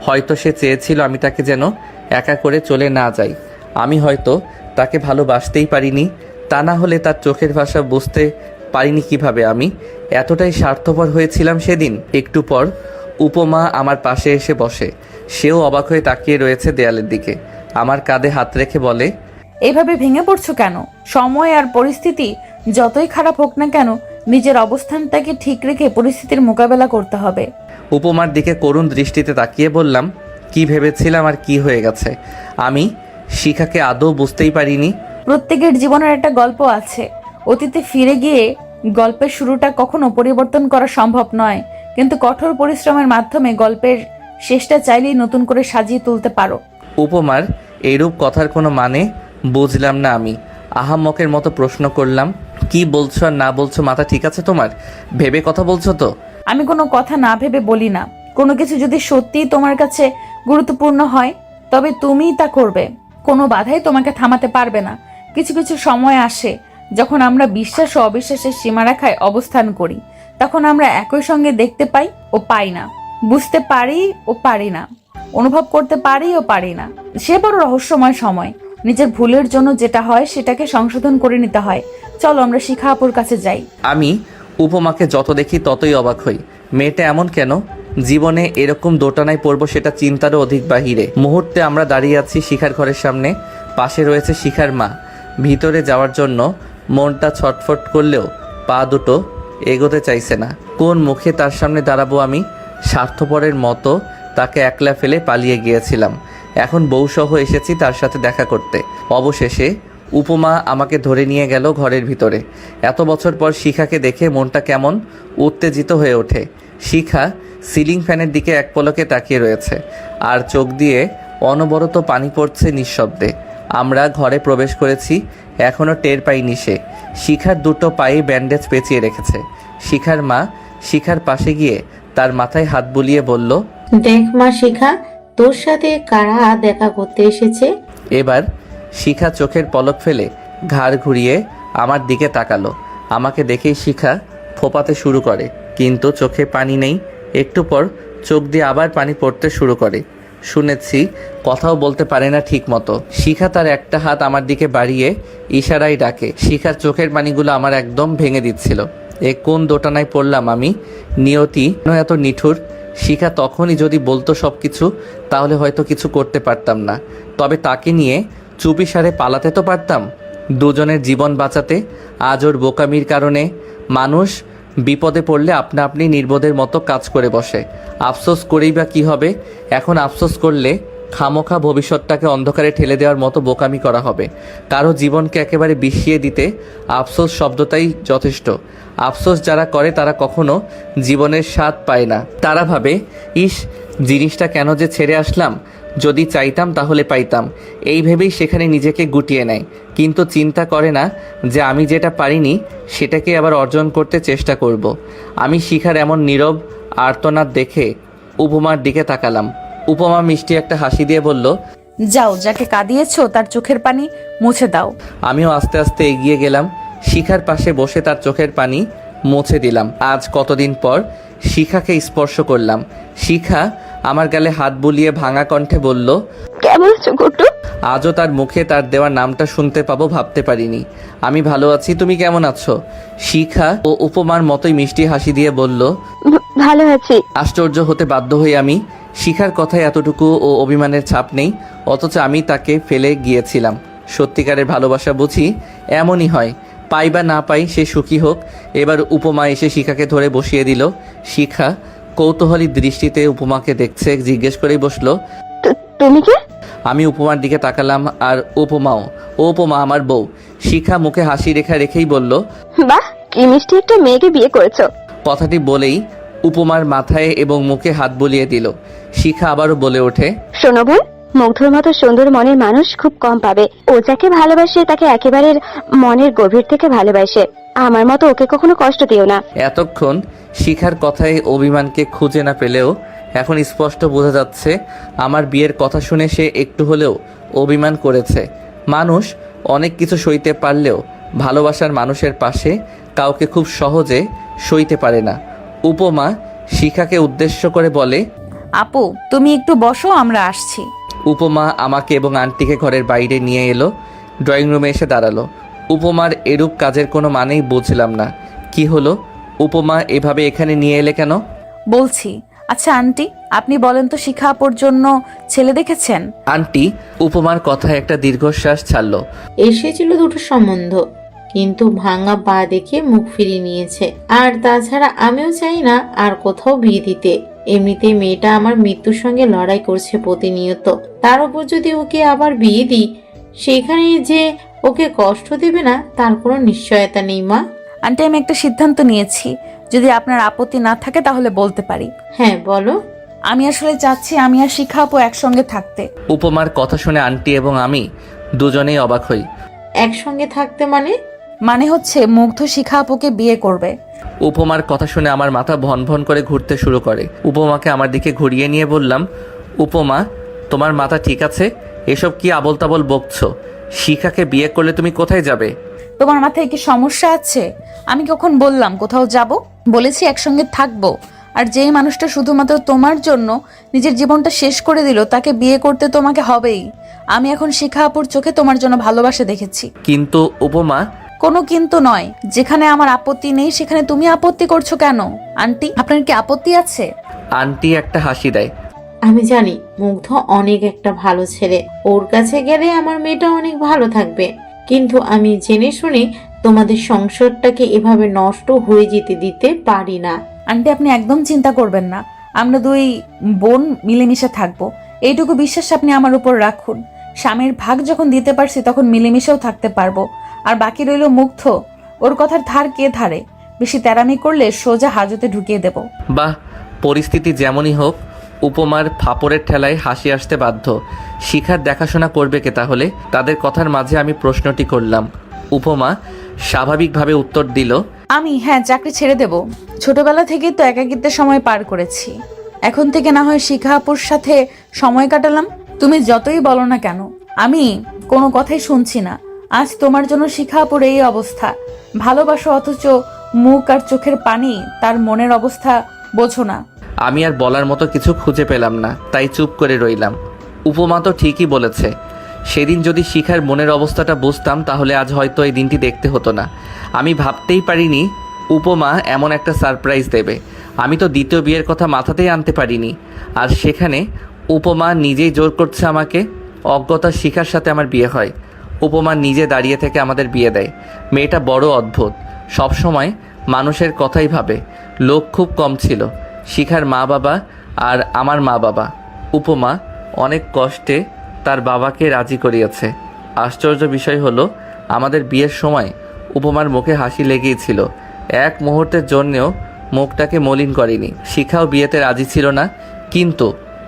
হয়তো সে চেয়েছিল আমি তাকে যেন একা করে চলে না যাই। আমি হয়তো তাকে ভালোবাসতেই পারিনি, তা না হলে তার চোখের ভাষা বুঝতে পারিনি কিভাবে আমি এতটাই স্বার্থপর হয়েছিলাম সেদিন। একটু পর উপমা আমার পাশে এসে বসে। সেও অবাক হয়ে তাকিয়ে রয়েছে দেয়ালের দিকে। আমার কাঁধে হাত রেখে বলে, এইভাবে ভেঙে পড়ছো কেন? সময় আর পরিস্থিতি যতই খারাপ হোক না কেন, নিজের অবস্থানটাকে ঠিক রেখে পরিস্থিতির মোকাবেলা করতে হবে। উপমার দিকে করুণ দৃষ্টিতে তাকিয়ে বললাম, কি ভেবেছিলাম আর কি হয়ে গেছে। আমি শিখাকে আদৌ বুঝতেই পারিনি। প্রত্যেকের জীবনের একটা গল্প আছে। অতীতে ফিরে গিয়ে গল্পের শুরুটা কখনো পরিবর্তন করা সম্ভব নয়, কিন্তু কঠোর পরিশ্রমের মাধ্যমে গল্পের শেষটা চাইলেই নতুন করে সাজিয়ে তুলতে পারো। উপমার এইরূপ কথার কোনো মানে বুঝলাম না। আমি আহাম্মকের মতো প্রশ্ন করলাম, কি বলছো আর না বলছো মাথা ঠিক আছে তোমার? ভেবে কথা বলছো তো? আমি কোনো কথা না ভেবে বলি না। কোনো কিছু যদি সত্যিই তোমার কাছে গুরুত্বপূর্ণ হয় তবে তুমিই তা করবে। কোনো বাধাই তোমাকে থামাতে পারবে না। কিছু কিছু সময় আসে যখন আমরা বিশ্বাস ও অবিশ্বাসের সীমারেখায় অবস্থান করি। তখন আমরা একই সঙ্গে দেখতে পাই ও পাই না, বুঝতে পারি ও পারি না, অনুভব করতে পারি ও পারি না। সে বড় রহস্যময় সময়। নিজের ভুলের জন্য যেটা হয় সেটাকে সংশোধন করে নিতে হয়। চলো আমরা শিখা আপুর কাছে যাই। আমি উপমাকে যত দেখি ততই অবাক হই। মেয়েটা এমন কেন? জীবনে এরকম দোটানায় পড়বো সেটা চিন্তারও অধিক বাহিরে। মুহূর্তে আমরা দাঁড়িয়ে আছি শিখার ঘরের সামনে। পাশে রয়েছে শিখার মা। ভিতরে যাওয়ার জন্য মনটা ছটফট করলেও পা দুটো এগোতে চাইছে না। কোন মুখে তার সামনে দাঁড়াবো আমি? স্বার্থপরের মতো তাকে একলা ফেলে পালিয়ে গিয়েছিলাম। এখন বউসহ এসেছি তার সাথে দেখা করতে। অবশেষে উপমা আমাকে ধরে নিয়ে গেল ঘরের ভিতরে। এত বছর পর শিখাকে দেখে মনটা কেমন উত্তেজিত হয়ে ওঠে। শিখা সিলিং ফ্যানের দিকে এক পলকে তাকিয়ে রয়েছে, আর চোখ দিয়ে অনবরত পানি পড়ছে নিঃশব্দে। আমরা ঘরে প্রবেশ করেছি, এখনও টের পাইনি সে। শিখার দুটো পায়ে ব্যান্ডেজ পেঁচিয়ে রেখেছে। শিখার মা শিখার পাশে গিয়ে তার মাথায় হাত বুলিয়ে বলল, দেখ মা শিখা, তোর সাথে কারা দেখা করতে এসেছে। এবার শিখা চোখের পলক ফেলে ঘাড় ঘুরিয়ে আমার দিকে তাকালো। আমাকে দেখেই শিখা ফোপাতে শুরু করে, কিন্তু চোখে পানি নেই। একটু পর চোখ দিয়ে আবার পানি পড়তে শুরু করে। শুনেছি কথাও বলতে পারে না ঠিক মতো। শিখা তার একটা হাত আমার দিকে বাড়িয়ে ইশারায় ডাকে। শিখার চোখের পানিগুলো আমার একদম ভেঙে দিচ্ছিল। এ কোন দোটানায় পড়লাম আমি? নিয়তি এত নিঠুর। শিখা তখনই যদি বলতো সব কিছু, তাহলে হয়তো কিছু করতে পারতাম না। তবে তাকে নিয়ে চুপিসারে পালাতে তো পারতাম, দুজনের জীবন বাঁচাতে। আজ ওর বোকামির কারণে মানুষ বিপদে পড়লে আপনা আপনি নির্বোধের মতো কাজ করে বসে। আফসোস করেই বা কী হবে? এখন আফসোস করলে খামোখা ভবিষ্যৎটাকে অন্ধকারে ঠেলে দেওয়ার মতো বোকামি করা হবে। কারো জীবনকে একেবারে বিষিয়ে দিতে আফসোস শব্দটাই যথেষ্ট। আফসোস যারা করে তারা কখনো জীবনের স্বাদ পায় না। তারা ভাবে, ইস, জিনিসটা কেন যে ছেড়ে আসলাম, যদি চাইতাম তাহলে পাইতাম। এই ভেবেই সেখানে নিজেকে গুটিয়ে নেয়, কিন্তু চিন্তা করে না যে আমি যেটা পারিনি সেটাকে আবার অর্জন করতে চেষ্টা করব। আমি শিখার এমন নীরব আর্তনাদ দেখে উপমার দিকে তাকালাম। উপমা মিষ্টি একটা হাসি দিয়ে বলল, যাও, যাকে কাঁদিয়েছো তার চোখের পানি মুছে দাও। আমিও আস্তে আস্তে এগিয়ে গেলাম, শিখার পাশে বসে তার চোখের পানি মুছে দিলাম। আজ কতদিন পর শিখাকে স্পর্শ করলাম। শিখা আমার গালে হাত বুলিয়ে ভাঙা কণ্ঠে বলল, কেমন আছো গুট্টু? আজও তার মুখে তার দেওয়া নামটা শুনতে পাবো ভাবতে পারিনি। আমি ভালো আছি, তুমি কেমন আছো? শিখা ও উপমার মতোই মিষ্টি হাসি দিয়ে বলল, ভালো আছি। আশ্চর্য হতে বাধ্য হই আমি। শিখার কথায় এতটুকু ও অভিমানের ছাপ নেই, অথচ আমি তাকে ফেলে গিয়েছিলাম। সত্যিকারের ভালোবাসা বুঝি এমনই হয়, পাই বা না পাই সে সুখী হোক। এবার উপমা এসে শিখাকে ধরে বসিয়ে দিল। শিখা কৌতূহলী দৃষ্টিতে উপমাকে দেখছে, জিজ্ঞেস করেই বসলো, তুমি কে? আমি উপমার দিকে তাকালাম, আর উপমাও। ও উপমা আমার বউ। শিখা মুখে হাসি রেখেই বলল, বাহ, কি মিষ্টি একটা মেয়েকে বিয়ে করেছো। কথাটি বলেই উপমার মাথায় এবং মুখে হাত বুলিয়ে দিল। শিখা আবারও বলে ওঠে, শোনো বোন, মুগ্ধর মতো সুন্দর মনের মানুষ খুব কম পাবে। ও যাকে ভালোবাসে তাকে একেবারে মনের গভীর থেকে ভালোবাসে। আমার মতো ওকে কখনো কষ্ট দিও না। এতক্ষণ শিখার কথায় অভিমানকে খুঁজে না পেলেও এখন স্পষ্ট বোঝা যাচ্ছে আমার বিয়ের কথা শুনে সে একটু হলেও অভিমান করেছে। মানুষ অনেক কিছু সইতে পারলেও ভালোবাসার মানুষের পাশে কাউকে খুব সহজে সইতে পারে না। উপমা শিখাকে উদ্দেশ্য করে বলে, আপু তুমি একটু বসো, আমরা আসছি। উপমা আমাকে এবং আন্টিকে ঘরের বাইরে নিয়ে এলো। ড্রয়িং রুমে এসে দাঁড়ালো। উপমার এরূপ কাজের কোনো মানেই বুঝলাম না। কি হলো? উপমা এভাবে এখানে নিয়ে এলে কেন? বলছি। আচ্ছা আন্টি, আপনি বলেন তো শিখা আপুর জন্য ছেলে দেখেছেন? আন্টি উপমার কথায় একটা দীর্ঘশ্বাস ছাড়ল। এসেছিল দুটো সম্বন্ধ, কিন্তু ভাঙা পা দেখে মুখ ফিরিয়ে নিয়েছে। আর তাছাড়া আমিও চাই না আর কোথাও বিয়ে দিতে। এমনিতেই মেয়েটা আমার মৃত্যুর সঙ্গে লড়াই করছে প্রতিনিয়ত। তার উপর যদি ওকে আবার বিয়ে দিই, সেখানে যে ওকে কষ্ট দেবে না তার কোনো নিশ্চয়তা নেই। মা, আন্টি আমি একটা সিদ্ধান্ত নিয়েছি, যদি আপনার আপত্তি না থাকে তাহলে বলতে পারি। হ্যাঁ বলো। আমি আসলে চাচ্ছি আমি আর শিখা আপু একসঙ্গে থাকতে। উপমার কথা শুনে আন্টি এবং আমি দুজনেই অবাক হই। একসঙ্গে থাকতে মানে হচ্ছে মুগ্ধ শিখা আপুকে বিয়ে করবে। উপমার কথা শুনে আমার মাথা ভন ভন করে ঘুরতে শুরু করে। উপমাকে আমার দিকে ঘুরিয়ে নিয়ে বললাম, উপমা তোমার মাথা ঠিক আছে? এসব কি আবল তাবল বকছো? শিখাকে বিয়ে করলে তুমি কোথায় যাবে? তোমার মাথায় কি সমস্যা আছে? আমি কখন বললাম কোথাও যাব? বলেছি একসঙ্গে থাকবো। আর যেই মানুষটা শুধুমাত্র তোমার জন্য নিজের জীবনটা শেষ করে দিল, তাকে বিয়ে করতে তোমাকে হবেই। আমি এখন শিখা আপুর চোখে তোমার জন্য ভালোবাসা দেখেছি। কিন্তু উপমা। কোনো কিন্তু নয়। যেখানে আমার আপত্তি নেই সেখানে তুমি আপত্তি করছো কেন? আন্টি আপনার কি আপত্তি আছে? আন্টি একটা হাসি দেয়। আমি জানি মুগ্ধ অনেক একটা ভালো ছেলে, ওর কাছে গেলে আমার মেয়েটা অনেক ভালো থাকবে। কিন্তু আমি জেনে শুনে তোমাদের সংসারটাকে এভাবে নষ্ট হয়ে যেতে দিতে পারি না। আন্টি আপনি একদম চিন্তা করবেন না, আমরা দুই বোন মিলেমিশে থাকবো, এইটুকু বিশ্বাস আপনি আমার উপর রাখুন। স্বামীর ভাগ যখন দিতে পারছি তখন মিলেমিশেও থাকতে পারবো। আর বাকি রইল মুগ্ধ, ওর কথার ধার কে ধারে? বেশি তেরামি করলে সোজা হাজতে ঢুকিয়ে দেব। বাহ, পরিস্থিতি যেমনই হোক উপমার ফাপড়ের ঠেলায় হাসি আসতে বাধ্য। শিখার দেখাশোনা করবে কে তাহলে? তাদের কথার মাঝে আমি প্রশ্নটি করলাম। উপমা স্বাভাবিকভাবে উত্তর দিল, আমি চাকরি ছেড়ে দেব। ছোটবেলা থেকেই তো একাকিত্বের সময় পার করেছি, এখন থেকে না হয় শিখা আপুর সাথে সময় কাটালাম। তুমি যতই বলো না কেন আমি কোনো কথাই শুনছি না। আজ তোমার জন্য শিখা আপুর এই অবস্থা। ভালোবাসো অথচ মুখ আর চোখের পানি তার মনের অবস্থা বোঝো না। আমি আর বলার মতো কিছু খুঁজে পেলাম না, তাই চুপ করে রইলাম। উপমা তো ঠিকই বলেছে। সেদিন যদি শিখার মনের অবস্থাটা বুঝতাম তাহলে আজ হয়তো এই দিনটি দেখতে হতো না। আমি ভাবতেই পারিনি উপমা এমন একটা সারপ্রাইজ দেবে। আমি তো দ্বিতীয় বিয়ের কথা মাথাতেই আনতে পারিনি। আর সেখানে উপমা নিজেই জোর করছে আমাকে। অজ্ঞতা শিখার সাথে আমার বিয়ে হয়। উপমা নিজে দাঁড়িয়ে থেকে আমাদের বিয়ে দেয়। মেয়েটা বড় অদ্ভুত, সবসময় মানুষের কথাই ভাবে। লোক খুব কম ছিল, শিখার মা বাবা আর আমার মা বাবা। উপমা অনেক কষ্টে তার বাবাকে রাজি করিয়েছে। আশ্চর্য বিষয় হলো আমাদের বিয়ের সময় উপমার মুখে হাসি লেগেই ছিল। এক মুহূর্তের জন্যেও মুখটাকে মলিন করেনি। শিখাও বিয়েতে রাজি ছিল না, কিন্তু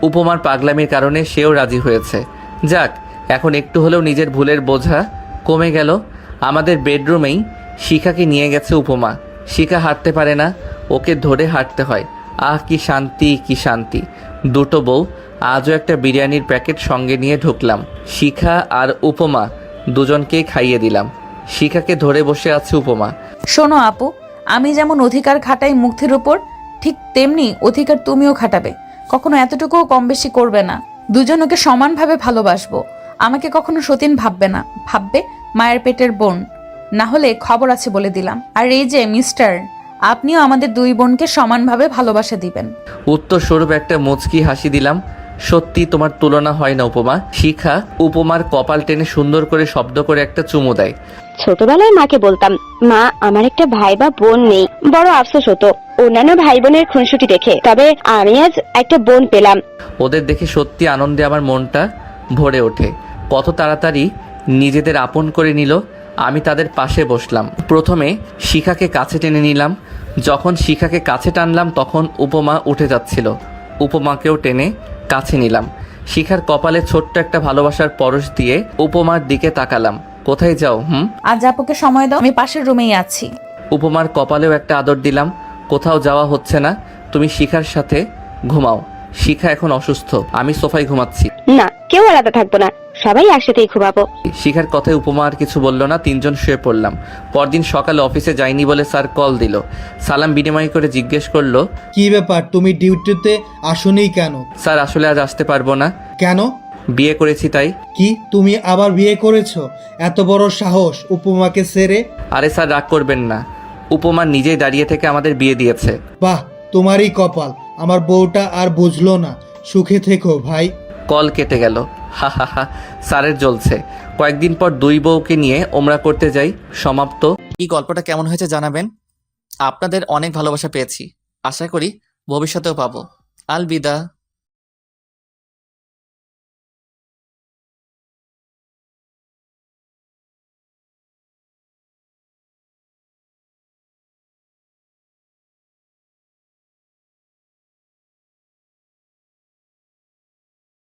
উপমার পাগলামির কারণে সেও রাজি হয়েছে। যাক, এখন একটু হলেও নিজের ভুলের বোঝা কমে গেল। আমাদের বেডরুমেই শিখাকে নিয়ে গেছে উপমা। শিখা হাঁটতে পারে না, ওকে ধরে হাঁটতে হয়। আহ কি শান্তি, কি শান্তি। দুটো বউ, আজও একটা বিরিয়ানির প্যাকেট সঙ্গে নিয়ে ঢুকলাম। শিখা আর উপমা দুজনকেই খাইয়ে দিলাম। শিখাকে ধরে বসে আছে উপমা। শোনো আপু, আমি যেমন অধিকার খাটাই মুগ্ধের উপর, ঠিক তেমনি অধিকার তুমিও খাটাবে। কখনো এতটুকুও কম বেশি করবে না। দুজনকে সমানভাবে ভালোবাসবো। আমাকে কখনো সতীন ভাববে না, ভাববে মায়ের পেটের বোন। না হলে খবর আছে বলে দিলাম। আর এই যে মিস্টার, আপনিও আমাদের দুই বোনকে সমানভাবে ভালোবাসা দিবেন। উত্তর স্বরূপ একটা মুচকি হাসি দিলাম। সত্যি তোমার তুলনা হয় না উপমা। শিখা উপমার কপাল টেনে সুন্দর করে শব্দ করে একটা চুমু দেয়। ছোটবেলায় মাকে বলতাম, মা আমার একটা ভাই বা বোন নেই। বড় আফসোস হতো অন্যান্য ভাই বোনের খুনসুটি দেখে, তবে আমি আজ একটা বোন পেলাম। ওদের দেখে সত্যি আনন্দে আমার মনটা ভরে ওঠে। কত তাড়াতাড়ি নিজেদের আপন করে নিল। আমি তাদের পাশে বসলাম। প্রথমে শিখাকে কাছে টেনে নিলাম। যখন শিখাকে কাছে টানলাম তখন উপমা উঠে যাচ্ছিল। উপমাকেও টেনে কাছে নিলাম। শিখার কপালে ছোট্ট একটা ভালোবাসার পরশ দিয়ে উপমার দিকে তাকালাম। কোথায় যাও? আজ আপুকে সময় দাও, আমি পাশের রুমেই আছি। উপমার কপালেও একটা আদর দিলাম। কোথাও যাওয়া হচ্ছে না, তুমি শিখার সাথে ঘুমাও। শিখা এখন অসুস্থ, আমি সোফায় ঘুমাচ্ছি। না, কেউ আলাদা থাকবো না, সবাই একসাথেই ঘুমাবো। শিখার কথায় উপমা আর কিছু বলল না, তিনজন শুয়ে পড়লাম। পরদিন সকালে অফিসে যাইনি বলে স্যার কল দিল। সালাম বিনিময় করে জিজ্ঞেস করলো, কি ব্যাপার, তুমি ডিউটিতে আসোনি কেন? স্যার আসলে আজ আসতে পারবো না। কেন? বিয়ে করেছি তাই। কি, তুমি আবার বিয়ে করেছো? এত বড় সাহস উপমাকে ছেড়ে? আরে স্যার রাগ করবেন না, উপমা নিজেই দাঁড়িয়ে থেকে আমাদের বিয়ে দিয়েছে। বাহ, তোমারই কপাল, আমার বউটা আর বুঝলো না। সুখে থেকো ভাই। কল কেটে গেল। হা হা হা, স্যারের জ্বলছে। কয়েকদিন পর দুই বউকে নিয়ে ওমরা করতে যাই। সমাপ্ত। এই গল্পটা কেমন হয়েছে জানাবেন। আপনাদের অনেক ভালোবাসা পেয়েছি, আশা করি ভবিষ্যতেও পাবো। আলবিদা।